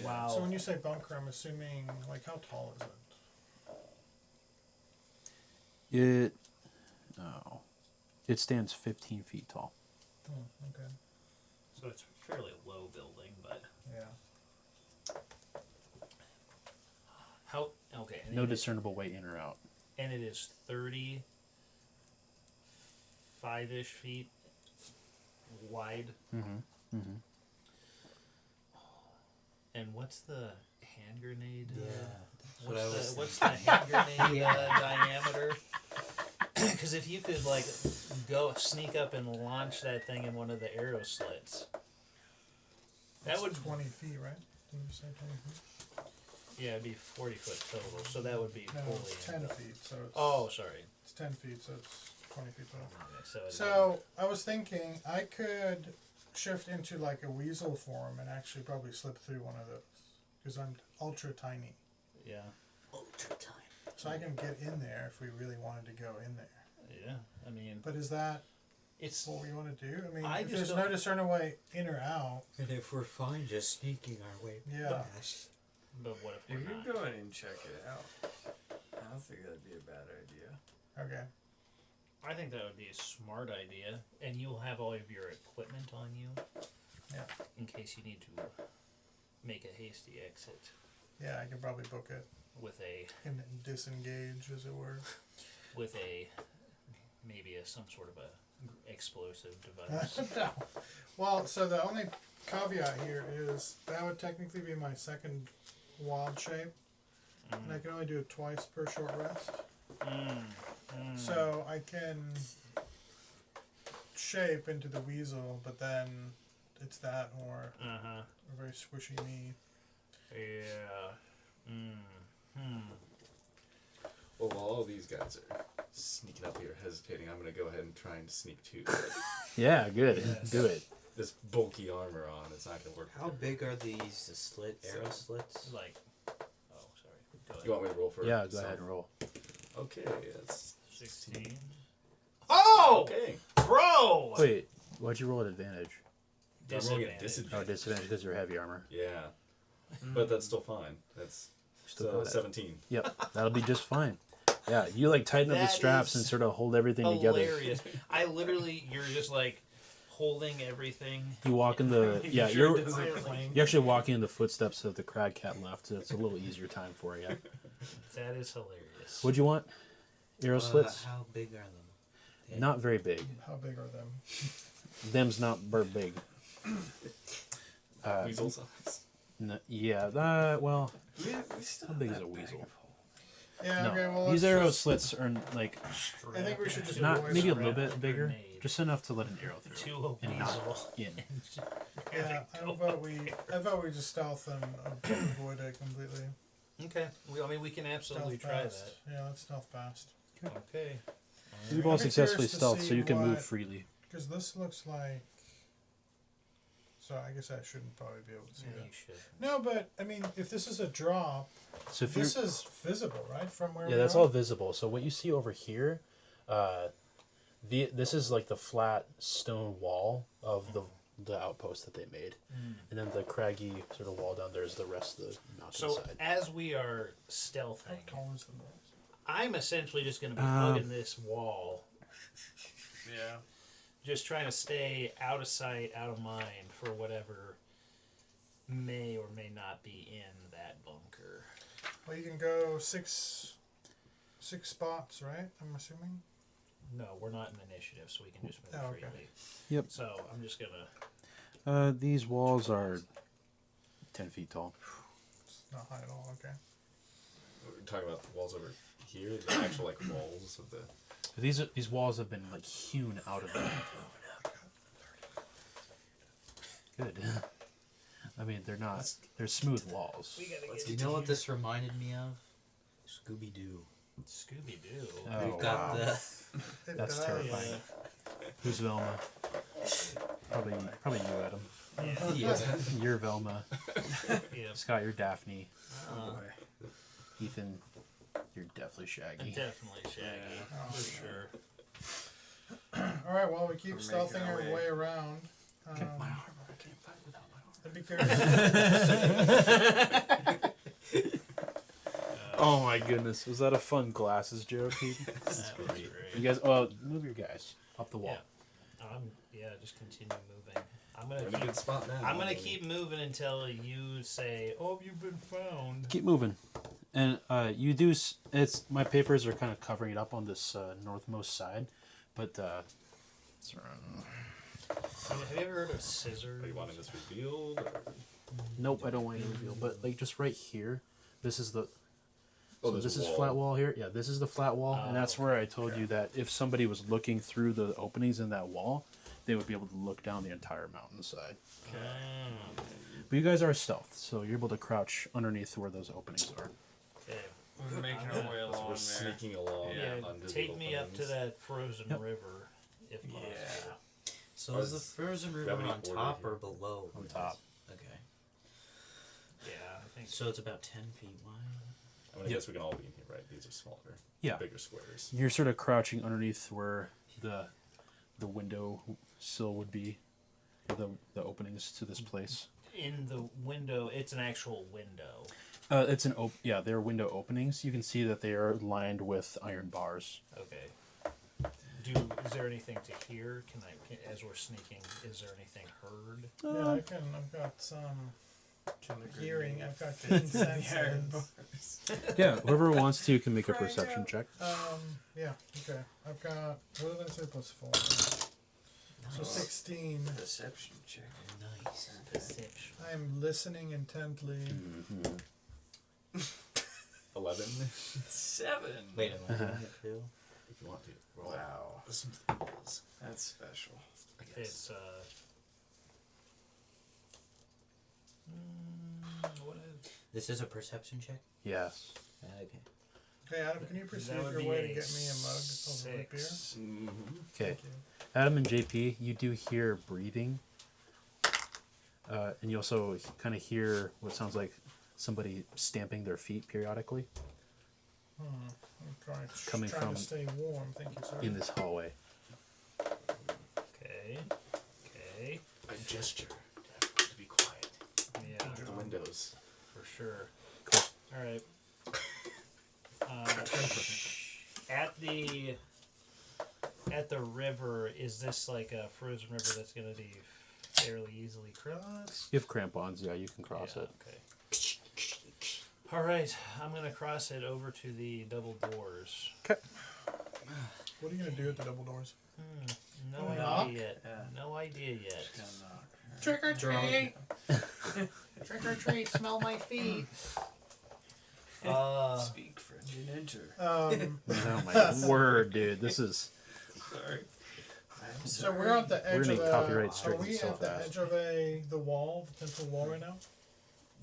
Wow. So when you say bunker, I'm assuming, like, how tall is it? It stands 15 feet tall. Oh, okay. So it's a fairly low building, but Yeah. how? Okay. And No it is- discernible way in or out. and it is 35-ish feet wide. Mm-hmm. Mm-hmm. And what's the hand grenade? what I was What's the hand grenade diameter? Because if you could like go sneak up and launch that thing in one of the arrow slits, that That's would 20 feet, right? Didn't you say 20 feet? it'd be 40 foot total. So that would be No, fully. it's 10 feet, so it's... Oh, sorry. It's 10 feet, so it's 20 feet total. Okay, So, I was thinking I could shift into like a weasel form and actually probably slip through one of those. Because I'm ultra tiny. yeah, ultra time. So I can get in there if we really wanted to go in there. yeah. I mean, But is that it's what we want to do? I mean, I if just there's don't- no discernible way in or out, And if we're fine just sneaking our way yeah. past. but what if You we're can not? go in and check it out. I don't think that'd be a bad idea. Okay. I think that would be a smart idea, and you'll have all of your equipment on you. Yeah. In case you need to make a hasty exit Yeah, I could probably book it with a and disengage, as it were. maybe some sort of a explosive device. No. Well, so the only caveat here is that would technically be my second wild shape, and I can only do it twice per short rest. So I can shape into the weasel, but then it's that or Uh-huh. a very squishy me. Yeah. Well, while all these guys are sneaking up here, hesitating, I'm gonna go ahead and try and sneak too. Yeah, good. Yes. Do it. This bulky armor on, it's not gonna work. How big are these arrow slits? Like, oh, sorry. Go ahead. You want me to roll for? Yeah, go some? ahead and roll. Okay, that's 16. Oh! okay. Bro! Wait, why'd you roll at advantage? I'm rolling at Oh, disadvantage. disadvantage because you're heavy armor. Yeah, but that's still fine. That's Still so got it. 17. Yep, that'll be just fine. Yeah, you like tighten up the That straps is and sort of hold everything together. Hilarious. I literally, you're just like holding everything. You walk in the You yeah, sure you're it doesn't clang? you're actually walking in the footsteps of the crag cat left. So it's a little easier time for you. That is hilarious. What'd you want? Arrow slits? How big are them? Yeah. Not very big. How big are them? Them's not big. Weasel size. Yeah, well, We still how big have is a that weasel? bag of Yeah, No, okay, well, these let's arrow just- slits are like I think we should just not avoid maybe a it. little bit bigger, Grenade. just enough to let an arrow through. To a And not weasel. in. Yeah, I vote we just stealth and avoid it completely. Okay. I mean, we can absolutely Stealth try fast. Yeah, let's stealth fast. that. Okay. We've I'd all be successfully curious to stealth, so see you can move what- freely. Because this looks like. So I guess I shouldn't probably be able to see Yeah, that. you should. No, but I mean, if this is a drop, So if you're this is visible, right, from where yeah, we that's are? all visible. So what you see over here, this is like the flat stone wall of the outpost that they made, and then the craggy sort of wall down there is the rest of the So mountainside. as we are How stealthing, tall is the nose? I'm essentially just going to be hugging this wall, Yeah. just trying to stay out of sight, out of mind for whatever may or may not be in that bunker. Well, you can go six spots, right? I'm assuming. No, we're not in initiative, so we can just move Oh, okay. freely. Yep. So I'm just gonna. These walls are 10 feet tall. It's not high at all. Okay. We're talking about the walls over here, the actual like walls of the. These walls have been like hewn out of them. could. I mean, they're not. They're smooth walls. We gotta Do get you know what this reminded me of? Scooby Doo. Scooby Doo. Oh, We've got the. It That's does. terrifying. Who's Velma? Probably you, Adam. Yeah. You're Velma. Yeah. Scott, you're Daphne. Oh, Ethan, you're definitely Shaggy. Definitely Shaggy. Oh, For sure. All right. Well, we keep We're stealthing making our our way. way around. My armor, I can't fight without my armor. I'd be curious. Oh my goodness, was that a fun glasses joke? That was great. You guys, well, move your guys up the wall. Just continue moving. We're in a good spot now. I'm gonna keep moving until you say, "Oh, you've been found." Keep moving, and you do. It's my papers are kind of covering it up on this northmost side, but it's Have you ever heard of scissors? Are you wanting this revealed? Or? nope, I don't want you to reveal. But like just right here, this is the. Oh, So there's this a is wall. flat wall here. Yeah, this is the flat wall, and that's Oh, where I told you that if somebody was looking through the openings in that wall, they would be able to look down the entire mountainside. But you guys are stealth, so you're able to crouch underneath where those openings are. Okay. we're making our way So along we're there. sneaking along. Yeah. on Take visible me up to things. that frozen Yep. river, if possible. Yeah. So is the frozen river have any on order top here? or below? On top. Okay. Yeah, I think So it's about 10 feet wide. I mean, I guess we can all be in here, right? These are smaller. Yeah. Bigger squares. You're sort of crouching underneath where the window sill would be, or the openings to this place. in the window, it's an actual window. It's an they're window openings. You can see that they are lined with iron bars. Okay. Is there anything to hear? As we're sneaking, is there anything heard? Yeah, I've got some hearing. I've got keen senses. Yeah, whoever wants to can make a perception check. Yeah. Okay. I've got. What did I say? +4. So 16. Deception check. Nice. Perception. I am listening intently. 11, 7. Wait, am I doing it too? if you want to. Roll. Wow. Listen to the balls, That's special. I guess. It's what is? This is a perception check? Yes. Okay. Hey Adam, can you perceive would your be way to a get me a mug of root beer? 6. Okay. Thank you. Adam and JP, you do hear breathing, and you also kind of hear what sounds like somebody stamping their feet periodically I'm trying Coming to from- stay warm. Thank you, sir. in this hallway. Okay. Okay. I gesture to be quiet. Yeah, Look at the windows. for sure. Cool. All right. At the river, is this like a frozen river that's going to be fairly easily crossed? You have crampons, yeah, you can cross Yeah, it. Okay. All right, I'm going to cross it over to the double doors. Okay. What are you gonna do at the double doors? No Knock? idea yet. Yeah. No idea yet. Trick or treat! Trick or treat, smell my feet. Speak French and enter. Oh my word, dude, this is. Sorry. So we're at the edge gonna of need the. copyright Are strikes we so at the fast. edge of the wall, the potential wall right now?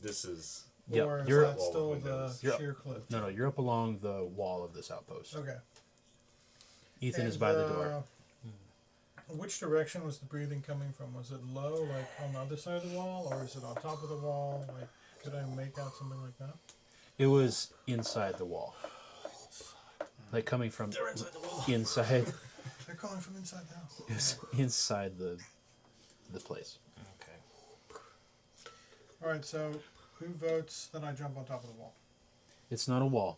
This is. Yep, Or is you're that Wall still with the windows. You're up. sheer cliff? No, you're up along the wall of this outpost. Okay. Ethan And, is by the door. Which direction was the breathing coming from? Was it low, like on the other side of the wall, or is it on top of the wall? Like, could I make out something like that? It was inside the wall, like coming from inside. They're calling from inside the house. It was inside the place. Okay. All right. So, who votes that I jump on top of the wall? It's not a wall.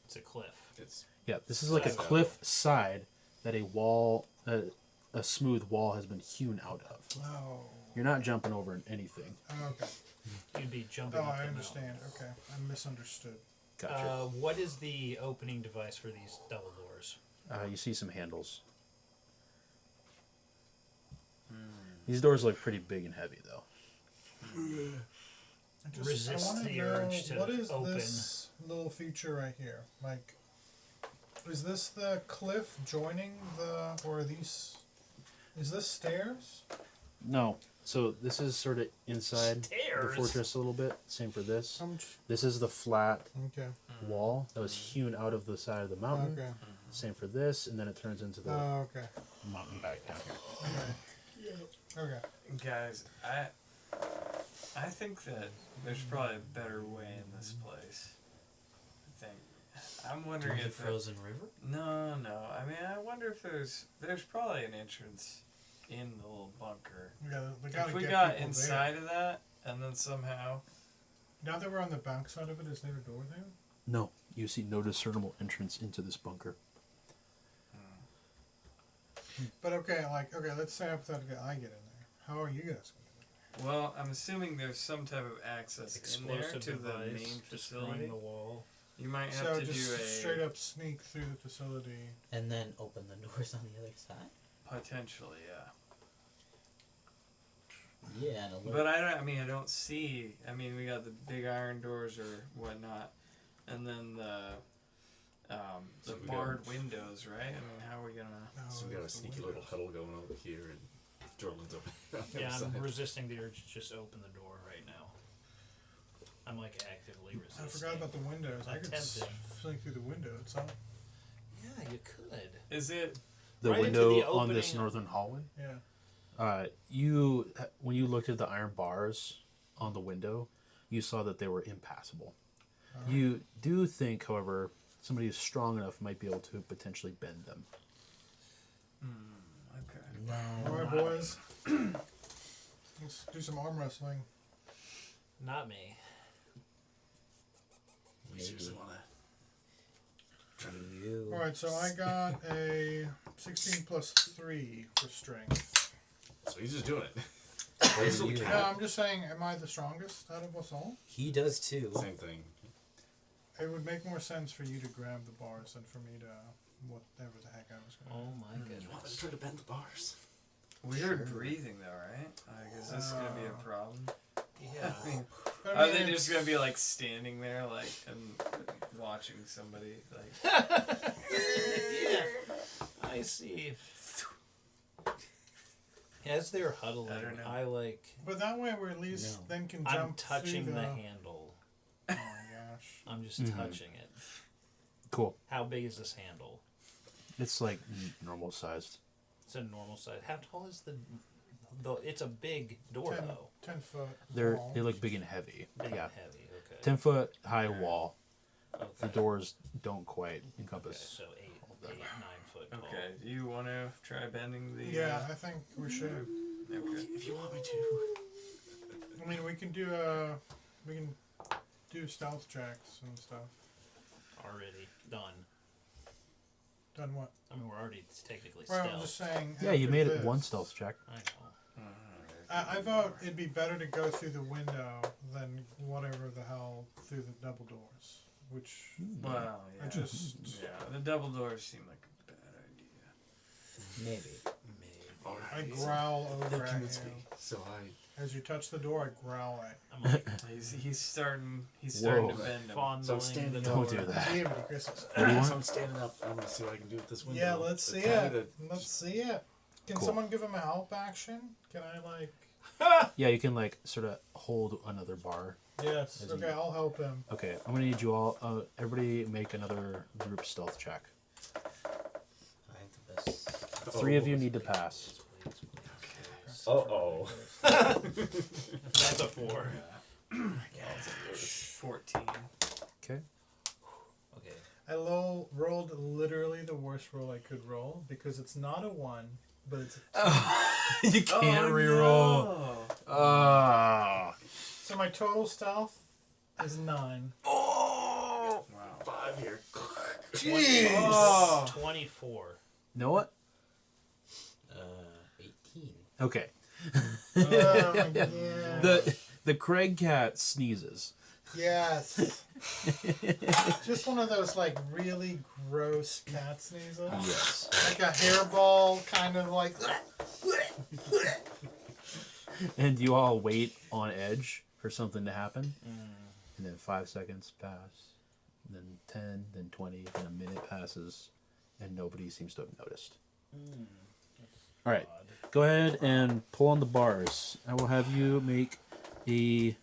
It's a cliff. It's. Yeah, this is like a Side. cliff side that a smooth wall has been hewn out of. Oh. You're not jumping over anything. Okay. You'd be jumping Oh, up I the understand. Okay, I misunderstood. Gotcha. mountain. What is the opening device for these double doors? You see some handles. These doors look pretty big and heavy, though. Resist I wanna the know, urge to what is open. this little feature right here? Like, is this the cliff joining the, or are these, is this stairs? No. So this is sort of inside the Stairs? fortress a little bit. Same for this. How much? This is the flat Okay. wall that was hewn out of the side of the mountain. Okay. Same for this, and then it turns into the Oh, okay. mountain back down here. Okay. Okay. Guys, I think that there's probably a better way in this place. I think. I'm wondering The if frozen river? No. I mean, I wonder if there's probably an entrance in the little bunker. We gotta If we get got people inside of that, and then somehow. there. Now that we're on the back side of it, is there a door there? No, you see no discernible entrance into this bunker. But okay, let's say hypothetically I get in there. How are you guys gonna get Well, I'm assuming there's some type of access in there Explosive to the device, main destroying facility. the wall. You might in have there? So to do just a straight up sneak through the facility. And then open the doors on the other side? potentially, yeah. Yeah, and alert. But I don't see. I mean, we got the big iron doors or whatnot, and then So the we barred windows, right? I mean, how are we gonna? So we got a sneaky little huddle going over here, and Jordan's over on the Yeah, other I'm side. resisting the urge to just open the door right now. I'm like actively resisting. I forgot about the windows. I could Attempting. fling through the window itself. Yeah, you could. Is it? The Right into window the on this opening. northern hallway. Yeah. When you looked at the iron bars on the window, you saw that they were impassable. You do think, however, somebody who's strong enough might be able to potentially bend them. Okay. No. Alright, boys. Let's do some arm wrestling. Not me. We seriously wanna try to You. Alright, so I got a 16 plus 3 for strength. So he's just doing it. There's you. No, I'm just saying, am I the strongest out of us all? He does too. Same thing. It would make more sense for you to grab the bars than for me to whatever the heck I was going to Oh do. my You want me to goodness. try to bend the bars? Weird breathing though, right? Like, is this gonna be a problem? Yeah. I mean, But are mean, they it's- just gonna be like standing there, like, and watching somebody, like? Yeah. I see. As they're huddling, I don't know. I like. But that way we at least No. then can jump I'm touching through the handle. Oh my gosh. I'm just Mhm. touching it. Cool. How big is this handle? It's like normal sized. It's a normal size. How tall is the? It's a big door 10, though. 10 foot. They wall. look big and heavy. Big Yeah, and heavy. Okay. 10-foot high wall. Okay. The doors don't quite Okay, encompass. so 8, 9 foot tall. Okay. Do you want to try bending the? Yeah, I think we should. Okay. If you want me to. I mean, we can do stealth checks and stuff. Already done. Done what? I mean, we're already technically Well, stealth. I'm just saying. Yeah, you after made it this, one stealth check. I know. I vote it'd be better to go through the window than whatever the hell through the double doors, which Well, yeah. I just. Yeah, the double doors seem like a bad idea. Maybe. I growl over at you. So I. As you touch the door, I growl at I'm like He's starting to Whoa. bend him. fondling standing the up. door. Don't do that. you. Damn it, Christmas. So I'm standing up. I want to see what I can do with this window. Yeah, let's see Kinda it. Let's see it. Can Cool. someone give him a help action? Can I like? Yeah, you can like sort of hold another bar. Yes. As Okay, you- I'll help him. Okay, I'm gonna need you all. Everybody make another group stealth check. I have the best. Three of you need to pass. Uh-oh. That's a 4. 14. Okay. Okay. I rolled literally the worst roll I could roll because it's not a 1, but it's a You can't reroll. Ah. So my total stealth is 9. Wow. 5 here. Jeez! Oh. 24. Know what? 18. Okay. Oh my god. The Craig cat sneezes. Yes. Just one of those like really gross cat sneezes. Yes. Like a hairball kind of like And you all wait on edge for something to happen. And then 5 seconds pass. Then 10, then 20, then a minute passes. And nobody seems to have noticed. All right. go ahead and pull on the bars. I will have you make a.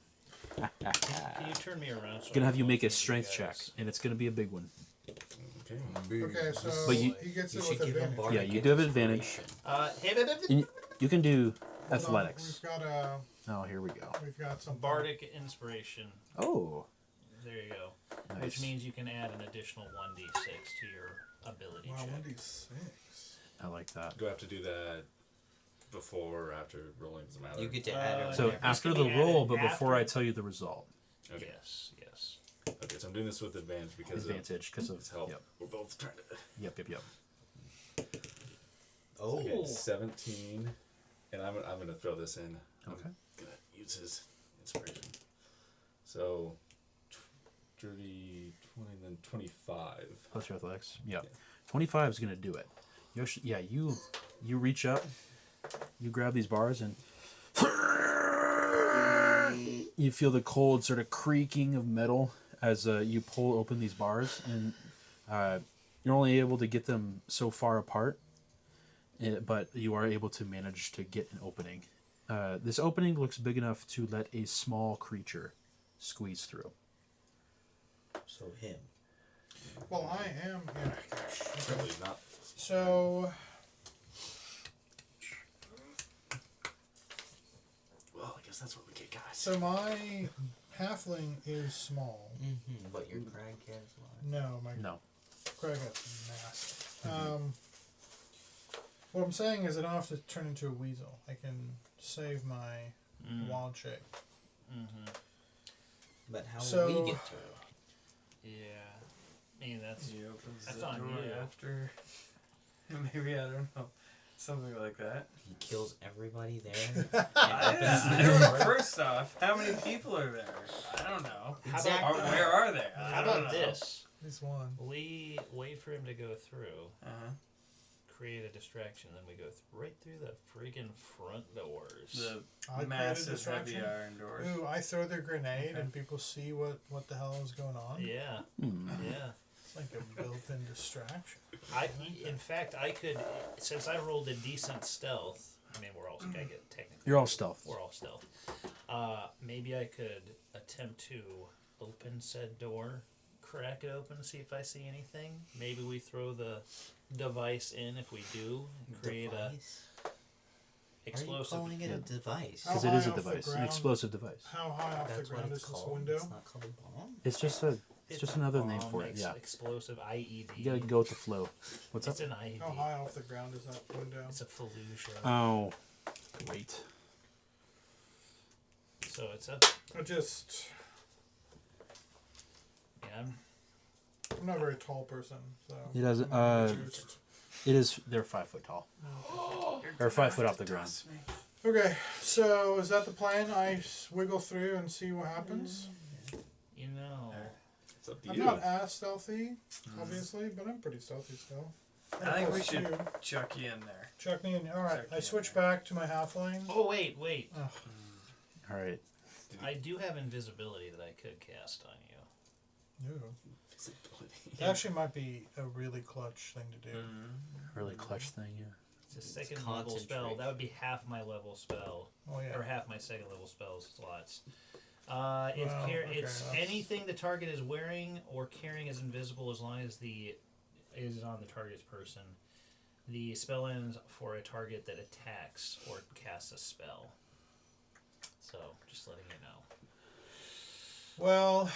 Can you turn me around? So Gonna I have you can make a look at strength you check, guys? and it's gonna be a big one. Okay, so But you- he gets You it should with give him advantage. bardic Yeah, you do have advantage. inspiration. Hey, babe, babe, babe. And you can do Hold on, athletics. We've Oh, here we go. got some Bardic inspiration. Oh, There you go. nice. Which means you can add an additional 1d6 to your ability Wow, check. 1d6. I like that. Do I have to do that before or after rolling? Doesn't matter. You get to add it. So whenever. after can the be roll, added but before I after. tell you the result, Okay. Yes, yes. Okay, so I'm doing this with advantage because advantage because of it's help. Yep, We're both trying to. yep. Oh, Okay, 17, and I'm gonna throw this in. Okay. I'm gonna use his inspiration. So, 30, 20, and then 25. Plus your athletics. Yep. 25 is gonna do it. Yoshi, yeah, you reach up, you grab these bars, and you feel the cold sort of creaking of metal as you pull open these bars, and you're only able to get them so far apart, but you are able to manage to get an opening. This opening looks big enough to let a small creature squeeze through. so him. Well, I am. Yeah, gosh. Okay. Probably not. So, Well, I guess that's what we get, guys. so my halfling is small. Mm-hmm. But your crag has one. No, my No. Craig is massive. What I'm saying is I don't have to turn into a weasel. I can save my wild shape. Mm-hmm. But how So- will we get to it? Yeah. I mean, that's... He opens That's the on door you. after. Maybe, I don't know. Something like that. He kills everybody there. and First off, how many people are there? I don't know. How Exactly. about, Where are they? how I don't about know. this? This one. We wait for him to go through, Uh-huh. create a distraction, then we go right through the friggin' front doors. The I created massive distraction. heavy iron doors. Ooh, I throw the grenade Okay. and people see what the hell is going on. Yeah, yeah. It's like a built-in distraction. In fact, I could, since I rolled a decent stealth. I mean, we're all I get technically. You're all stealth. We're all stealth. Maybe I could attempt to open said door, crack it open, see if I see anything. Maybe we throw the device in if we do, and create device? a explosive. Are you calling it a device? How Because it is high a off the device, an ground? explosive device. How high off That's the what ground it's is this called. window? It's not called a bomb. It's just another name for it. Yeah, Explosive IED. you gotta go with the flow. What's It's up? an IED. How high off the ground is that window? It's a Fallujah. Oh, wait. So it's a. I just, Yeah, I'm not a very tall person, so. It doesn't. I'm not just- It is. They're 5 foot tall, or 5 foot off the ground. Okay, so is that the plan? I wiggle through and see what happens. you know. It's up to I'm you. not as stealthy, obviously, but I'm pretty stealthy still. I think we Plus should two. chuck you in there. Chuck me in. All right, Chuck you I in switch there. back to my halfling. Oh wait. Ugh, All right. I do have invisibility that I could cast on you. ew. Visibility. That actually might be a really clutch thing to do. Really clutch thing. Yeah. It's a second level spell. That would be half my level spell, Oh yeah. or half my second level spell slots. It's Wow, okay, it's that's- anything the target is wearing or carrying is invisible as long as the is on the target's person. The spell ends for a target that attacks or casts a spell. So just letting you know. Well,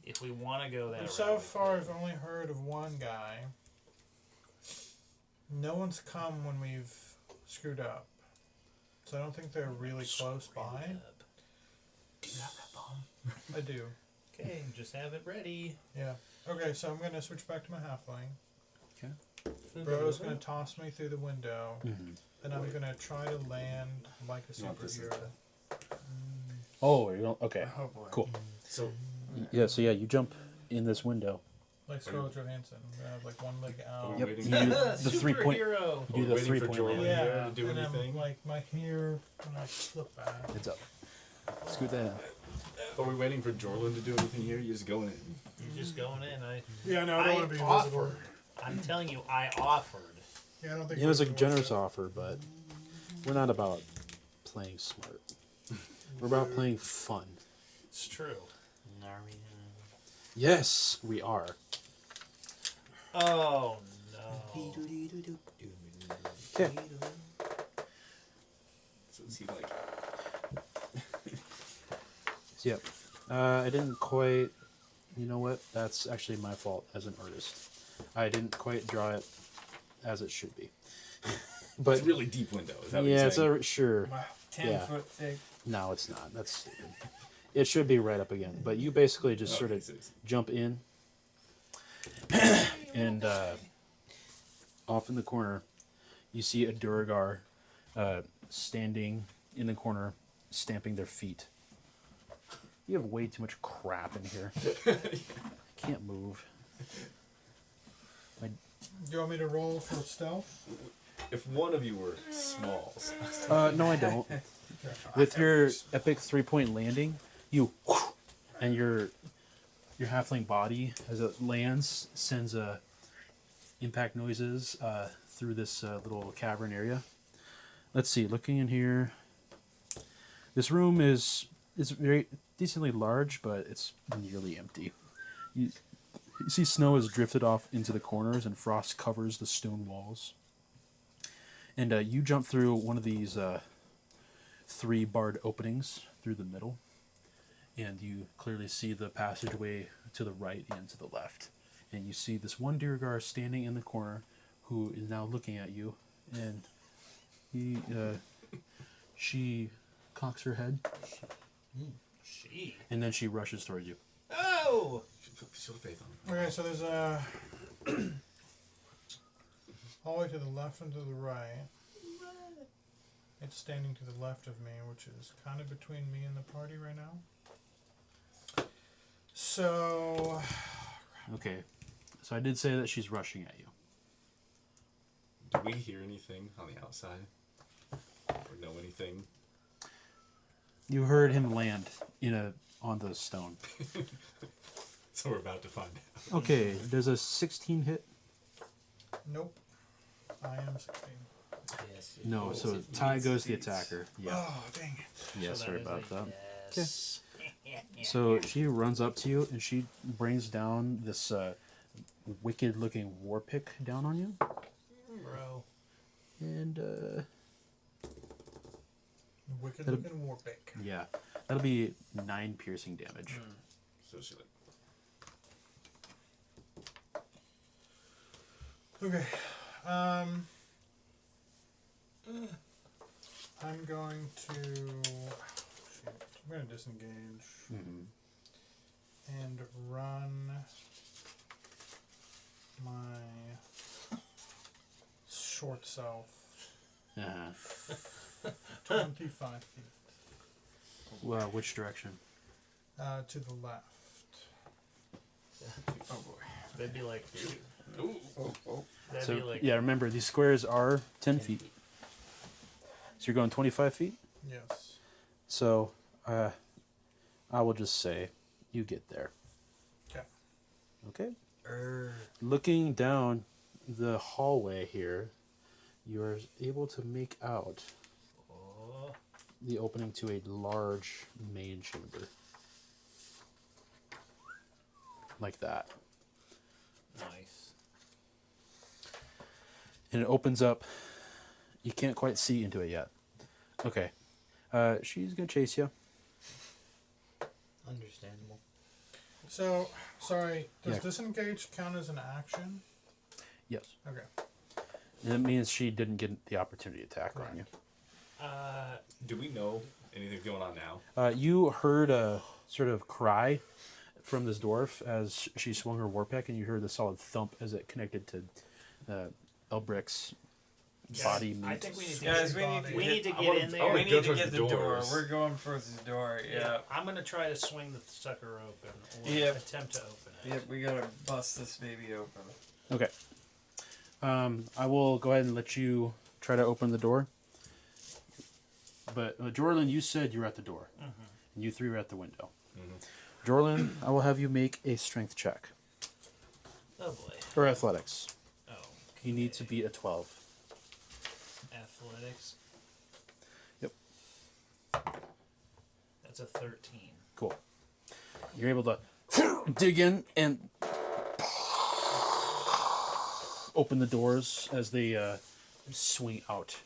If we want to go that route, so we far could. I've only heard of one guy. No one's come when we've screwed up. So I don't think they're really close by. Do you have that bomb? I do. Okay, just have it ready. Yeah. Okay, so I'm gonna switch back to my halfling. Okay. Bro's gonna toss me through the window, Mm-hmm. and I'm gonna try to land like a You want this superhero. Oh, you don't. Okay. Oh boy. Cool. So, Yeah. So yeah, you jump in this window. Like Scarlett Johansson. I have like one leg are out. we Yep. waiting? You do the 3 point. Superhero. You do the waiting 3 for point. Jordan. land. Yeah, to do and anything? I'm like my hair when I flip back. It's up. Scoot that in. Are we waiting for Jordan to do anything here? You're just going in. You're just going in. Yeah, no, I I don't want to be offered. invisible. I'm telling you, I offered. Yeah, I don't think It was a worth generous it. offer, but we're not about playing smart. We're about playing fun. It's true. Are we Yes, we are. Oh no. Okay. So is he like? So, yep. I didn't quite. You know what? That's actually my fault as an artist. I didn't quite draw it as it should be. But It's a really deep window. Is that what yeah, you're it's saying? a sure. Wow. 10 Yeah. foot thick. No, it's not. That's stupid. It should be right up again. But you basically just sort Okay, of so it's- jump in, and off in the corner, you see a Duragar standing in the corner, stamping their feet. You have way too much crap in here. Can't move. Do you want me to roll for stealth? If one of you were small, No, I don't. With your epic 3-point landing, you and your halfling body as it lands sends impact noises through this little cavern area. Let's see. Looking in here, this room is very decently large, but it's nearly empty. You see snow has drifted off into the corners, and frost covers the stone walls. And you jump through one of these 3 barred openings through the middle, and you clearly see the passageway to the right and to the left. And you see this one Duragar standing in the corner, who is now looking at you, and she cocks her head, She. and then she rushes towards you. Oh. Shield of faith on him. Okay, so there's a all the way to the left and to the right. It's standing to the left of me, which is kind of between me and the party right now. So, Okay, so I did say that she's rushing at you. Do we hear anything on the outside? Or know anything? You heard him land on the stone. So we're about to find out. Okay, there's a 16 hit. nope. I am 16. Yes. No, Oh, so it tie needs goes the these. attacker. Yeah, Oh, dang it. yeah. So Sorry is about a that. yes. So she runs up to you and she brings down this wicked-looking war pick down on you, Bro. and Wicked looking warpick. yeah, that'll be 9 piercing damage. So she like. Okay. I'm going to. Shoot. I'm going to disengage and run my short self Uh-huh. 25 feet Well, which direction? to the left. Oh boy. That'd be like. Ooh. That'd So be like. yeah, remember these squares are 10 feet. So you're going 25 feet. Yes. So I will just say you get there. Okay. Okay. Looking down the hallway here, you are able to make out Oh. the opening to a large main chamber. Like that. Nice. And it opens up. You can't quite see into it yet. Okay. She's going to chase you. Understandable. So, sorry, does Yeah. disengage count as an action? Yes. Okay. And that means she didn't get the opportunity attack on you. Do we know anything going on now? You heard a sort of cry from this dwarf as she swung her warpack, and you heard the solid thump as it connected to Elbric's body meat. I think we need to Guys, get, we need to get wanna- in I there. wanna We go need to towards get the the door. doors. We're going for the door. Yeah. I'm gonna try to swing the sucker open, or Yep. attempt to open it. Yep. We gotta bust this baby open. Okay. I will go ahead and let you try to open the door. But Jorlin, you said you were at the door. And you 3 were at the window. Jorlin, I will have you make a strength check. Oh boy. Or athletics. Oh. You need to beat a 12. Athletics. Yep. That's a 13. Cool. You're able to dig in and open the doors as they swing out.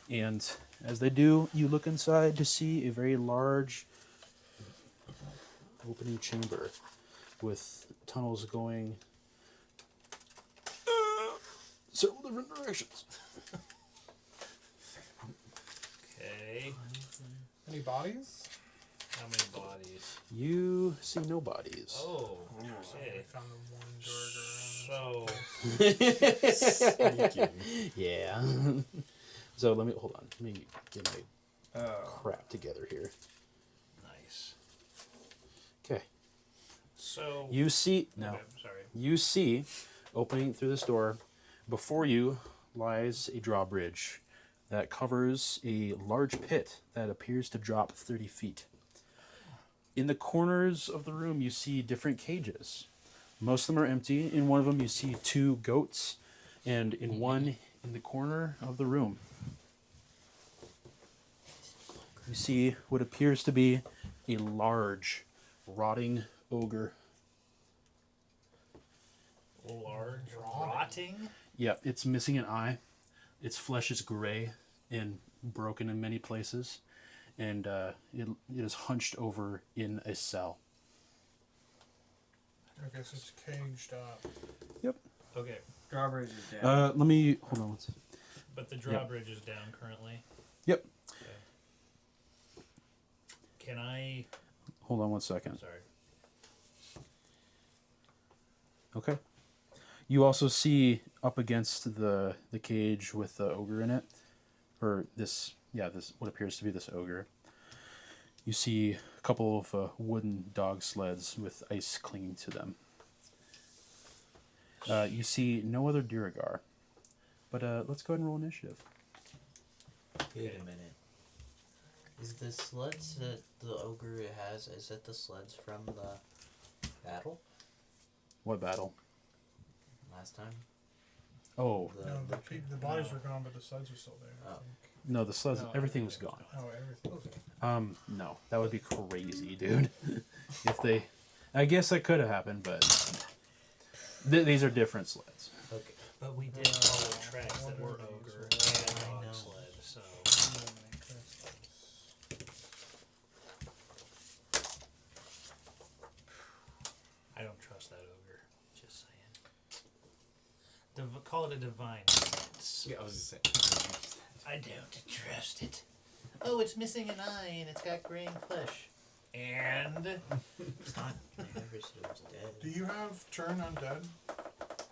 And as they do, you look inside to see a very large opening chamber with tunnels going several different directions. Okay. Any bodies? How many bodies? You see no bodies. Oh, I okay. found the one Durger. So, Yeah. So let me hold on. Let me get my Oh. crap together here. nice. Okay. So, You see Okay, sorry. You see, opening through this door, before you lies a drawbridge that covers a large pit that appears to drop 30 feet. In the corners of the room, you see different cages. Most of them are empty. In one of them, you see 2 goats, and in one in the corner of the room, you see what appears to be a large, rotting ogre. Large rotting? Yeah, it's missing an eye. Its flesh is gray and broken in many places, and it is hunched over in a cell. I guess it's caged up. Yep. Okay, Drawbridge is down. Let me hold on one second. but the drawbridge is down currently. Yep. Can I? Hold on one second. Sorry. Okay. You also see up against the cage with the ogre in it, or this what appears to be this ogre. You see a couple of wooden dog sleds with ice clinging to them. You see no other Duragar, but let's go ahead and roll initiative. Wait a minute. Is the sleds that the ogre has, is it the sleds from the battle What battle? last time? Oh, No, the bodies were gone, but the sleds are still there. I Oh. think. no, the sleds. No, everything was gone. Oh, everything. Okay. No, that would be crazy, dude. If they, I guess that could have happened, but these are different sleds. Okay. But we did follow tracks that were ogre and I know. dog sled, so I don't trust that ogre. Just saying. Call it a divine sense. Yeah, I was just saying. I don't trust it. Oh, it's missing an eye and it's got graying flesh. And It's not. I never said it was Do dead. you have turn undead?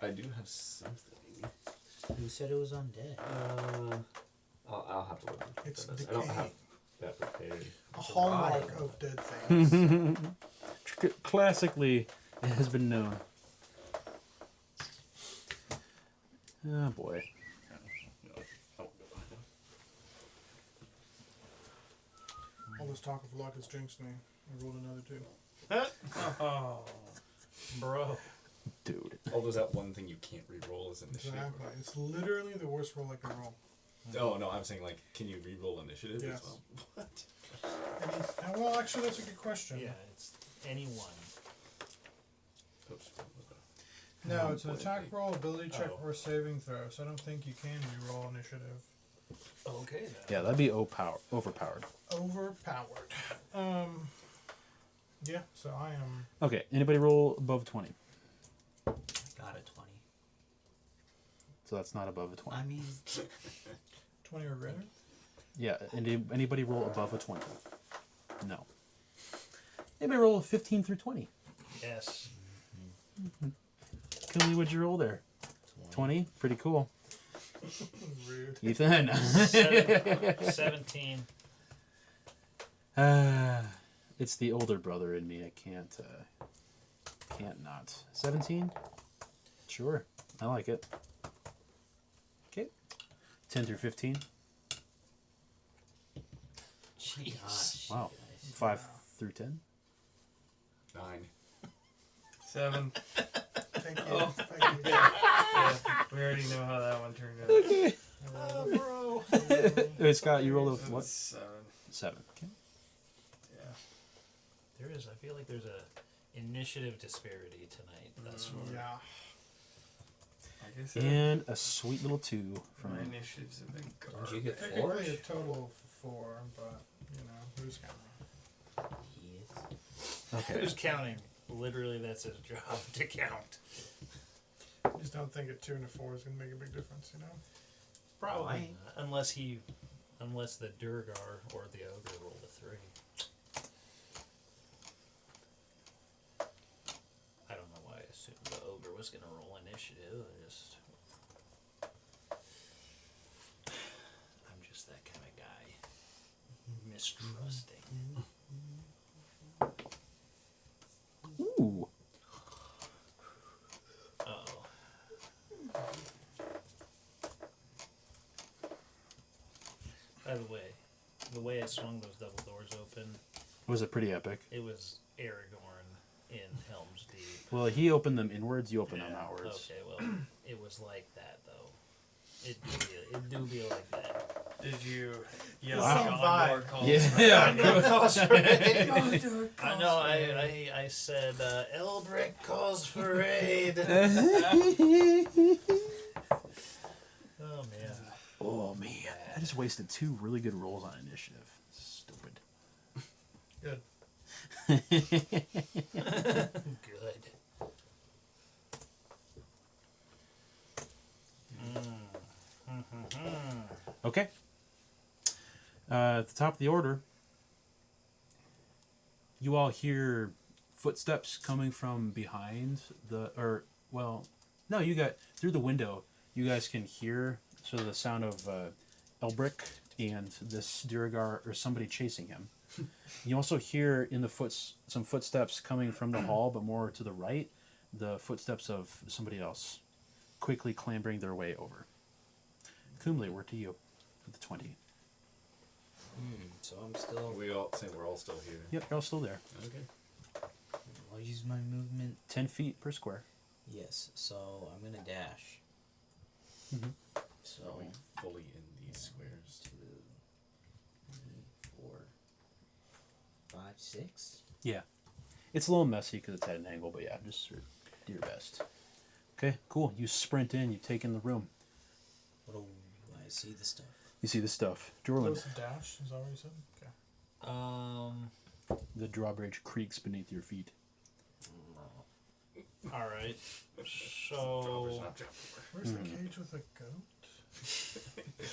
I do have something. Who said it was undead? I'll have to look. into It's this. I don't decay. have that prepared. A hallmark of dead things. Classically, it has been known. Oh boy. All this talk of luck has jinxed me. I rolled another 2. oh, bro. Dude. Although that one thing you can't re-roll is initiative. Exactly. It's literally the worst roll I can roll. Oh no, I'm saying like, can you re-roll initiative Yes. as well? What? Well, actually, that's a good question. Yeah, it's anyone. Oops, what was that? No, it's an attack roll, ability check, Oh. or saving throw. So I don't think you can re-roll initiative. Okay then. Yeah, that'd be overpowered. Overpowered. Yeah. So I am. Okay, anybody roll above 20? I got a 20. So that's not above a 20. I mean, 20 or greater. Yeah, anybody roll above a 20? No. Anybody roll a 15 through 20? Yes. Kelly, what'd you roll there? 20? Pretty cool. Rude. Ethan. 17. It's the older brother in me. I can't not. 17? Sure. I like it. Okay. 10 through 15? gosh. Wow. guys. 5 through 10? 9. 7. Thank you. Oh. Thank you. Yeah, we already know how that one turned out. Oh, bro. I Wait, Scott, you rolled a what? 7. 7. Okay. Yeah. There is. I feel like there's a initiative disparity tonight. Thus far. Yeah. Like I said, And a sweet little 2 from my initiatives have been Did you get Technically 4? a total of 4, but you know who's counting? Okay. Who's counting? Literally, that's his job to count. Just don't think a 2 and a 4 is gonna make a big difference, you know. Probably Why? not. Unless the Durgar or the Ogre rolled a 3. I don't know why I assumed the Ogre was going to roll initiative. I'm just that kind of guy. Mistrusting. Ooh. Uh-oh. By the way I swung those double doors open, Was it pretty epic? it was Aragorn in Helm's Deep. Well, he opened them inwards, you opened them outwards. Okay, well, it was like that though. It do be like that. Did you yell Wow. Gondor calls? I know. I said Eldrick calls for aid. Oh man. Oh, man. I just wasted 2 really good rolls on initiative. Stupid. Good. Good. Okay. At the top of the order, you all hear footsteps coming from behind no, you got, through the window, you guys can hear the sound of Elbrick and this Duragar or somebody chasing him. You also hear in the some footsteps coming from the hall, but more to the right, the footsteps of somebody else quickly clambering their way over. Kumle, we're to you for the 20. So I'm still. we're all still here. Yep, you're all still there. Okay. I'll use my movement. 10 feet per square. Yes, so I'm gonna dash. Mhm. So Are we fully in these squares? 2, 3, 4, 5, 6. Yeah. It's a little messy because it's at an angle, but yeah, just sort of do your best. Okay, cool. You sprint in, you take in the room. What do I see the stuff? You see the stuff. Jorland, Close the dash, is that what you said? Okay. the drawbridge creaks beneath your feet. All right. Drawbridge, So not jump. Where's the cage with the goat?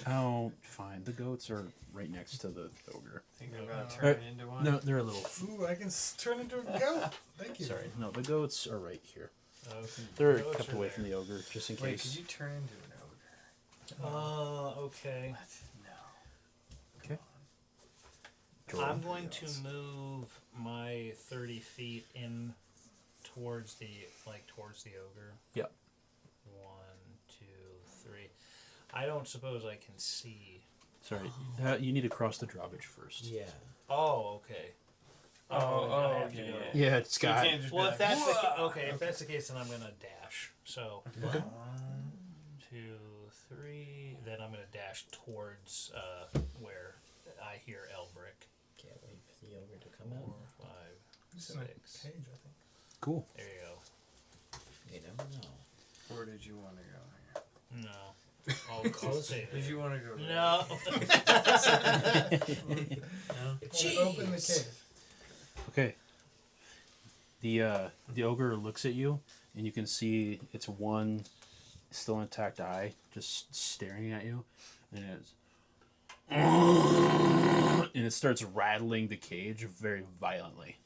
Oh, fine. The goats are right next to the ogre. Think I'm about to turn into one. No, they're a little... Ooh, I can turn into a goat. Thank you. Sorry. No, the goats are right here. okay. They're Goats kept are away there. from the ogre, just in Wait, case. could you turn into an ogre? Okay. No. Okay. I'm going to move my 30 feet in towards the ogre. Yep. 1, 2, 3. I don't suppose I can see. Sorry. You need to cross the drawbridge first. Yeah. Oh, okay. I have to yeah, go. yeah. Yeah, it's So you got... can't just be Well, like, if that's the "Whoa!" if that's the case, then I'm gonna dash. So 1, 2, 3. Then I'm gonna dash towards where I hear Elbrick. Can't wait for the ogre to come 4, out. 5, He's in a 6. cage, I think. Cool. There you go. You never know. Where did you want to go? No. Oh, close it. Did you want to go? No. Well, open the cage. Okay. The ogre looks at you, and you can see its one still intact eye just staring at you, and it starts rattling the cage very violently.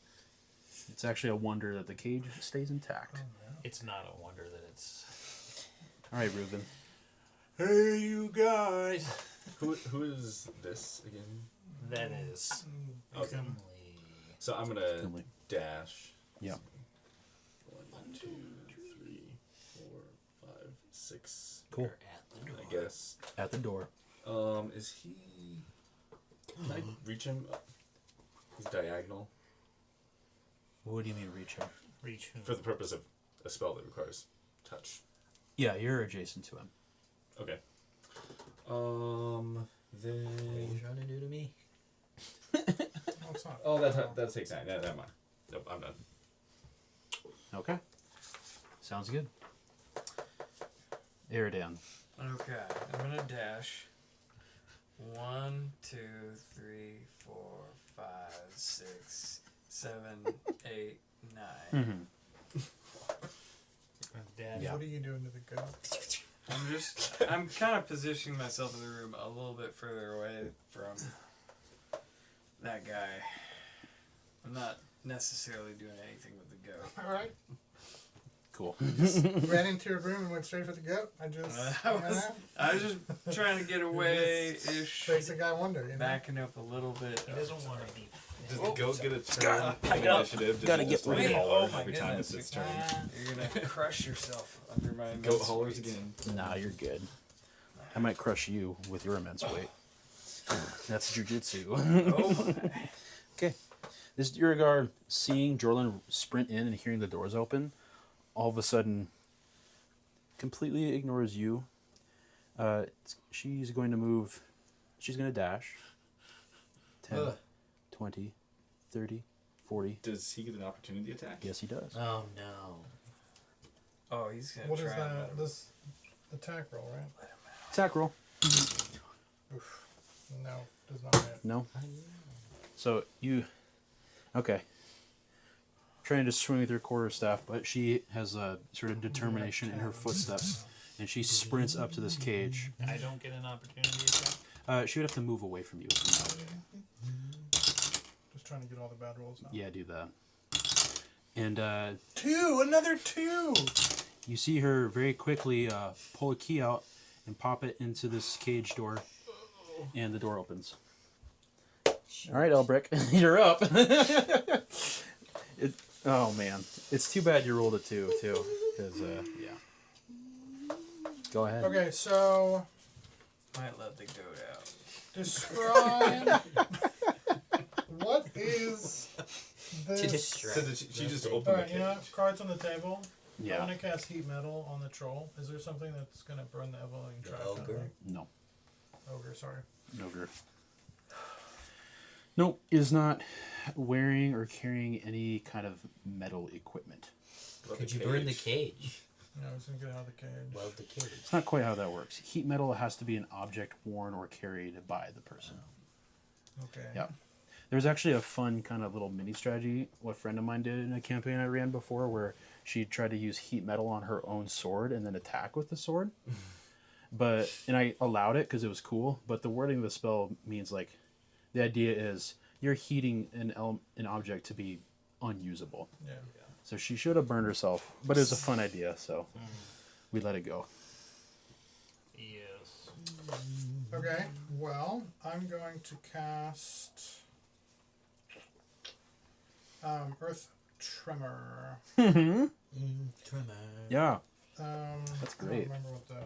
It's actually a wonder that the cage stays intact. It's not a wonder that it's. All right, Reuben. Hey, you guys. Who is this again? That is. Okay. Kumle. So I'm gonna Kumle. dash. Yeah. 1, 2, 3, 4, 5, 6. Cool. You're at the door. I guess. At the door. Is he? Can I reach him? He's diagonal What do you mean reach him? Reach who? for the purpose of a spell that requires touch. Yeah, you're adjacent to him. Okay. Then that takes 9. Never mind. Nope, I'm done. Okay. Sounds good. Eridan. Okay, I'm gonna dash. 1, 2, 3, 4, 5, 6, 7, 8, 9. Mm-hmm. Dad. Yeah. What are you doing to the goat? I'm kind of positioning myself in the room a little bit further away from that guy. I'm not necessarily doing anything with the goat. All right. Cool. Ran into a room and went straight for the goat. I I was just trying to get away ish. Makes the guy wonder, you know. Backing up a little bit. He doesn't want to be. Does the goat get a turn in go. initiative? Does Gotta it get just like rid of it. holler Oh my every time it's goodness. its turn? You're gonna crush yourself under my Goat immense hollers weight. again. Nah, you're good. I might crush you with your immense weight. That's jujitsu. Oh my. Okay. This Duragar, seeing Jorlin sprint in and hearing the doors open, all of a sudden completely ignores you. She's going to move. She's going to dash. 10, 20, 30, 40. Does he get an opportunity attack? Yes, he does. Oh no. Oh, he's gonna What try is and let that? him- This attack roll, right? Attack roll. Oof. No, does not hit. No? So you... Okay. Trying to swing with your quarterstaff, but she has a sort of determination in her footsteps, and she sprints up to this cage. I don't get an opportunity attack. She would have to move away from you. Just trying to get all the bad rolls out. Yeah, do that. And Another 2! you see her very quickly pull a key out and pop it into this cage door, and the door opens. All right, Elbrick, you're up. Oh man, it's too bad you rolled a 2 too, because yeah. Go ahead. Okay, so Might let the goat out. describe what is To this. distract. So she just opened Alright, the you know, cage. cards on the table. I Yeah. want to cast heat metal on the troll. Is there something that's going to burn the evoling The trash out of ogre? me? No. Ogre, sorry. Ogre. Nope, is not wearing or carrying any kind of metal equipment. Love Could the you burn the cage. cage? Yeah, I was going to get out of the cage. Weld the cage. It's not quite how that works. Heat metal has to be an object worn or carried by the person. Okay. Yeah. There's actually a fun kind of little mini strategy what a friend of mine did in a campaign I ran before where she tried to use heat metal on her own sword and then attack with the sword. And I allowed it because it was cool, but the wording of the spell means like the idea is you're heating an object to be unusable. Yeah. So she should have burned herself, but it was a fun idea, so we let it go. Yes. Okay, well, I'm going to cast Earth Tremor. Tremor. Yeah, Um, That's I great. don't remember what the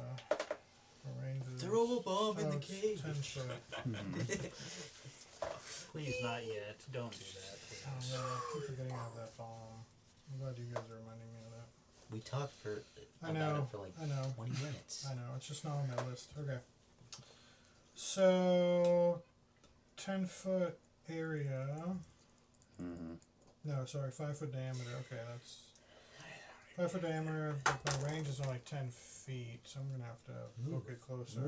range is. Throw a bomb in the it's cage. 10 foot. Please, not yet. Don't do that. Oh, Please. no, I keep forgetting about that bomb. I'm glad you guys are reminding me of that. We talked I about know, it for like I know. 20 minutes. I know, it's just not on my list. Okay. So, 10 foot area. No, sorry, 5 foot diameter. Okay, that's 5 foot diameter. But my range is only 10 feet, so I'm gonna have to poke it closer.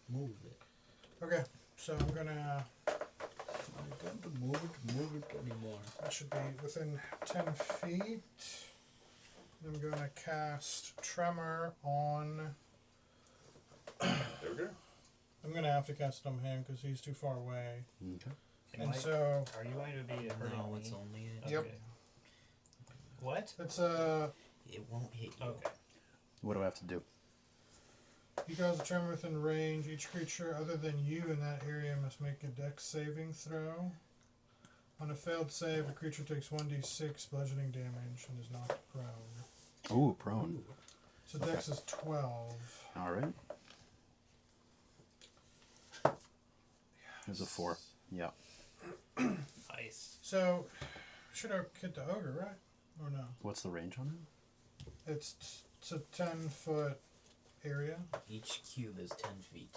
Move it. Okay, so I'm gonna. I got to move it anymore. That should be within 10 feet. I'm gonna cast Tremor on. Ogre? I'm gonna have to cast it on him because he's too far away. okay. And Mike, so are you going to be hurting No, me? it's only it. Yep. Okay. What? it's It won't hit you. Okay. What do I have to do? you cause a tremor within range. Each creature other than you in that area must make a dex saving throw. On a failed save, a creature takes 1d6 bludgeoning damage and is knocked prone. Ooh, prone. So dex is 12. All right. There's a 4. Yeah. Nice. So, should have hit the ogre, right? Or no? What's the range on it? It's a 10 foot area. Each cube is 10 feet.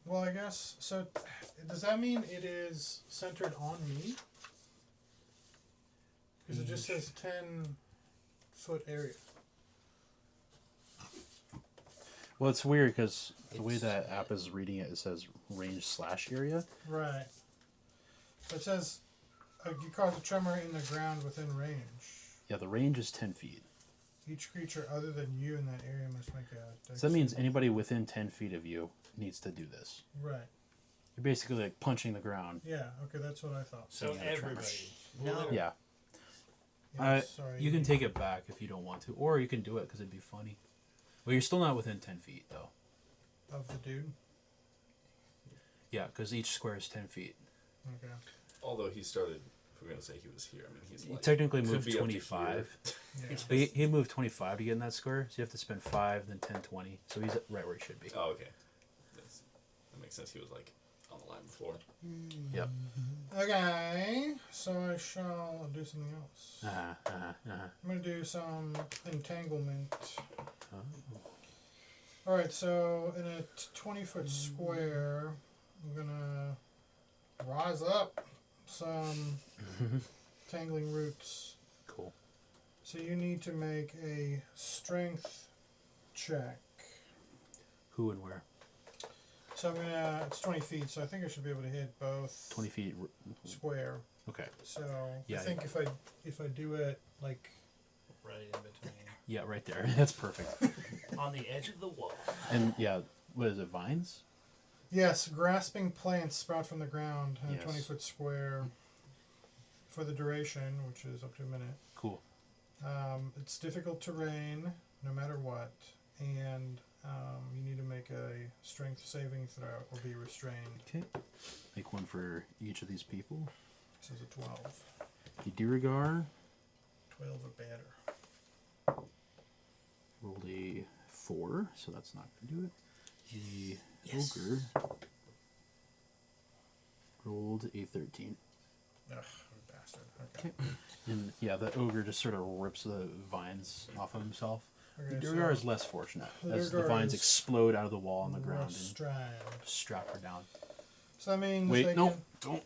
Well, I guess so. Does that mean it is centered on me? Because it just says 10-foot area. Well, it's weird because the way that app is reading it, it says range / area. Right. It says you cause a tremor in the ground within range. Yeah, the range is 10 feet. Each creature other than you in that area must make a... So that means anybody within 10 feet of you needs to do this. Right. You're basically like punching the ground. Yeah, okay, that's what I thought. So Yeah, everybody. No. Yeah. Yeah, sorry. You can take it back if you don't want to, or you can do it because it'd be funny. Well, you're still not within 10 feet, though. Of the dude? Yeah, because each square is 10 feet. Okay. Although he started, if we're gonna say he was here, I mean he's He like technically could moved be up to 25. Yeah. But he moved 25 to get in that square, so you have to spend 5, then 10, 20. So he's right where he should be. Oh, okay. That makes sense. He was like on the line before. Yep. Okay, so I shall do something else. Uh-huh. I'm going to do some entanglement. Oh. Alright, so in a 20-foot square, I'm going to rise up some tangling roots. Cool. So you need to make a strength check. Who and where? So I'm gonna. It's 20 feet, so I think I should be able to hit both 20 feet. square. Okay. So Yeah, I think if I do it like Right in between. Yeah, right there. That's perfect. On the edge of the wall. And yeah, what is it, vines? yes, grasping plants sprout from the ground in Yes. a 20-foot square for the duration, which is up to a minute. Cool. It's difficult terrain, no matter what, and you need to make a strength saving throw or be restrained. Okay. Make one for each of these people. This is a 12. The Dirigar 12 or better. rolled a 4, so that's not going to do it. The Yes. Ogre rolled a 13. Ugh, bastard. Okay. And yeah, the Ogre just sort of rips the vines off of himself. Okay, The Dirigar is less fortunate, the as the Dirigar vines is explode out of the wall on the ground and restrained. strap her down. So that means Wait, they no, can... don't.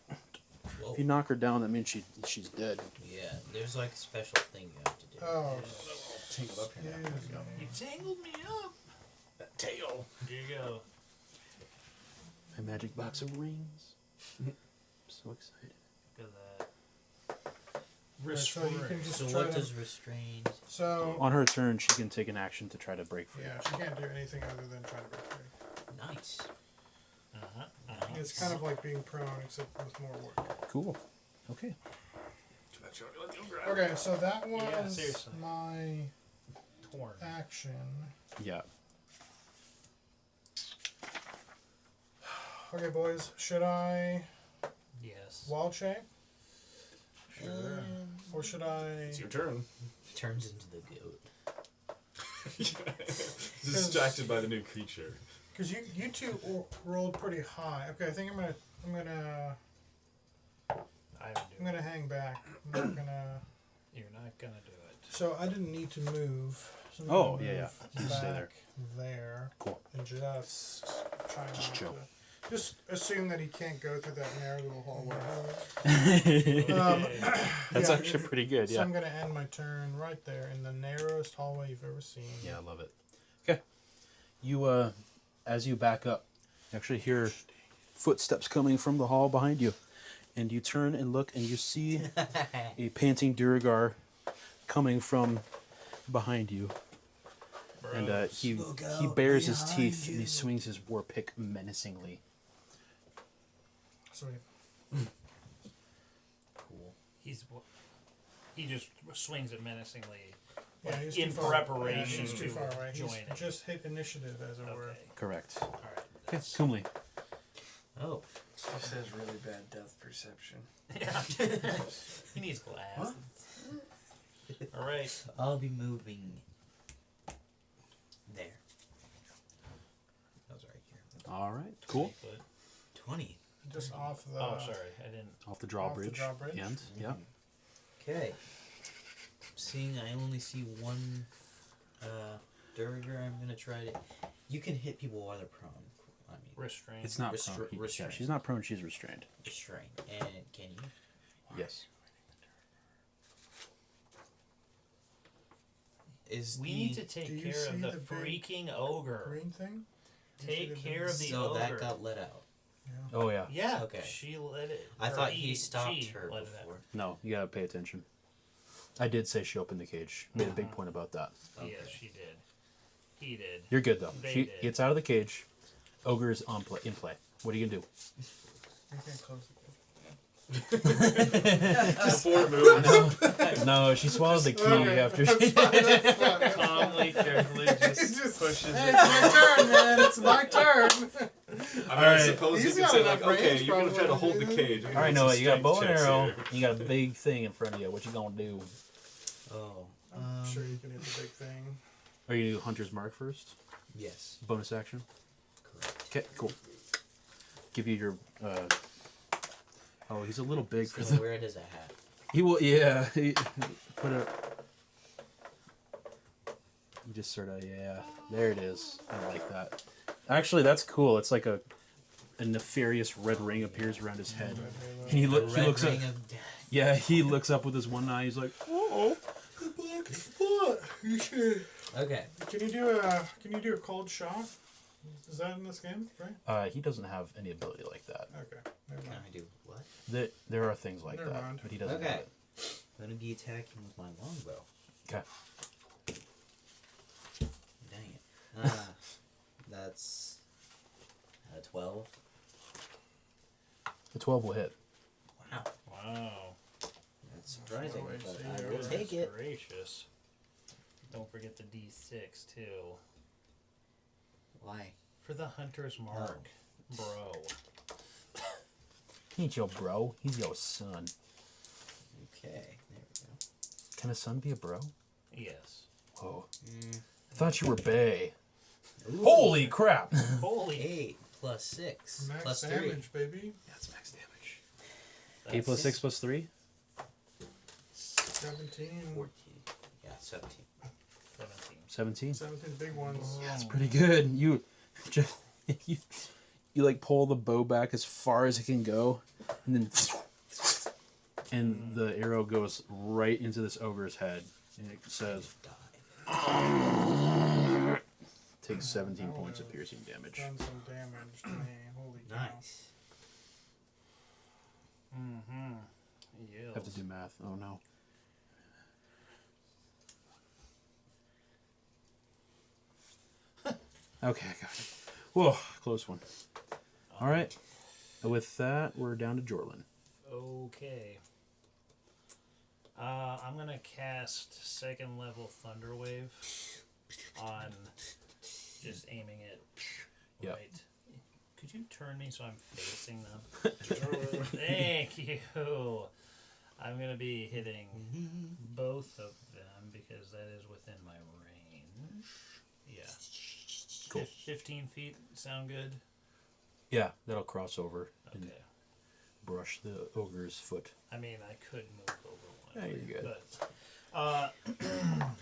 Whoa. If you knock her down, that means she's dead. Yeah, there's like a special thing you have to do. Oh, Tangled up here now. excuse me. You tangled me up. That tail. Here you go. My magic box of rings. I'm so excited. Look at that. Right, so you can just So try what to... does restrain? So, On her turn, she can take an action to try to break free. yeah, she can't do anything other than try to break free. Nice. Uh-huh. It's kind of like being prone, except with more work. Cool. Okay. Too bad you don't let the ogre out. Okay, so that was Yeah, seriously. my Torn. action. Yeah. Okay, boys, should I Yes. wall shape Sure. or should I? It's your turn. Turns into the goat. Distracted by the new creature. Because you two rolled pretty high. Okay, I think I'm gonna I would do it. hang back. I'm not gonna. You're not gonna do it. So I didn't need to move. So I'm Oh, gonna yeah, move You stay there. back there. Cool. And just try Just not chill. to. Just assume that he can't go through that narrow little hallway. That's yeah, actually pretty good, So yeah. I'm gonna end my turn right there in the narrowest hallway you've ever seen. Yeah, I love it. Okay. You, as you back up, you actually hear footsteps coming from the hall behind you. And you turn and look, and you see a panting Dirigar coming from behind you. And he Look he out bares his behind teeth and he you. swings his war pick menacingly. Sweet. Cool. He just swings it menacingly. Yeah, he's In too far. preparation Yeah, he's too to far away. join He's it. just hit initiative, as it were. Okay. Correct. All right. Okay, Kumli. Oh. This has really bad depth perception. Yeah. He needs glass. All right. I'll be moving there. That was right here. All right. Cool. 20 foot. 20. Just off the. Oh, sorry. I didn't. Off the Off the drawbridge. drawbridge. And yeah. Okay. Seeing I only see one Dirigar, I'm gonna try to. You can hit people while they're prone. I mean, Restrain. It's not Restra- prone. Yeah, restrained. she's not prone. She's restrained. restrain. And can you? Yes. is We the... need to take Do you care of see the the big freaking ogre. Green thing? Do you see Take the care big- of the So ogre. that got let out. Yeah. Oh yeah. Yeah. Okay. She let it. I or thought he stopped she her let it out. before. No, you gotta pay attention. I did say she opened the cage. Made a big point about that. Okay. Yes, she did. He did. You're good though. They She did. gets out of the cage. Ogre is in play. What are you gonna do? I can't close the Before moves. No, she swallowed the key Okay, after that's she. fine, that's fine, that's fine. Calmly, carefully, just pushes Hey, it. it's my turn, man. It's my turn. I Alright. suppose you He's can got say enough like, okay, range, you're gonna try to hold the probably. cage. I'm All gonna right, do Noah, some you got bow and strength checks arrow. here. You got a big thing in front of you. What you gonna do? Oh. I'm sure you can hit the big thing. Are you gonna do Hunter's Mark first? Yes. Bonus action. Correct. Okay, cool. Give you your. Oh, he's a little big for So the. wear it as a hat. He will. Yeah. He, put a. You just sort of. Yeah. There it is. I like that. Actually, that's cool. It's like a nefarious red ring appears around his head, and he The he red looks up. ring of death. Yeah, he looks up with his one eye. He's like, "Oh, Black spot. You should. Okay. Can you do a cold shot? Is that in this game, right? he doesn't have any ability like that. Okay. Never Can mind. I do what? There are things like Never that, mind. but he doesn't. Okay. Have it. I'm gonna be attacking with my longbow. Okay. Dang it. That's 12. The 12 will hit. Wow. Wow. That's surprising, Well, but I I see. will Goodness take it. Gracious. Don't forget the D6 too. Why? For the hunter's mark, bro. He ain't your bro. He's your son. Okay. There we go. Can a son be a bro? Yes. Whoa. I thought you were bae. Ooh. Holy crap! Holy. 8 plus 6 Max plus 3. damage, baby. That's max damage. 8 plus That's 6 plus 3? 17. 14. Yeah, 17. 17. 17? 17 big ones. That's pretty good. You just you like pull the bow back as far as it can go, and then the arrow goes right into this ogre's head, and it says Die. takes 17 points of piercing damage. Done some damage to me. Holy cow. Nice. Mm-hmm. Yeah. Have to do math. Oh no. Okay, I got it. Whoa, close one. All right. With that, we're down to Jorlin. Okay. I'm gonna cast second level Thunder Wave on just aiming it Yep. right. Could you turn me so I'm facing them? Thank you. I'm gonna be hitting both of them because that is within my range. Yeah. Cool. 15 feet sound good? Yeah, that'll cross over and Okay. brush the ogre's foot. I mean, I could move over one. Yeah, you're good. But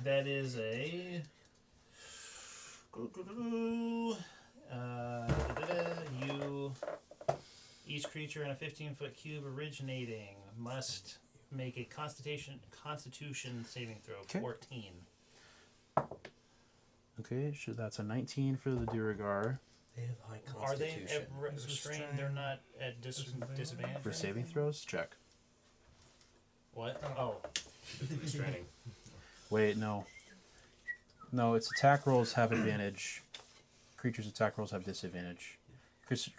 that is a. You. Each creature in a 15-foot cube originating must make a Constitution saving throw. Okay. 14. Okay, so that's a 19 for the Duragar. They have high Are they constitution. at restrained? They're not at disadvantage. For saving throws, check. What? Oh. Restraining. Wait, no. No, its attack rolls have advantage. Creature's attack rolls have disadvantage.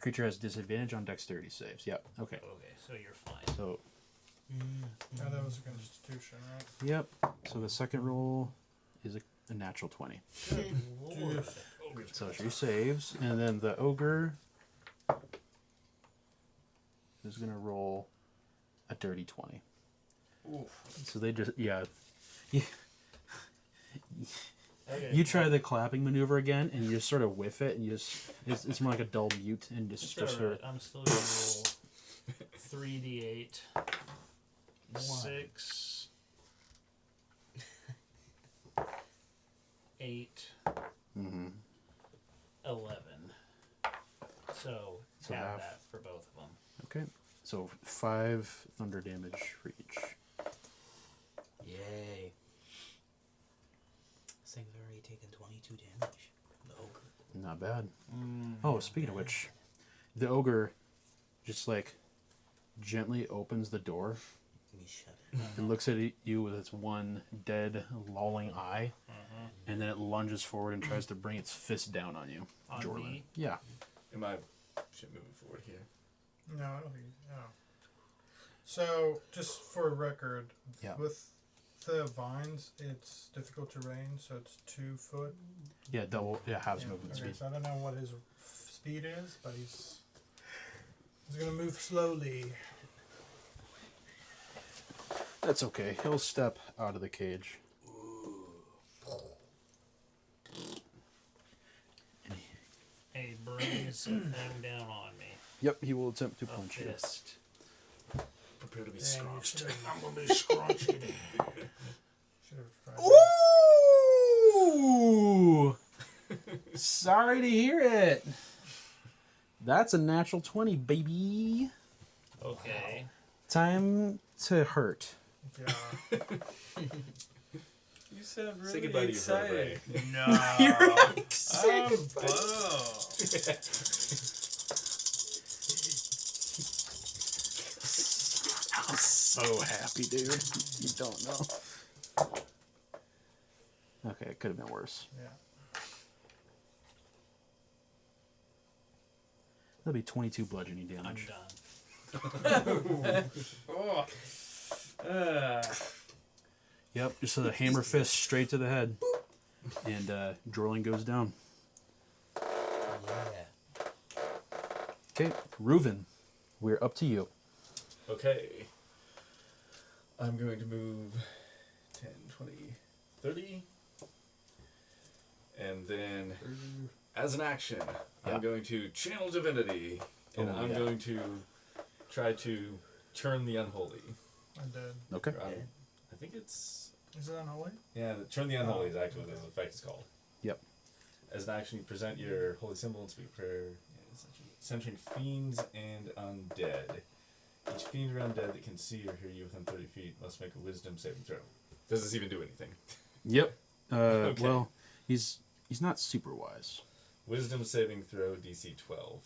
Creature has disadvantage on dexterity saves. Yep. Okay. Okay, so you're fine. So, Oh, that was a constitution, right? yep. So the second roll is a natural 20. Lord. So she saves, and then the ogre is gonna roll a dirty 20. So they just Okay. You try the clapping maneuver again, and you just sort of whiff it, and you just it's more like a dull mute, and just It's sort alright. of I'm still gonna roll 3d8. 6. 8. Mhm. 11. So So have half. that for both of them. Okay. So 5 thunder damage for each. Yay. taking 22 damage. The ogre. Not bad. Oh, speaking of which, the ogre just like gently opens the door Let me shut it. and looks at you with its one dead, lolling eye, and then it lunges forward and tries to bring its fist down on you, On Jordan. me? Yeah. Am I shit moving forward here? No, I don't think. No. So, just for record, Yeah. with the vines, it's difficult terrain, so it's 2 foot. Yeah, double. Yeah, halves Yeah, movement okay, speed. so I don't know what his speed is, but he's gonna move slowly. That's okay. He'll step out of the cage. And he brings a thing down on me. Yep, he will attempt to A punch you. fist. Prepare to be Dang, you scrunched. should've- I'm gonna be scrunched. should've tried that. Ooh! Sorry to hear it. That's a natural 20, baby. Okay. Time to hurt. Yeah. You sound Say really goodbye to your excited. vertebrae. No. I'm bummed. I'm so happy, dude. You don't know. Okay, it could have been worse. Yeah. That'll be 22 bludgeoning I'm damage. done. Oh. Yep, just a hammer fist straight to the head. And Drorling goes down. Yeah. Okay, Reuven, we're up to you. Okay. I'm going to move 10, 20, 30. And then, as an action, Yeah. I'm going to channel divinity. And Oh, I'm yeah. going to try to turn the unholy. I'm dead. Okay. I think it's... Is it unholy? Yeah, turn the unholy is actually what this effect is called. Yep. As an action, you present your holy symbol and speak prayer, centering fiends and undead. Each fiend or undead that can see or hear you within 30 feet must make a wisdom saving throw. Does this even do anything? Yep. Okay. Well, he's not super wise. Wisdom saving throw DC 12.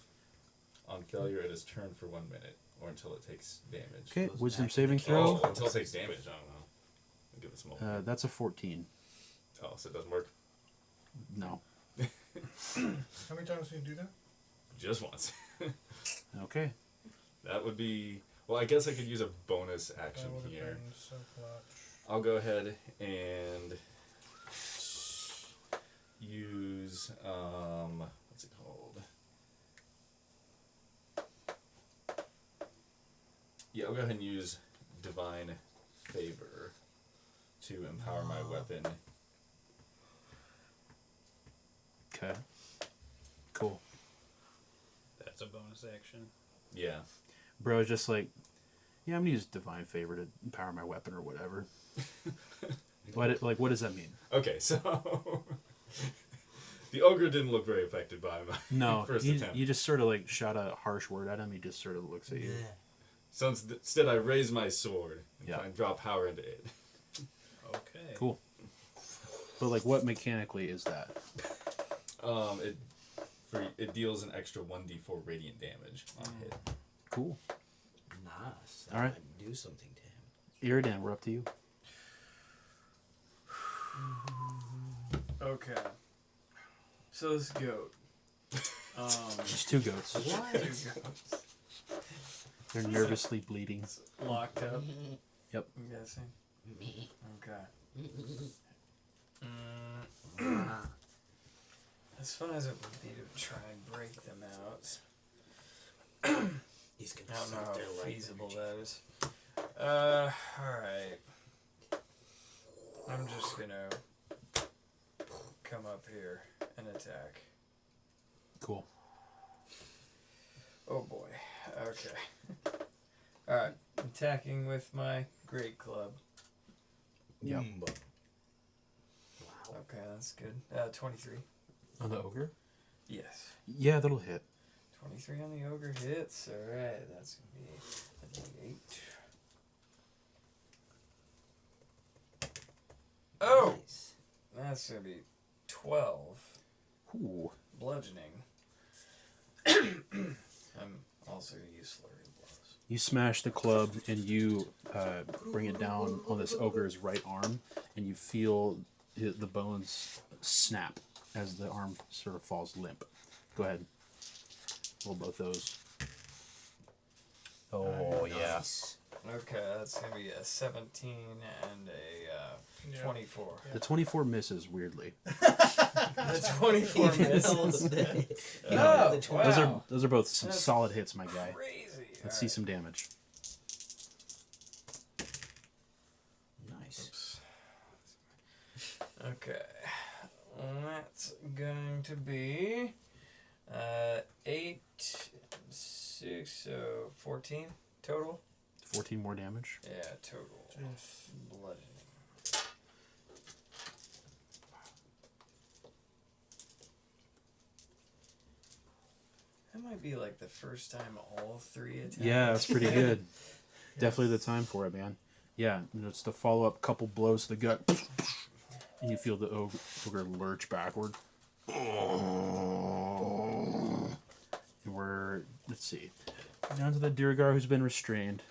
On failure, it is turned for 1 minute, or until it takes damage. Okay, Goes wisdom back to saving the throw. Oh, until it takes damage. I don't know. I'll give it some more. That's a 14. Oh, so it doesn't work? No. How many times can you do that? Just once. Okay. That would be... Well, I guess I could use a bonus action That would have here. been so clutch. I'll go ahead and use what's it called? Yeah, I'll go ahead and use Divine Favor to empower my weapon. Okay. Cool. That's a bonus action. Yeah. Bro is just like, yeah, I'm gonna use divine favor to empower my weapon or whatever. What does that mean? Okay, so the ogre didn't look very affected by my No, first you attempt. just sort of like shot a harsh word at him. He just sort of looks at you. Yeah. So instead, I raise my sword and Yeah. try and draw power into it. Okay. Cool. But like, what mechanically is that? It deals an extra 1d4 radiant damage on hit. Cool. Nice. All right. Might do something to him. Iridan, we're up to you. Okay. So this goat. Just two goats. They're nervously bleeding. Locked up. Yep. I'm guessing. Me. Okay. As fun as it would be to try and break them out, He's gonna I don't know suck how their life feasible energy. that is. Alright. I'm just gonna come up here and attack. Cool. Oh boy. Okay. Alright. Attacking with my great club. Yep. Okay, that's good. 23. On the ogre? Yes. Yeah, that'll hit. 23 on the ogre hits. Alright, that's gonna be a D8. Oh! Nice. That's gonna be 12 Ooh. bludgeoning. I'm also going to use flurry of blows. You smash the club and you bring it down on this ogre's right arm, and you feel the bones snap as the arm sort of falls limp. Go ahead. Roll both those. Oh, yeah. Okay, that's going to be a 17 and a 24. The 24 misses weirdly. The 24 misses. Oh, Wow. Those are both some That's solid hits, my guy. Crazy. Let's see some damage. Nice. Okay. That's going to be 8, 6, so 14 total. 14 more damage. Yeah, total. Jeez. Bludgeoning. That might be like the first time all 3 attacks. Yeah, that's pretty good. Definitely the time for it, man. Yeah, and it's the follow-up couple blows to the gut. And you feel the ogre lurch backward. And we're, let's see, down to the Dirigar who's been restrained.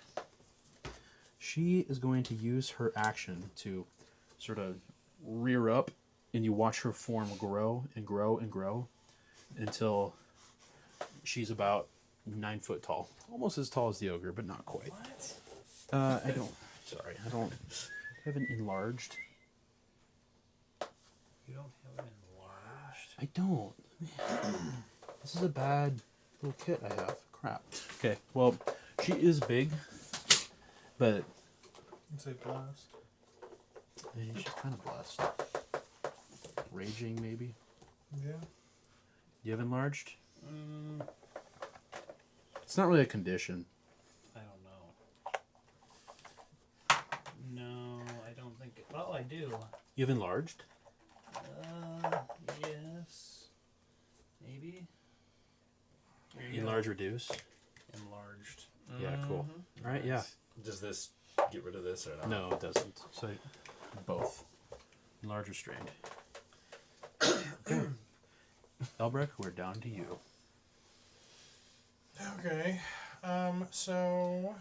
She is going to use her action to sort of rear up, and you watch her form grow and grow and grow until she's about 9 foot tall. Almost as tall as the ogre, but not quite. What? I don't haven't enlarged. You don't have it enlarged. I don't. This is a bad little kit I have. Crap. Okay, well, she is big, but Let's say blast. she's kind of blessed. Raging, maybe? Yeah. You have enlarged? It's not really a condition. I don't know. No, I don't think. Oh, I do. You have enlarged? Yes. Maybe. There you go. Enlarge, reduce? Enlarged. Yeah, cool. All right, yeah. Does this get rid of this or not? No, it doesn't. So, both. Enlarge, restrained. Okay. Elbrick, we're down to you. Okay. So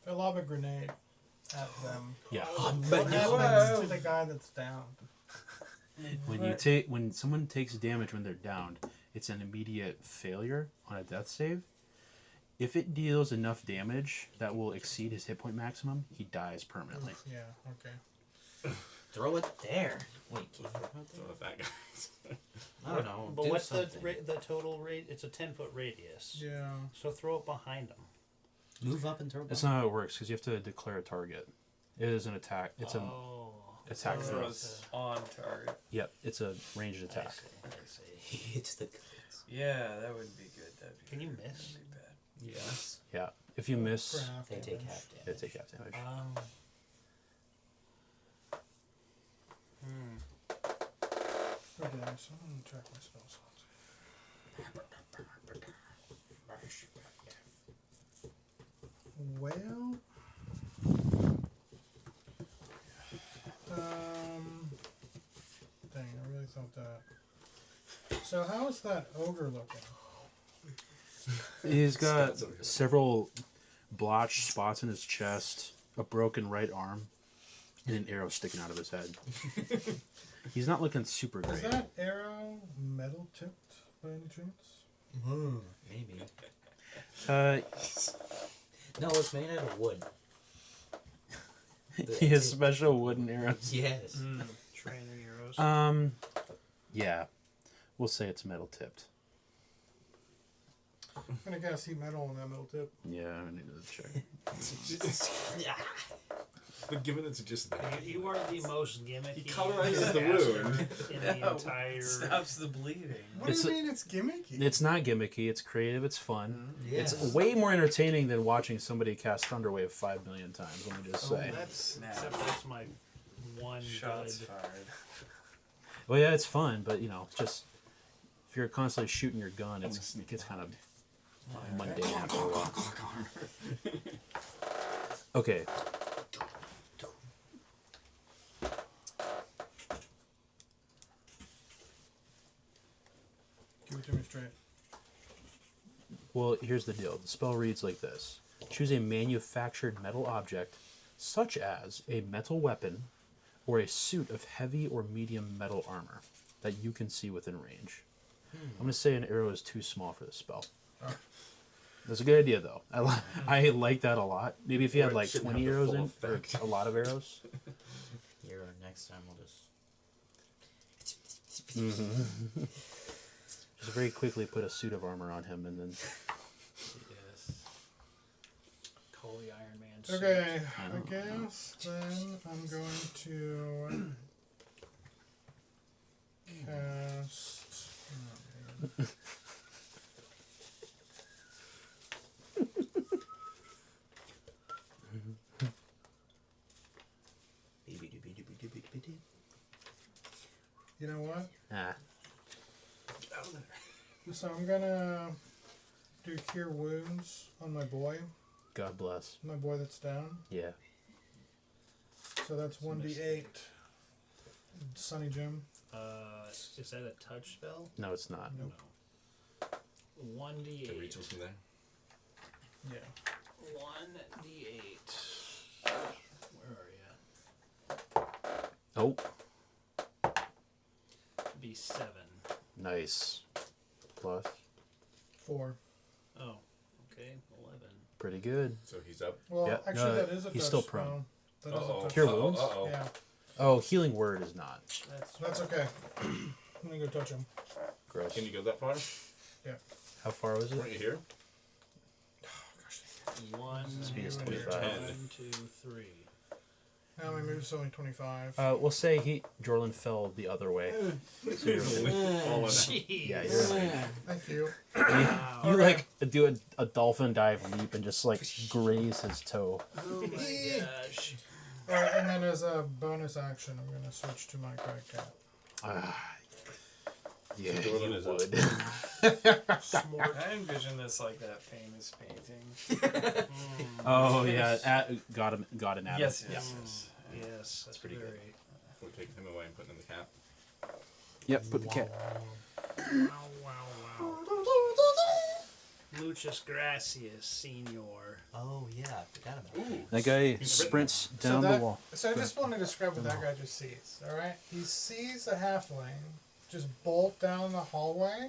if I lob a grenade at them, Yeah. what happens to the guy that's down? When someone takes damage when they're downed, it's an immediate failure on a death save. If it deals enough damage that will exceed his hit point maximum, he dies permanently. Yeah. Okay. Throw it there. Wait, can you throw it Throw there? it back, guys. I don't know. But do what's something. the total rate? It's a 10-foot radius. Yeah. So throw it behind him. Move up and throw it. That's not how it works because you have to declare a target. It is an attack. It's an attack So throw. it's on target. Yep, it's a ranged attack. I see. It's the guts. Yeah, that would be good. That'd be Can you good. miss? That'd be bad. Yes. Yeah, if you miss, For half They take damage. half they damage. take half damage. Okay, so I'm gonna check my spell slots. Well, dang, I really thought that. So how's that ogre looking? He's got Stats over here. several blotched spots in his chest, a broken right arm, and an arrow sticking out of his head. He's not looking super Is great. that arrow metal tipped by any chance? Maybe. Uh, No, it's made out of wood. he has special wooden arrows. Yes. Training arrows. Yeah, we'll say it's metal tipped. I'm gonna guess heat metal on that metal tip. Yeah, I need to check. Yeah. But given it's just that, You are the most gimmicky. he cauterizes the bastard wound. in the entire. Stops the bleeding. What It's do you a- mean it's gimmicky? It's not gimmicky. It's creative. It's fun. Yes. It's way more entertaining than watching somebody cast Thunderwave 5 million times. Let me just say. That's Snap. except that's my one Shots good. fired. Well, yeah, it's fun, but you know, just if you're constantly shooting your gun, it gets kind of mundane after a while. Okay. straight. Well, here's the deal. The spell reads like this. Choose a manufactured metal object, such as a metal weapon or a suit of heavy or medium metal armor that you can see within range. I'm going to say an arrow is too small for this spell. Oh. That's a good idea, though. I like that a lot. Maybe if you had Or it like shouldn't 20 have the arrows full in, or effect. a lot of arrows. Here, next time we'll just. Just very quickly put a suit of armor on him and then... Yes. Call the Iron Man suit. Okay, I guess then I'm going to cast. You know what? Ah. So I'm gonna do Cure Wounds on my boy God bless. that's down. Yeah. So that's 1d8. Sunny Jim. Is that a touch spell? No, it's not. Nope. No. 1d8. Can reach him from there. Yeah. 1d8. Where are you? Oh, Be 7. nice. Plus. 4. Oh, okay. 11. Pretty good. So he's up. Well, Yeah, actually, no, that is a he's touch still spell. prone. That is a touch Cure spell. Wounds? Uh-oh. Yeah, Oh, Healing Word is not. that's okay. I'm gonna go touch him. Gross. Can you go that far? How far was Weren't it? you here? One, Speed is 25. 25. 1, 2, 3. Now my move's only 25. We'll say Jorlin fell the other way. So you're Falling. Jeez. yeah, you're Thank you. Wow. you like do a dolphin dive leap and just like graze his toe. Oh my gosh. Alright, and then as a bonus action, I'm gonna switch to my crack cat. Yeah, Jorlin you is up. would. Smart. I envision this like that famous painting. Oh yeah, got him at him. Yes, Yeah. yes, yes. Yes, that's pretty good. very... We're taking him away and putting him in the cap. Yep, put the cat. Wow, wow, wow. Muchas gracias, senor. Oh yeah, I forgot about that. That guy sprints down the wall. So I just want to describe what that guy just sees. Alright? He sees a halfling just bolt down the hallway.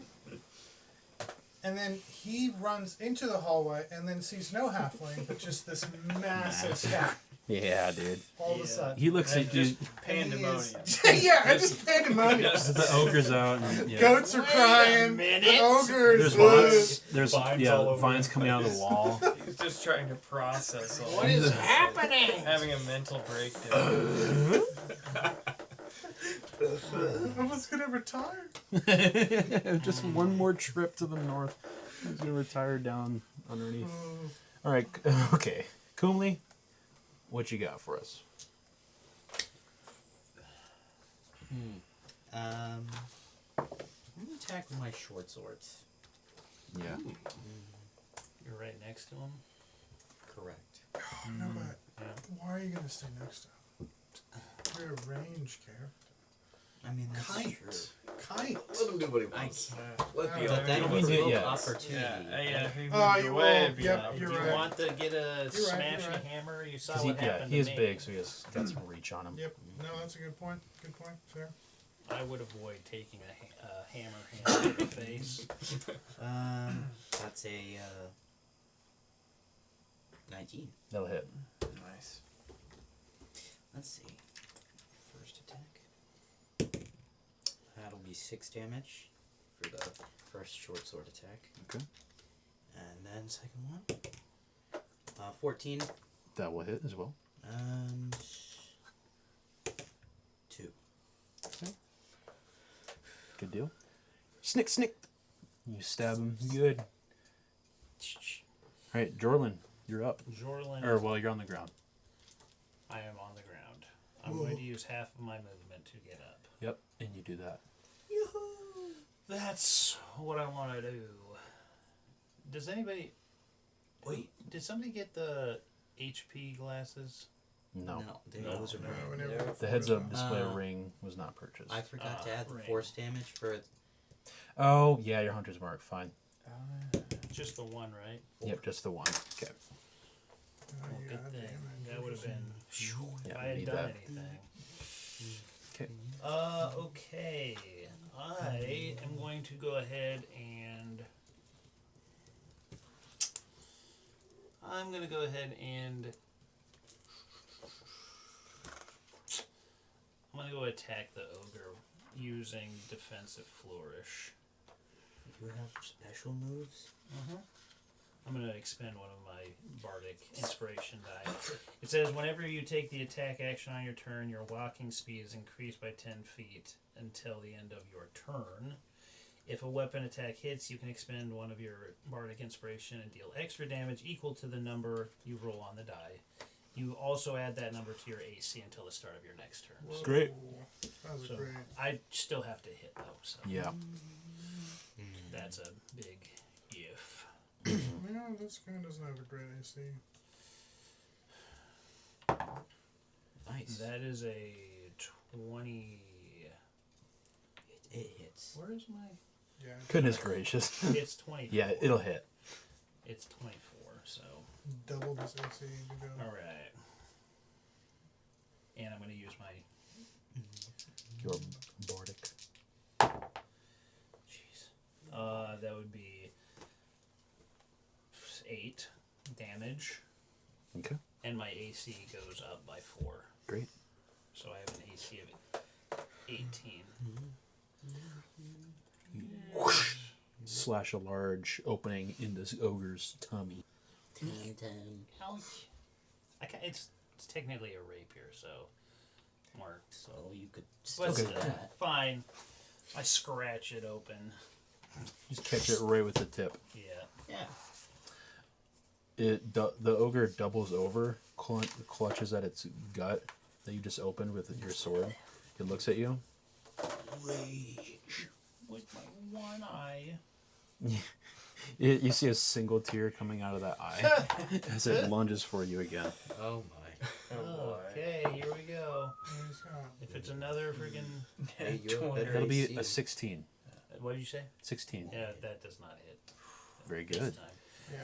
And then he runs into the hallway and then sees no halfling, but just this massive cat Yeah, dude. all of Yeah. a sudden. He looks And at you. just And he pandemonium. is- yeah, I just pandemonium. The ogre's out. And, yeah. Goats are crying. minute. The ogres. There's vines. There's Vines all over vines him. coming out of the wall. He's just trying to process all What is happening? having a mental breakdown. I was gonna retire. Just one more trip to the north. He's gonna retire down underneath. All right. Okay. Kumli, what you got for us? I'm gonna attack with my short swords. Yeah. You're right next to him. Correct. No, but why are you gonna stay next to him? You're a range character. I mean, that's Kite. true. Kite. Let him do what he I wants. can't. Let the Yeah, But that You means did, an yes. opportunity. Yeah, if he moved Oh, you away, will. it'd be Yep, an you're Do you right. want to get a You're right, smashing you're right. hammer? You saw 'Cause what happened he is to me. big, so he has got some reach on him. Yep. No, that's a good point. Good point. Fair. I would avoid taking a hammer hand to the face. That's a 19. That'll hit. Nice. Let's see. First attack. That'll be 6 damage for the first short sword attack. Okay. And then second one. 14 That will hit as well. and 2. Good deal. Snick, snick. You stab him good. All right, Jorlin, you're up. Jorlin, Or well, you're on the ground. I am on the ground. I'm going to use half of my movement to get up. Yep, and you do that. That's what I want to do. Does anybody... Wait, did somebody get the HP glasses? No. Those are No, brand we new. never- The heads-up display Uh, ring was not purchased. I forgot to add the Ring. force damage for Oh, yeah, your hunter's mark. Fine. Just the one, right? Yep, just the one. Okay. Oh, Well, yeah, good thing. damn it. That would have been. Yeah, if I we had need done that. anything. Okay. Okay. I am going to go ahead and. I'm going to go ahead and. I'm going to go attack the ogre using defensive flourish. You have special moves? I'm going to expend one of my bardic inspiration die. It says whenever you take the attack action on your turn, your walking speed is increased by 10 feet until the end of your turn. If a weapon attack hits, you can expend one of your bardic inspiration and deal extra damage equal to the number you roll on the die. You also add that number to your AC until the start of your next turn. Whoa. Great. That was So great. I still have to hit though, so Yeah. that's a big if. Yeah, this guy doesn't have a great AC. Nice. That is a 20. It hits. Where is my? Yeah. Goodness gracious. It's 24. Yeah, it'll hit. It's 24. So Double this AC to go. all right. And I'm going to use my. Your bardic. Jeez. That would be 8 damage, Okay. and my AC goes up by 4. Great. So I have an AC of 18. Slash a large opening in this ogre's tummy. Ouch. It's technically a rapier, so more. So you could But still Okay. do that. fine. I scratch it open. Just catch it right with the tip. Yeah. Yeah. The ogre doubles over, clutches at its gut that you just opened with your sword. It looks at you. Rage. With my one eye. You see a single tear coming out of that eye as it lunges for you again. Oh my. Oh boy. Okay, here we go. He's got If it's another friggin'. Hey, you're better That'll be AC. a 16. What did you say? 16. Yeah, that does not hit. Very This good. time.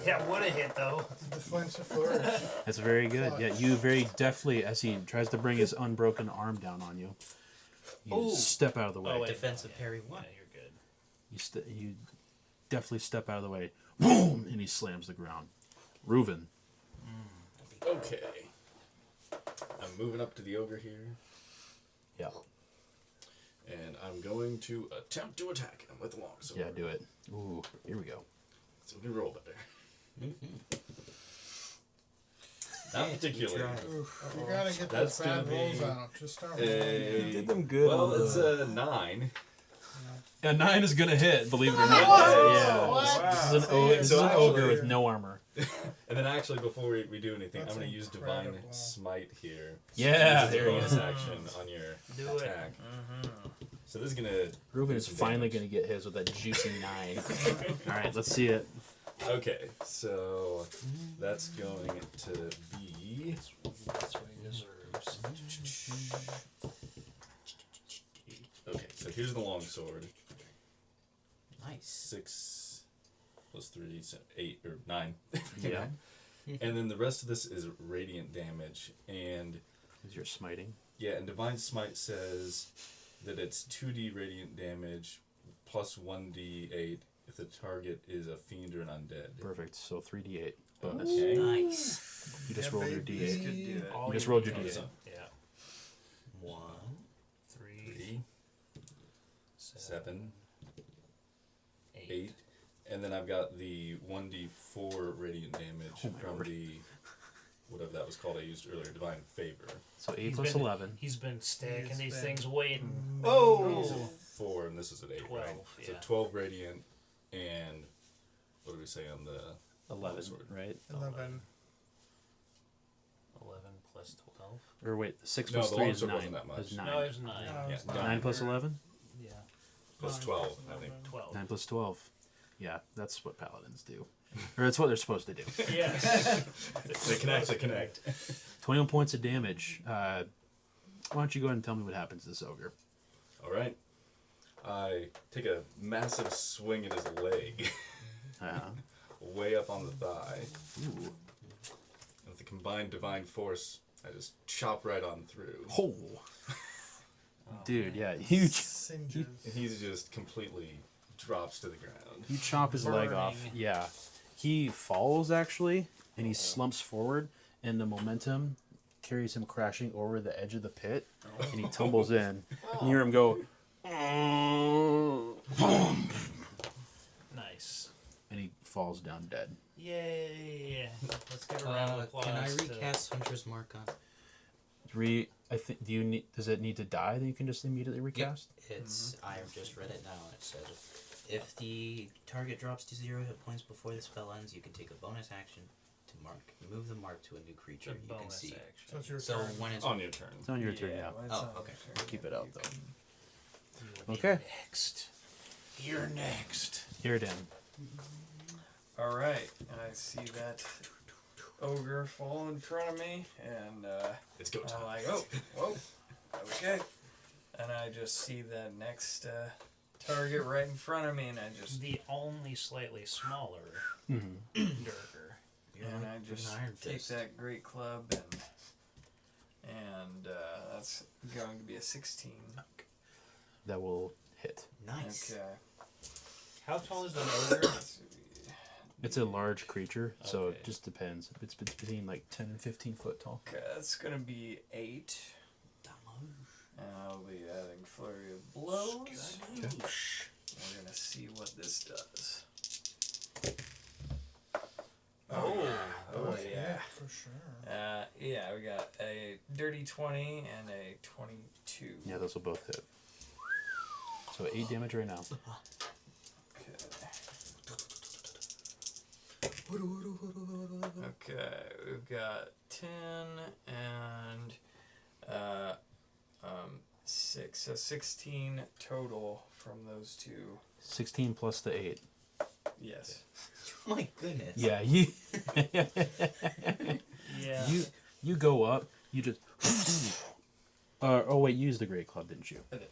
yeah. Yeah, would have hit though. Defensive flourish. That's very good. Yeah, you very deftly, as he tries to bring his unbroken arm down on you, you Ooh. step out of the way. Oh, wait, Defensive no, parry yeah, one. Yeah, you're good. You deftly step out of the way. Boom! And he slams the ground. Reuven. Okay. I'm moving up to the ogre here, Yeah. and I'm going to attempt to attack him with the longsword. Yeah, do it. Ooh, here we go. So we can roll better. Yeah, Not you particularly. tried. Oof. You gotta get That's those bad gonna rolls be out. Just start a- rolling. You did them good. Well, it's a 9. A 9 is gonna hit, believe it or not. What? Yeah. What? This is an So ogre actually- with no armor. And then actually, before we do anything, That's I'm going to use Divine incredible. Smite here. Yeah, This is there a you bonus go. action on your Do it. attack. So this is going to... Reuven is finally gonna get his with that juicy 9. Alright, let's see it. Okay, so that's going to be... That's what he deserves. Okay, so here's the longsword. Nice. 6 plus 3, so 8 or 9. Yeah. And then the rest of this is radiant damage. And Is your smiting? yeah, and Divine Smite says that it's 2d radiant damage plus 1d8 if the target is a fiend or an undead. Perfect. So 3d8 bonus. Okay. Nice. You just Yeah, rolled your baby. d8. Could do it. All You just your rolled your d8s. d8. Yeah. 1. 3, 3, 7, 8. And then I've got the 1d4 radiant damage Oh my from lord. the whatever that was called I used earlier, Divine Favor. So 8 He's plus been- 11. He's been stacking He's these been- things waiting. These are Oh! 4 and this is at 8, 12, right? So yeah. 12 radiant and what do we say on the 11, longsword? right? 11. 11 plus 12. Or wait, 6 No, plus the 3 is longsword 9. wasn't that much. Is 9. No, it was 9. No, Yeah, it's nine. 9 plus 11? Yeah. Plus 12, I think. 12. 9 plus 12. Yeah, that's what paladins do. Or that's what they're supposed to do. Yes. They connect. 21 points of damage. Why don't you go ahead and tell me what happens to this ogre? All right. I take a massive swing at his leg, way up on the thigh. Ooh. With the combined divine force, I just chop right on through. Oh. Dude, yeah, huge. Singes. And he just completely drops to the ground. You chop his leg off. Burning. Yeah. He falls, actually, and he slumps forward, and the momentum carries him crashing over the edge of the pit, and he tumbles in. And you hear him go, Nice. and he falls down dead. Yay! Let's give a round of applause. Can I to- recast Hunter's Mark on? I think. Do you need? Does it need to die that you can just immediately recast? It's. I've just read it now. And it says, if the target drops to 0 hit points before the spell ends, you can take a bonus action to move the mark to a new creature It's a you can bonus see. action. So it's your So turn. when it's On your turn. It's on your turn now. well, it's Oh, on your okay. turn. Keep it out You though. can- You will be Okay. Next. You're next. Here it in. All right, and I see that ogre fall in front of me, and It's go I'm time. like, oh, whoa, okay. And I just see the next target right in front of me, and I just The only slightly smaller Mm-hmm. Durger. and I with just an iron take fist. that great club, and that's going to be a 16. That will hit. Nice. Okay. How tall is an ogre? Let's see. It's a large creature, so Okay. it just depends. It's between like 10 and 15 foot tall. Okay, that's gonna be 8. And I'll be adding flurry of blows. We're gonna see what this does. Oh yeah. For sure. Yeah, we got a dirty 20 and a 22. Yeah, those will both hit. So 8 damage right now. Okay, we've got 10 and 6, so 16 total from those two. 16 plus the 8. Yes. My goodness. Yeah, you Yeah. you go up. You just. Oh wait, you used the great club, didn't you? I did.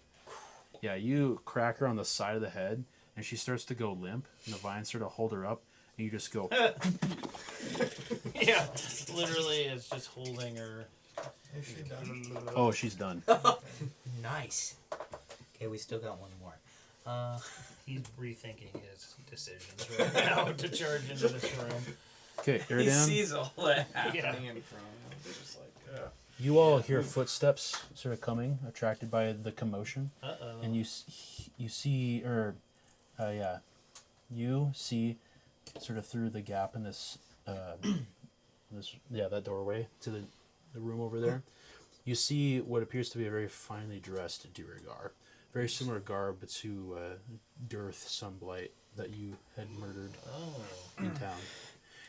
Yeah, you crack her on the side of the head, and she starts to go limp. And the vines sort of hold her up, and you just go. Yeah. Literally, it's just holding her. Is she done? Oh, she's done. Nice. Okay, we still got one more. He's rethinking his decisions right now to charge into this room. Okay, He Iridan, sees all that happening Yeah. in front of him. He's just like, you all hear footsteps sort of coming, attracted by the commotion, Uh-oh. and you see, you see, sort of through the gap in this, that doorway to the room over there. You see what appears to be a very finely dressed Duragar, very similar garb to Dearth Sunblight that you had murdered Oh. in town.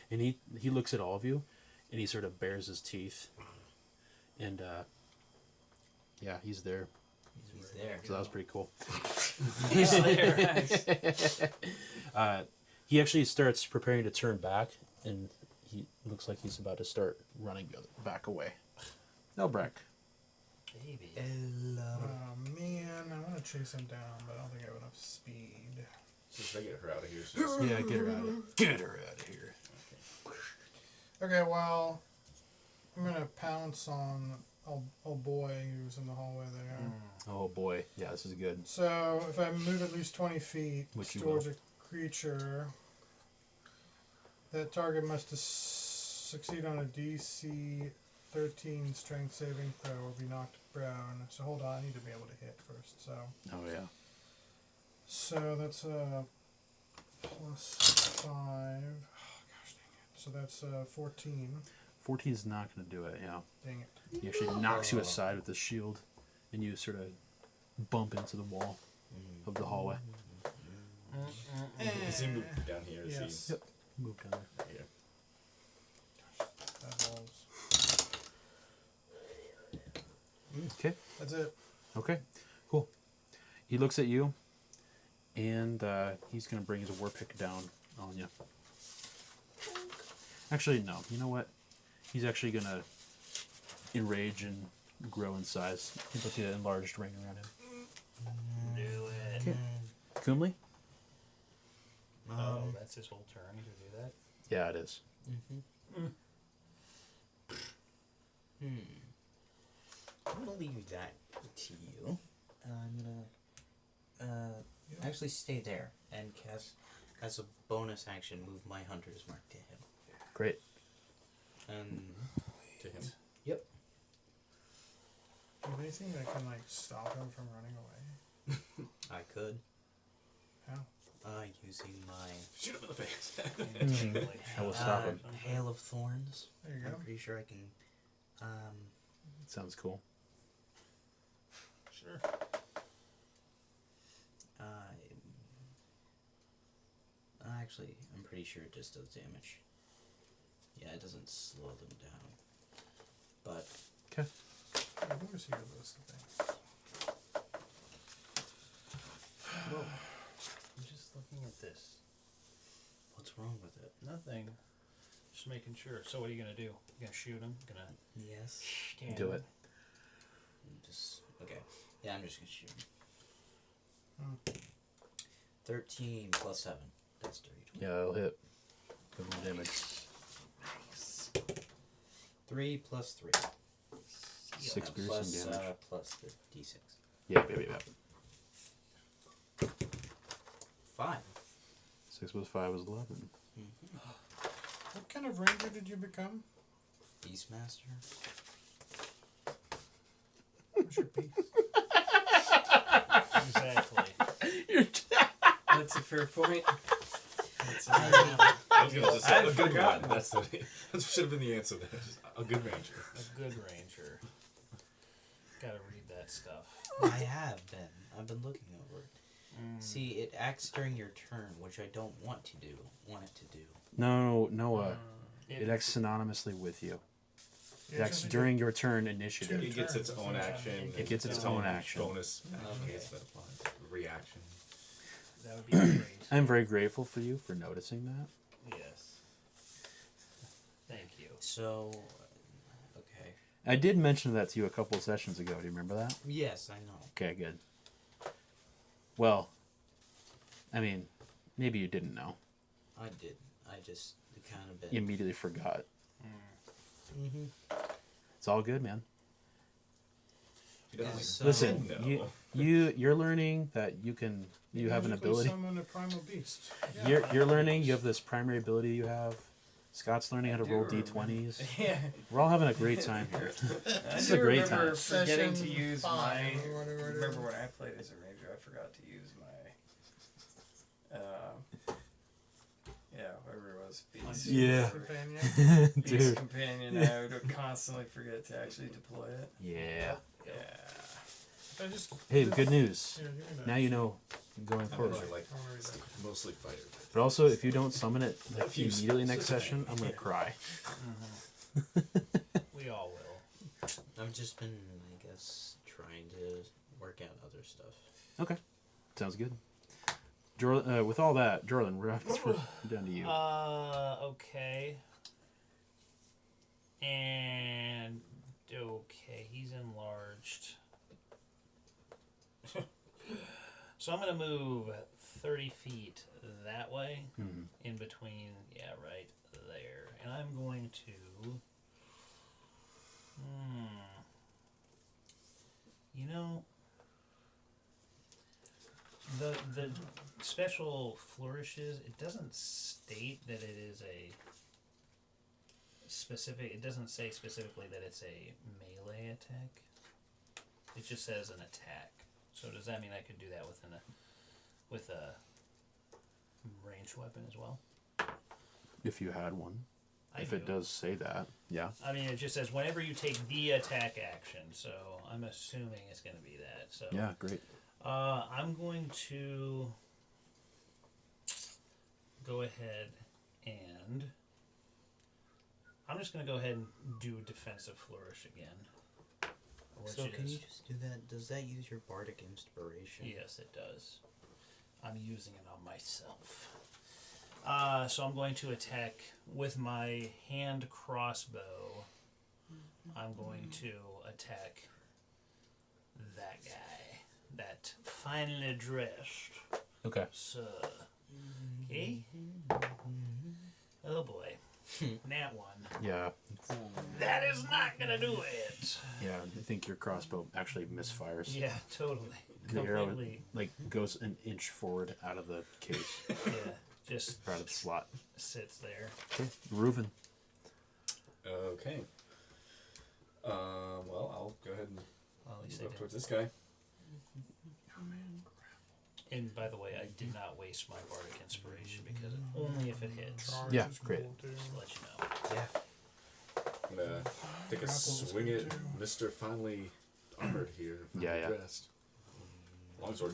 And he looks at all of you, and he sort of bares his teeth, and he's there. He's there. So that was pretty cool. He's there. He actually starts preparing to turn back, and he looks like he's about to start running back away. No, Breck. Baby. Oh man, I want to chase him down, but I don't think I have enough speed. Just gotta get her out of here. So just- Yeah, get her out of here. Get her out of here. Okay, well, I'm gonna pounce on old boy who's in the hallway there. Oh boy, yeah, this is good. So if I move at least 20 feet Which you towards a creature, that target must succeed on a DC 13 strength saving throw or be knocked prone. So hold on, I need to be able to hit first. So that's a plus 5. Oh, gosh dang it. So that's 14. 14 is not going to do it. Yeah, Dang it. he actually knocks you aside with the shield, and you sort of bump into the wall of the hallway. Does he move down here? Is Yes. Yep. Move down there. he here? That rolls. Okay. That's it. Okay. Cool. He looks at you, and he's going to bring his war pick down on you. Actually, no. You know what? He's actually going to enrage and grow in size. He's got the enlarged ring around him. Do it. Okay. Kumli? Oh, that's his whole turn to do that. Yeah, it is. I'm gonna leave that to you. I'm gonna actually stay there and cast as a bonus action move my hunter's mark to him. Great. And To him. yep. Do you have anything that can like stop him from running away? I could. How? Using my Shoot him in the face. I will stop him. hail of thorns. There you go. I'm pretty sure I can. Sounds cool. Sure. Actually, I'm pretty sure it just does damage. Yeah, it doesn't slow them down. But Okay. I want to see your list of things. I'm just looking at this. what's wrong with it? Nothing. Just making sure. So what are you gonna do? You gonna shoot him? Gonna Yes. stand Do him? it. Just okay. Yeah, I'm just gonna shoot him. 13 plus 7. That's 30. Yeah, it'll hit. Give him damage. 3 plus 3. 6 piercing Plus, damage. plus the d6. Yeah. 5. 6 plus 5 is 11. What kind of ranger did you become? Beastmaster. What's your beast? Exactly. That's a fair point. That's a I was gonna just say I'd a good forgotten. one. That should have been the answer there. A good ranger. A good ranger. Gotta read that stuff. I have been. I've been looking over it. See, it acts during your turn, which I don't want it to do. No, Noah. It acts synonymously with you. It Yeah, acts just during your turn initiative. It gets its own action. It gets its own action. Bonus Okay. actions that apply. Reaction. That would be great. I'm very grateful for you for noticing that. Yes. Thank you. So, okay. I did mention that to you a couple of sessions ago. Do you remember that? Yes, I know. Okay, good. Well, I mean, maybe you didn't know. I did. I just kind of been. You immediately forgot. Mm-hmm. It's all good, man. He doesn't So- Listen, know. you're learning that you have an Magically ability. Summon a primal beast. You're learning. You have this primary ability you have. Scott's learning how to I do roll remember. d20s. Yeah. We're all having a great time here. I This is do a great remember time. forgetting to Session use 5 my. or whatever it Remember is. when I played as a ranger? I forgot to use my. Whatever it was. Beast. Yeah. Companion. Beast Dude. companion. I would constantly forget to actually deploy it. Yeah. Yeah. I just. Hey, good news. Here, give me that. Now you know going I forward. really like I wanna read that. mostly fire. But also, if you don't summon it like, If you immediately next session, I'm gonna cry. We all will. I've just been, I guess, trying to work out other stuff. Okay, sounds good. With all that, Jordan, we're down to you. Okay. And okay, he's enlarged. So I'm gonna move 30 feet that way, Mhm. in between, right there, and I'm going to. You know, the special flourishes. It doesn't state that it is a specific. It doesn't say specifically that it's a melee attack. It just says an attack. So does that mean I could do that with a ranged weapon as well? If you had one, I if it do. does say that, yeah. I mean, it just says whenever you take the attack action. So I'm assuming it's going to be that. So Yeah, great. I'm going to go ahead and I'm just going to go ahead and do defensive flourish again. Which So can is, you just do that? Does that use your bardic inspiration? yes, it does. I'm using it on myself. So I'm going to attack with my hand crossbow. I'm going to attack that guy, that finely dressed Okay. So, okay. Oh boy. Nat 1. Yeah. That is not gonna do it. Yeah. I think your crossbow actually misfires. Yeah, totally. The arrow Completely. like goes an inch forward out of the case, Yeah, just or out of the slot. sits there. Okay. Reuven. Okay. Well, I'll go ahead and Well, at least move I up did. towards this guy. And by the way, I did not waste my bardic inspiration because only if it hits. Charge Yeah, is great. cool, too. Just to let you know. Yeah. I'm gonna take a Grapple's swing good, at too. Mr. Finely Armored here. Yeah, yeah. Dressed. Longsword.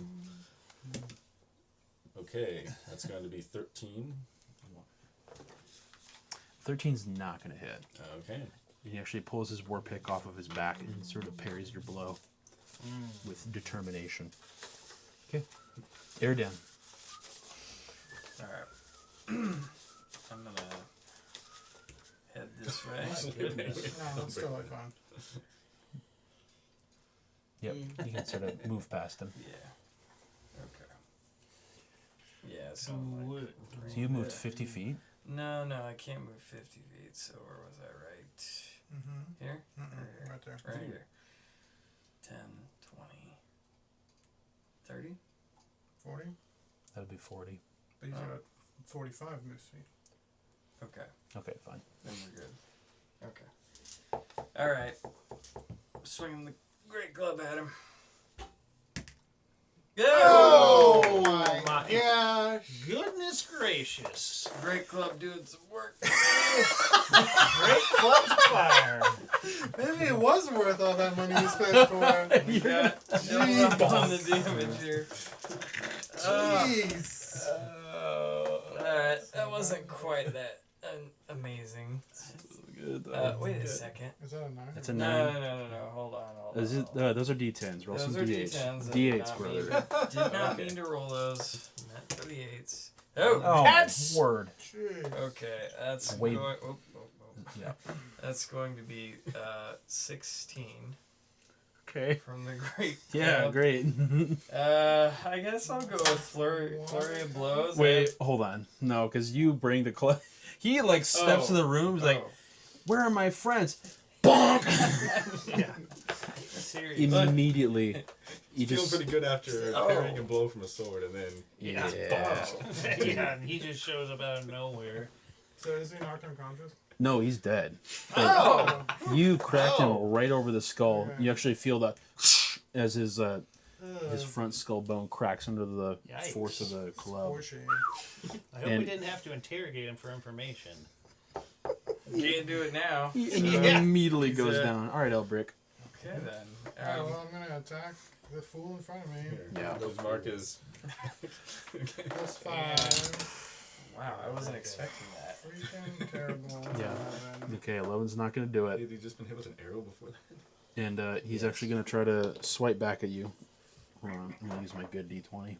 Okay, that's going to be 13. 13's not going to hit. Okay. He actually pulls his war pick off of his back and sort of parries your blow with determination. Okay. Air down. Alright. I'm gonna head this way. My goodness. No, that's totally fine. Yep. You can sort of move past him. Yeah. Okay. Yeah, so I'm like, So you moved 50 feet. no, I can't move 50 feet, so where was I, right Mm-hmm. here? Right there. Right here. 10, 20, 30? 40? That would be 40. But he's got 45 move speed. Okay, Okay, fine. then we're good. Okay. Alright. Swinging the great club at him. Go! Oh my my gosh! Goodness gracious. Great club doing some work. Great clubs of fire. Maybe it was worth all that money you spent for it. You got double up on the damage here. Jeez. Alright, that wasn't quite that amazing. Wait a second. Is that a 9? That's a No, 9. no. Hold on. Is it, those are D10s. Roll Those some are D8s. D10s. D8s, brother. Did not mean to roll those. Meant for the 8s. Oh, Oh, that's word. Jeez. okay. That's Wait. going. Oh. Yeah. That's going to be 16 Okay. from the great. Yeah, club. great. I guess I'll go with flurry of blows. Wait, hold on. No, because you bring the club. He like steps in the room. He's like, "Where are my friends?" Bonk. Seriously. Immediately, you Feel just pretty good after parrying a blow from a sword and then yeah. Yeah, and he just shows up out of nowhere. So is he knocked unconscious? No, he's dead. Oh! You cracked Oh. him right over the skull. Okay. You actually feel that as his front skull bone cracks under the Yikes. force of the club. Squishy. I hope And- we didn't have to interrogate him for information. Can't do it now. He Yeah. immediately He's goes dead. down. All right, Elbrick. Okay then. Alright, well, I'm gonna attack the fool in front of me. here. Yeah. Those mark is Plus 5. Wow, I wasn't expecting that. Freaking terrible. Yeah. 11. Okay, 11's not going to do it. Had you just been hit with an arrow before that? And he's actually going to try to swipe back at you. Hold on, I'm going to use my good D20.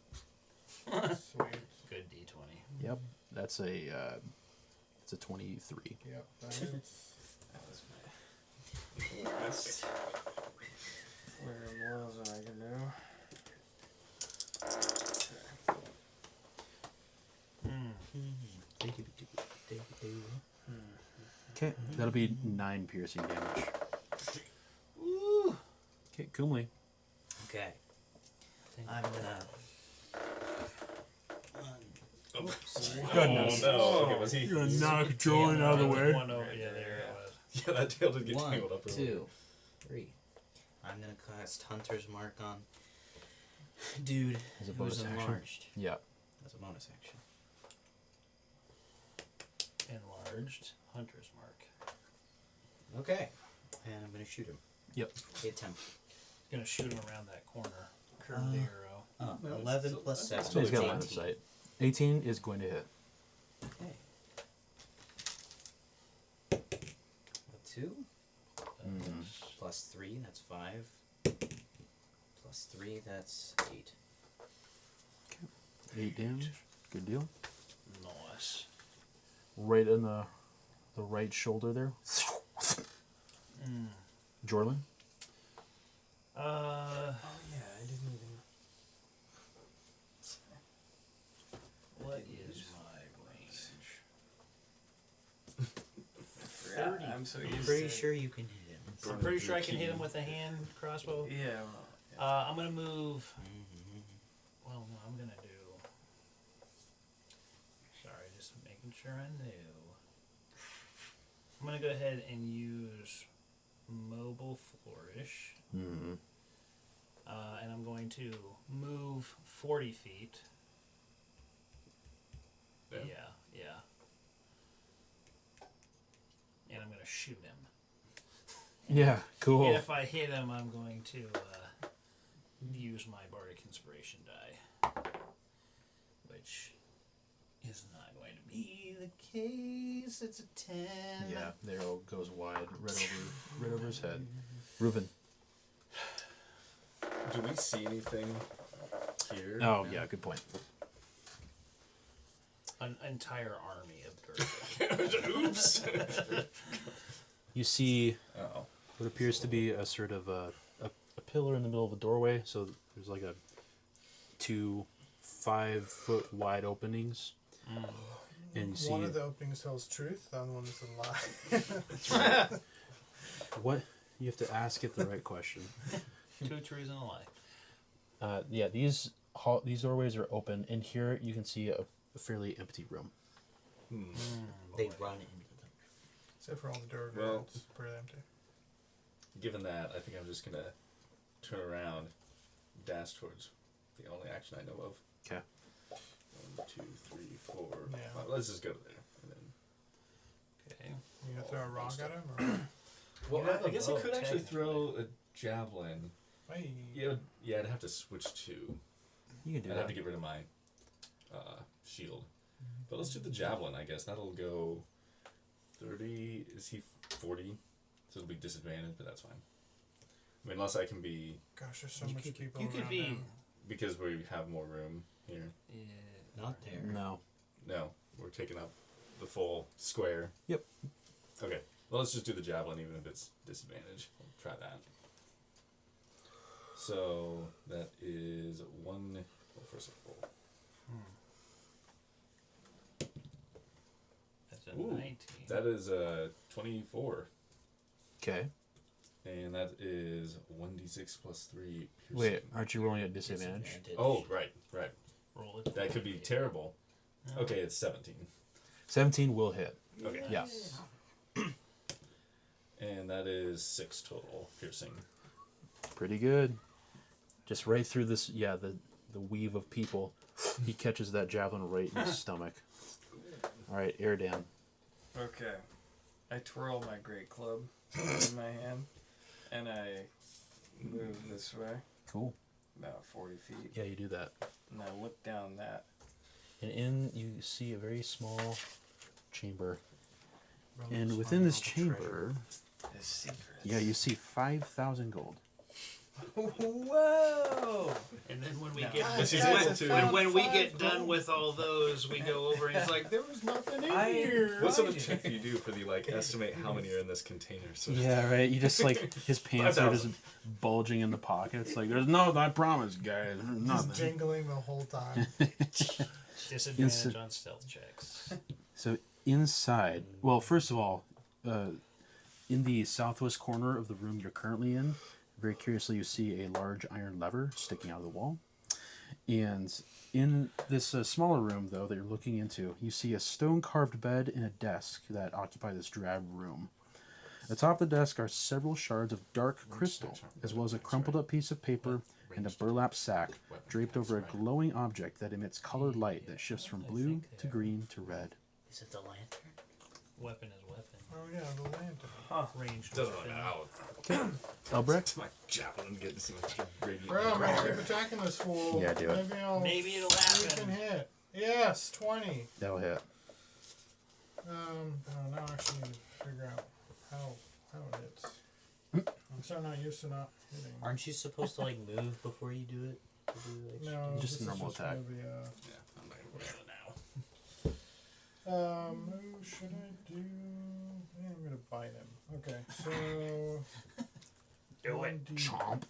Sweet. Good D20. Yep, that's it's a 23. Yep, that is. That was my last flurry of blows that I can do. Okay, that'll be 9 piercing damage. Ooh. Okay, Kumli. Okay. I'm gonna. Goodness. Oh, no. Okay, was he? You're going to knock Jordan out of the way. One over, yeah, there it was. Yeah, that tail did get 1, tangled up. 2, 3. I'm gonna cast Hunter's Mark on dude As a who's bonus action. enlarged. Yeah. As a bonus action. Enlarged Hunter's Mark. Okay. And I'm gonna shoot him. Yep. Attempt. Gonna shoot him around that corner. Curve the arrow. Oh, No, 11 still- plus 7. So he's got that's line of 18. sight. 18 is going to hit. Okay. A 2 plus 3, that's 5. Plus 3, that's 8. 8 damage. Good deal. Nice. Right in the right shoulder there. Jorlin. Oh yeah, I didn't even. Yeah, I'm so used Pretty to sure you can hit him. I'm pretty sure I can hit him with a hand crossbow. Yeah. Well, I'm gonna move. Well, no, I'm gonna do. Sorry, just making sure I knew. I'm gonna go ahead and use mobile flourish, Mm-hmm. and I'm going to move 40 feet. Yeah. Yeah. And I'm gonna shoot him. Yeah, cool. And if I hit him, I'm going to use my bardic inspiration die, which is not going to be the case. It's a 10. Yeah, the arrow goes wide, right over his head. Reuven. Do we see anything here? Oh, yeah, good point. An entire army of Gurkhas. Oops. You see Oh. what appears to be a sort of a pillar in the middle of a doorway. So there's like two 5-foot wide openings. And you see One of the openings tells truth, the other one is a lie. what you have to ask it the right question. 2 trees and a lie. Yeah, these doorways are open, and here you can see a fairly empty room. They run into them. Except for all the door Well- it's pretty empty. Given that, I think I'm just gonna turn around, dash towards the only action I know of. Okay. 1, 2, 3, 4. Yeah. 5. Let's just go there. And then, Okay. You gonna throw a rock at him? Or... well, You have I a guess I bow, could actually technically. throw a javelin. Hey. Yeah, I'd have to switch to. You can do I'd have that. to get rid of my shield. But let's do the javelin, I guess. That'll go 30. Is he 40? So it'll be disadvantage, but that's fine. I mean, unless I can be. Gosh, there's so You much could- people You around could be. him. Because we have more room here. Yeah. Not there. No. No, we're taking up the full square. Yep. Okay. Well, let's just do the javelin, even if it's disadvantage. We'll try that. So that is 1. Well, first of all. That's a Ooh, 19. That is 24. Okay. And that is 1d6 plus 3 piercing. Wait, aren't you rolling at disadvantage? Oh, right. Roll it. That could be terrible. Okay, it's 17. 17 will hit. Okay. Yeah. And that is 6 total piercing. Pretty good. Just right through this, yeah, the weave of people. He catches that javelin right in his stomach. All right, Airdan. okay. I twirl my great club in my hand, and I move this way Cool. about 40 feet, Yeah, you do that. and I look down that. And in you see a very small chamber. And within this chamber, His secrets. yeah, you see 5,000 gold. Whoa! And then when we get Guys, he's guys, able I to- found when we 5 get done gold. with all those, we go over and he's like, there was nothing in here. What sort of check do you do for the, estimate how many are in this container? Sort of Yeah, right. You just his pants are just 5,000. bulging in the pockets. Like, there's no, I promise, guys, there's Just nothing. jingling the whole time. Disadvantage on stealth checks. So inside, well, first of all, in the southwest corner of the room you're currently in, very curiously, you see a large iron lever sticking out of the wall. And in this smaller room, though, that you're looking into, you see a stone-carved bed and a desk that occupy this drab room. Atop the desk are several shards of dark crystal, as well as a crumpled-up piece of paper and a burlap sack draped over a glowing object that emits colored light that shifts from blue to green to red. Is it the lantern? Weapon is weapon. Oh yeah, the lantern. Ranged doesn't weapon. really matter. Albrecht? My javelin getting some radiant. Bro, I'm gonna keep attacking this fool. Yeah, do it. Maybe it'll We happen. can hit. Yes, 20. That'll hit. Oh, now I actually need to figure out how it hits. I'm so not used to not hitting. Aren't you supposed to move before you do it? To do, No, Just this a is normal attack. Gonna be, Yeah, I'm not gonna worry about it now. who should I do? Yeah, I'm gonna bite him. Okay, so Do it. 1d10.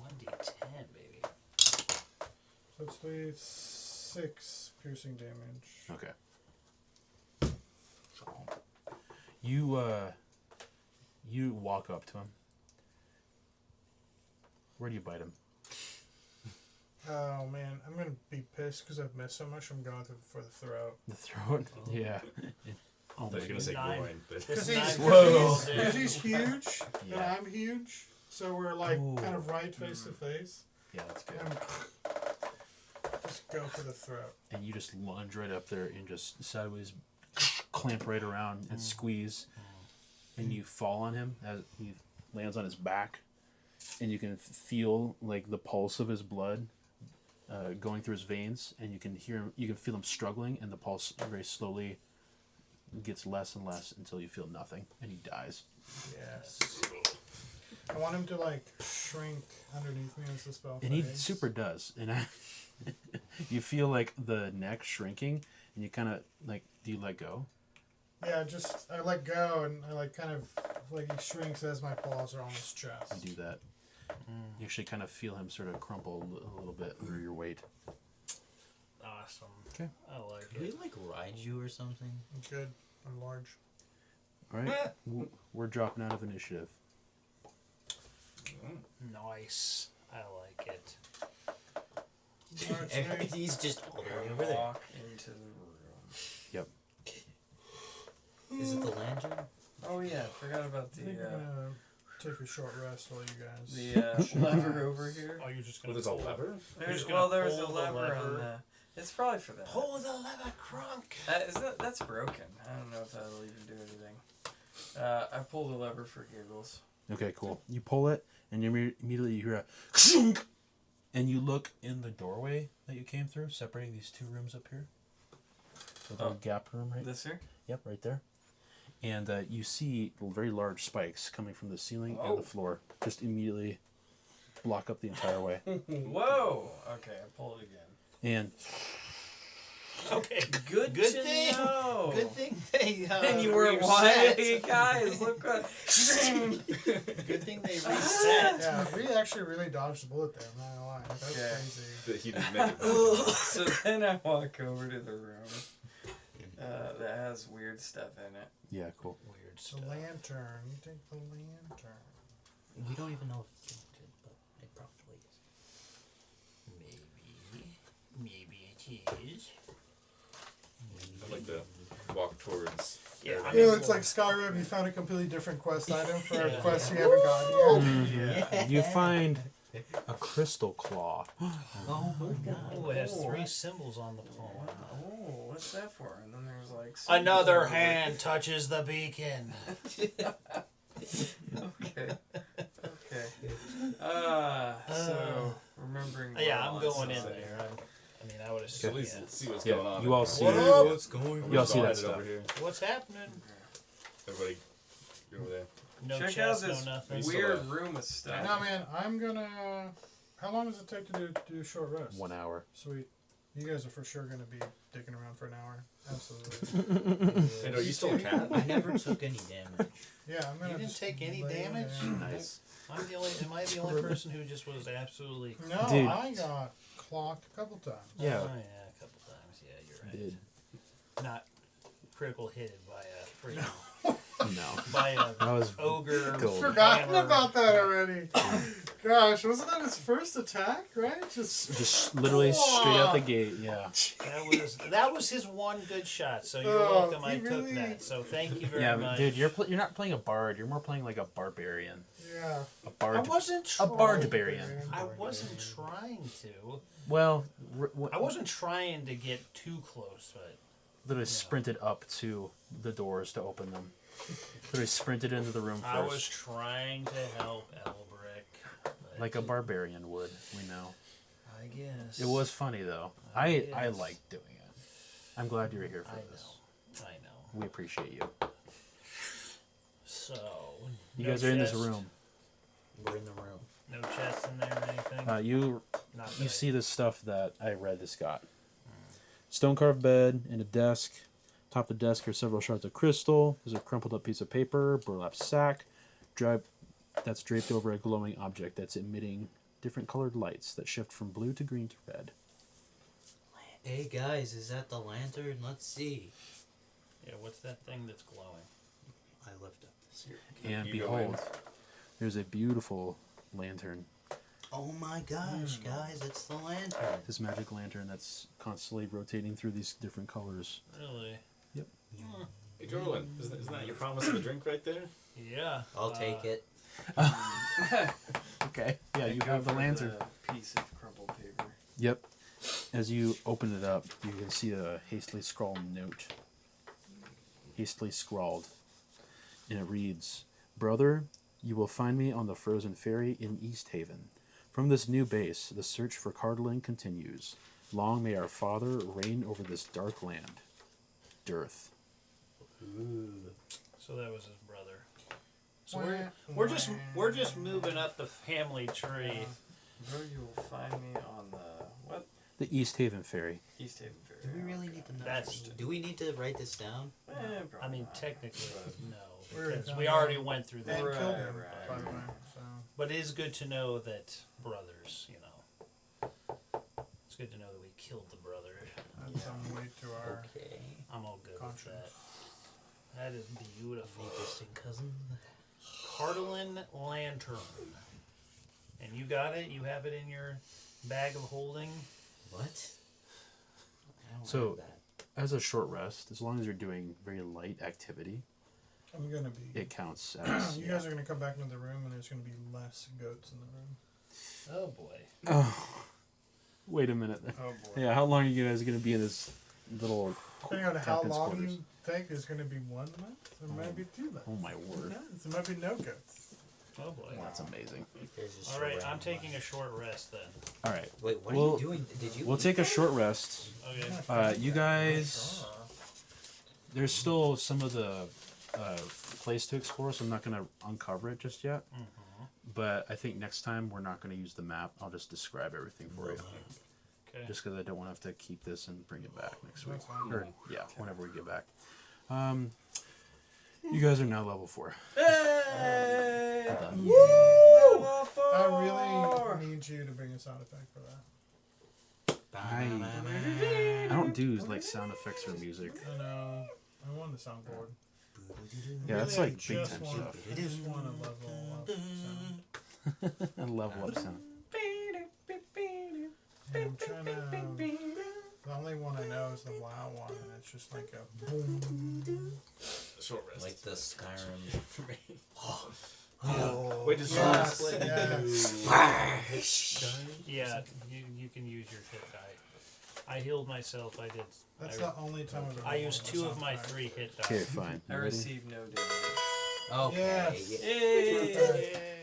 1d10, baby. So it's 6 piercing damage. Okay. You walk up to him. Where do you bite him? Oh man, I'm gonna be pissed because I've missed so much. I'm going for the throat. The throat? Yeah. I thought you were gonna say Nine. groin, but Because Whoa. he's huge and Yeah. I'm huge, so we're like Ooh. kind of right face to face. Yeah, that's good. And just go for the throat. And you just lunge right up there and just sideways clamp right around and squeeze. And you fall on him as he lands on his back. And you can feel like the pulse of his blood going through his veins. And you can hear him, you can feel him struggling, and the pulse very slowly gets less and less until you feel nothing. And he dies. Yes. I want him to like shrink underneath me as the spell And he fades. super does. And you feel like the neck shrinking, and you kind of like, do you let go? Yeah, just I let go and I like kind of like he shrinks as my paws are on his chest. You do that. You actually kind of feel him sort of crumple a little bit under your weight. Awesome. Okay. I like Can we it. like ride you or something? Good. I'm large. All right. We're dropping out of initiative. Nice. I like it. Alright, so maybe- He's just all the way over there. Walk into the room. Yep. Is it the lantern? Oh yeah, forgot about I think the I'm gonna take a short rest while you guys. lever over here. Oh, you're just well, gonna there's a pull- lever. You're There's, just gonna there was a pull the lever on lever. the. It's probably for that. Pull the lever, crunk. That's broken. I don't know if that'll even do anything. I pulled the lever for giggles. Okay, cool. You pull it, and you immediately you hear a shunk, and you look in the doorway that you came through, separating these two rooms up here. The little gap room, right? This here? Yep, right there. And you see very large spikes coming from the ceiling and Oh. the floor. Just immediately block up the entire way. Whoa! Okay, I pulled it again. And Okay. Good Good to thing. know. Good thing they. And you weren't reset. Hey guys, look what. Good thing they reset. Yeah, we actually really dodged the bullet there. I'm not gonna lie. That's Okay. crazy. That he didn't make it. So then I walk over to the room that has weird stuff in it. yeah, cool. Weird The stuff. lantern. You take the lantern. We don't even know if it's haunted, but it probably is. Maybe it is. I'd like to walk towards. Yeah, I Yeah, mean, it's like Skyrim. You found a completely different quest item for a Yeah. quest you haven't gotten yet. Yeah. You find a crystal claw. Oh my god. Oh, it has 3 symbols on the palm. Oh, what's that for? And then there's like. Another hand touches the beacon. Okay. Okay. So remembering. Yeah, I'm what going in so- there. I mean, I would At assume. least Yeah. see what's Yeah, going on. you all see. What up? What's going on? You all see that Headed stuff. over here. What's happening? Everybody, go over there. No Check chest, out this no nothing. weird room of stuff. No, man, I'm gonna. How long does it take to do a short rest? 1 hour. Sweet. You guys are for sure gonna be dicking around for an hour. Absolutely. Hey, no, you still a cat? I never took any damage. Yeah, I'm gonna. You didn't just take any lay damage? there. Nice. Am I the only person who just was absolutely? No, Dude. I got clocked a couple times. Yeah. Oh, yeah, a couple times. Yeah, you're right. Did. Not critical hit by a freaking No. by a That was ogre. Gold. Forgotten hammer. about that already. Gosh, wasn't that his first attack? Right? just literally straight out the gate. Yeah. That was his one good shot. So you're Oh, welcome. he I took really- that. So thank you very Yeah, much. dude, you're not playing a bard. You're more playing like a barbarian. Yeah. A I bard. wasn't A trying. barbarian. I wasn't trying to. Well, I wasn't trying to get too close, but literally sprinted up to the doors to open them. Literally sprinted into the room first. I was trying to help Elbrick. but like a barbarian would. We know. I guess It was funny though. I I guess. liked doing it. I'm glad you're here for I this. know. I know. We appreciate you. So You no guys are in this chest? room. We're in the room. No chest in there or anything. You Not that you I- see the stuff that I read this got. Stone carved bed and a desk. Top of the desk are several shards of crystal. There's a crumpled up piece of paper, burlap sack, that's draped over a glowing object that's emitting different colored lights that shift from blue to green to red. Hey guys, is that the lantern? Let's see. Yeah, what's that thing that's glowing? I lift up this. And You go behold, in. there's a beautiful lantern. Oh my gosh, guys, it's the lantern. This magic lantern that's constantly rotating through these different colors. Really? Hey, Jorlin, isn't that your promise of a drink right there? Yeah. I'll take it. Okay. Yeah, you Go have the for lantern. the piece of crumpled paper. Yep. As you open it up, you can see a hastily scrawled note. Hastily scrawled. And it reads, Brother, you will find me on the frozen ferry in East Haven. From this new base, the search for Cardlin continues. Long may our father reign over this dark land. Dearth. So that was his brother. So we're just moving up the family tree. Where you will find me on the what? The East Haven ferry. East Haven Ferry. Do we really need to know? That's- Do we need to write this down? I Probably mean, not. technically, no, We're because done. we already went through And that. Right, killed him, right, by the way. right. So But it is good to know that brothers, you know. It's good to know that we killed the brother. that's some weight to our Okay. I'm all good with conscience. that. That is beautiful. Distant cousin. Cardalin Lantern. And you got it? You have it in your bag of holding? What? I don't So- have that. As a short rest, as long as you're doing very light activity, I'm gonna be. it counts as. You guys are gonna come back into the room, and there's gonna be less goats in the room. Oh boy. Oh, wait a minute. Oh boy. Yeah, how long are you guys going to be in this little Depending on how captain's long quarters? you take, there's gonna be 1 month. There might be 2 months. Oh my word. Yes, there might be no goats. Oh boy. That's amazing. There's just All right, random I'm taking line. a short rest then. All right. Wait, what We'll- are you doing? Did you? We'll eat take a that? short rest. Okay. You guys, there's still some of the place to explore, so I'm not going to uncover it just yet. But I think next time we're not going to use the map. I'll just describe everything for you. Okay. Just because I don't want to have to keep this and bring it back next week. That's fine. Or, yeah, whenever we get back. You guys are now level 4. Hey! Well done. I really need you to bring a sound effect for that. I don't do like sound effects or music. I know. I want the soundboard. Yeah, that's Really, like I big just time want- stuff. I just want to level up sound. A level up sound. And I'm trying to. The only one I know is the WoW one, and it's just like a boom. Short rest. Like the Skyrim. for me. Oh, Wait, does yes, Sean yes. Yeah, you can use your hit die. I healed myself. I did. That's I, the only time I've ever I used rolled a 2 of sound my effect. 3 hit die. Okay, fine. I You ready? received no damage. Okay. Yes. yeah. Hey!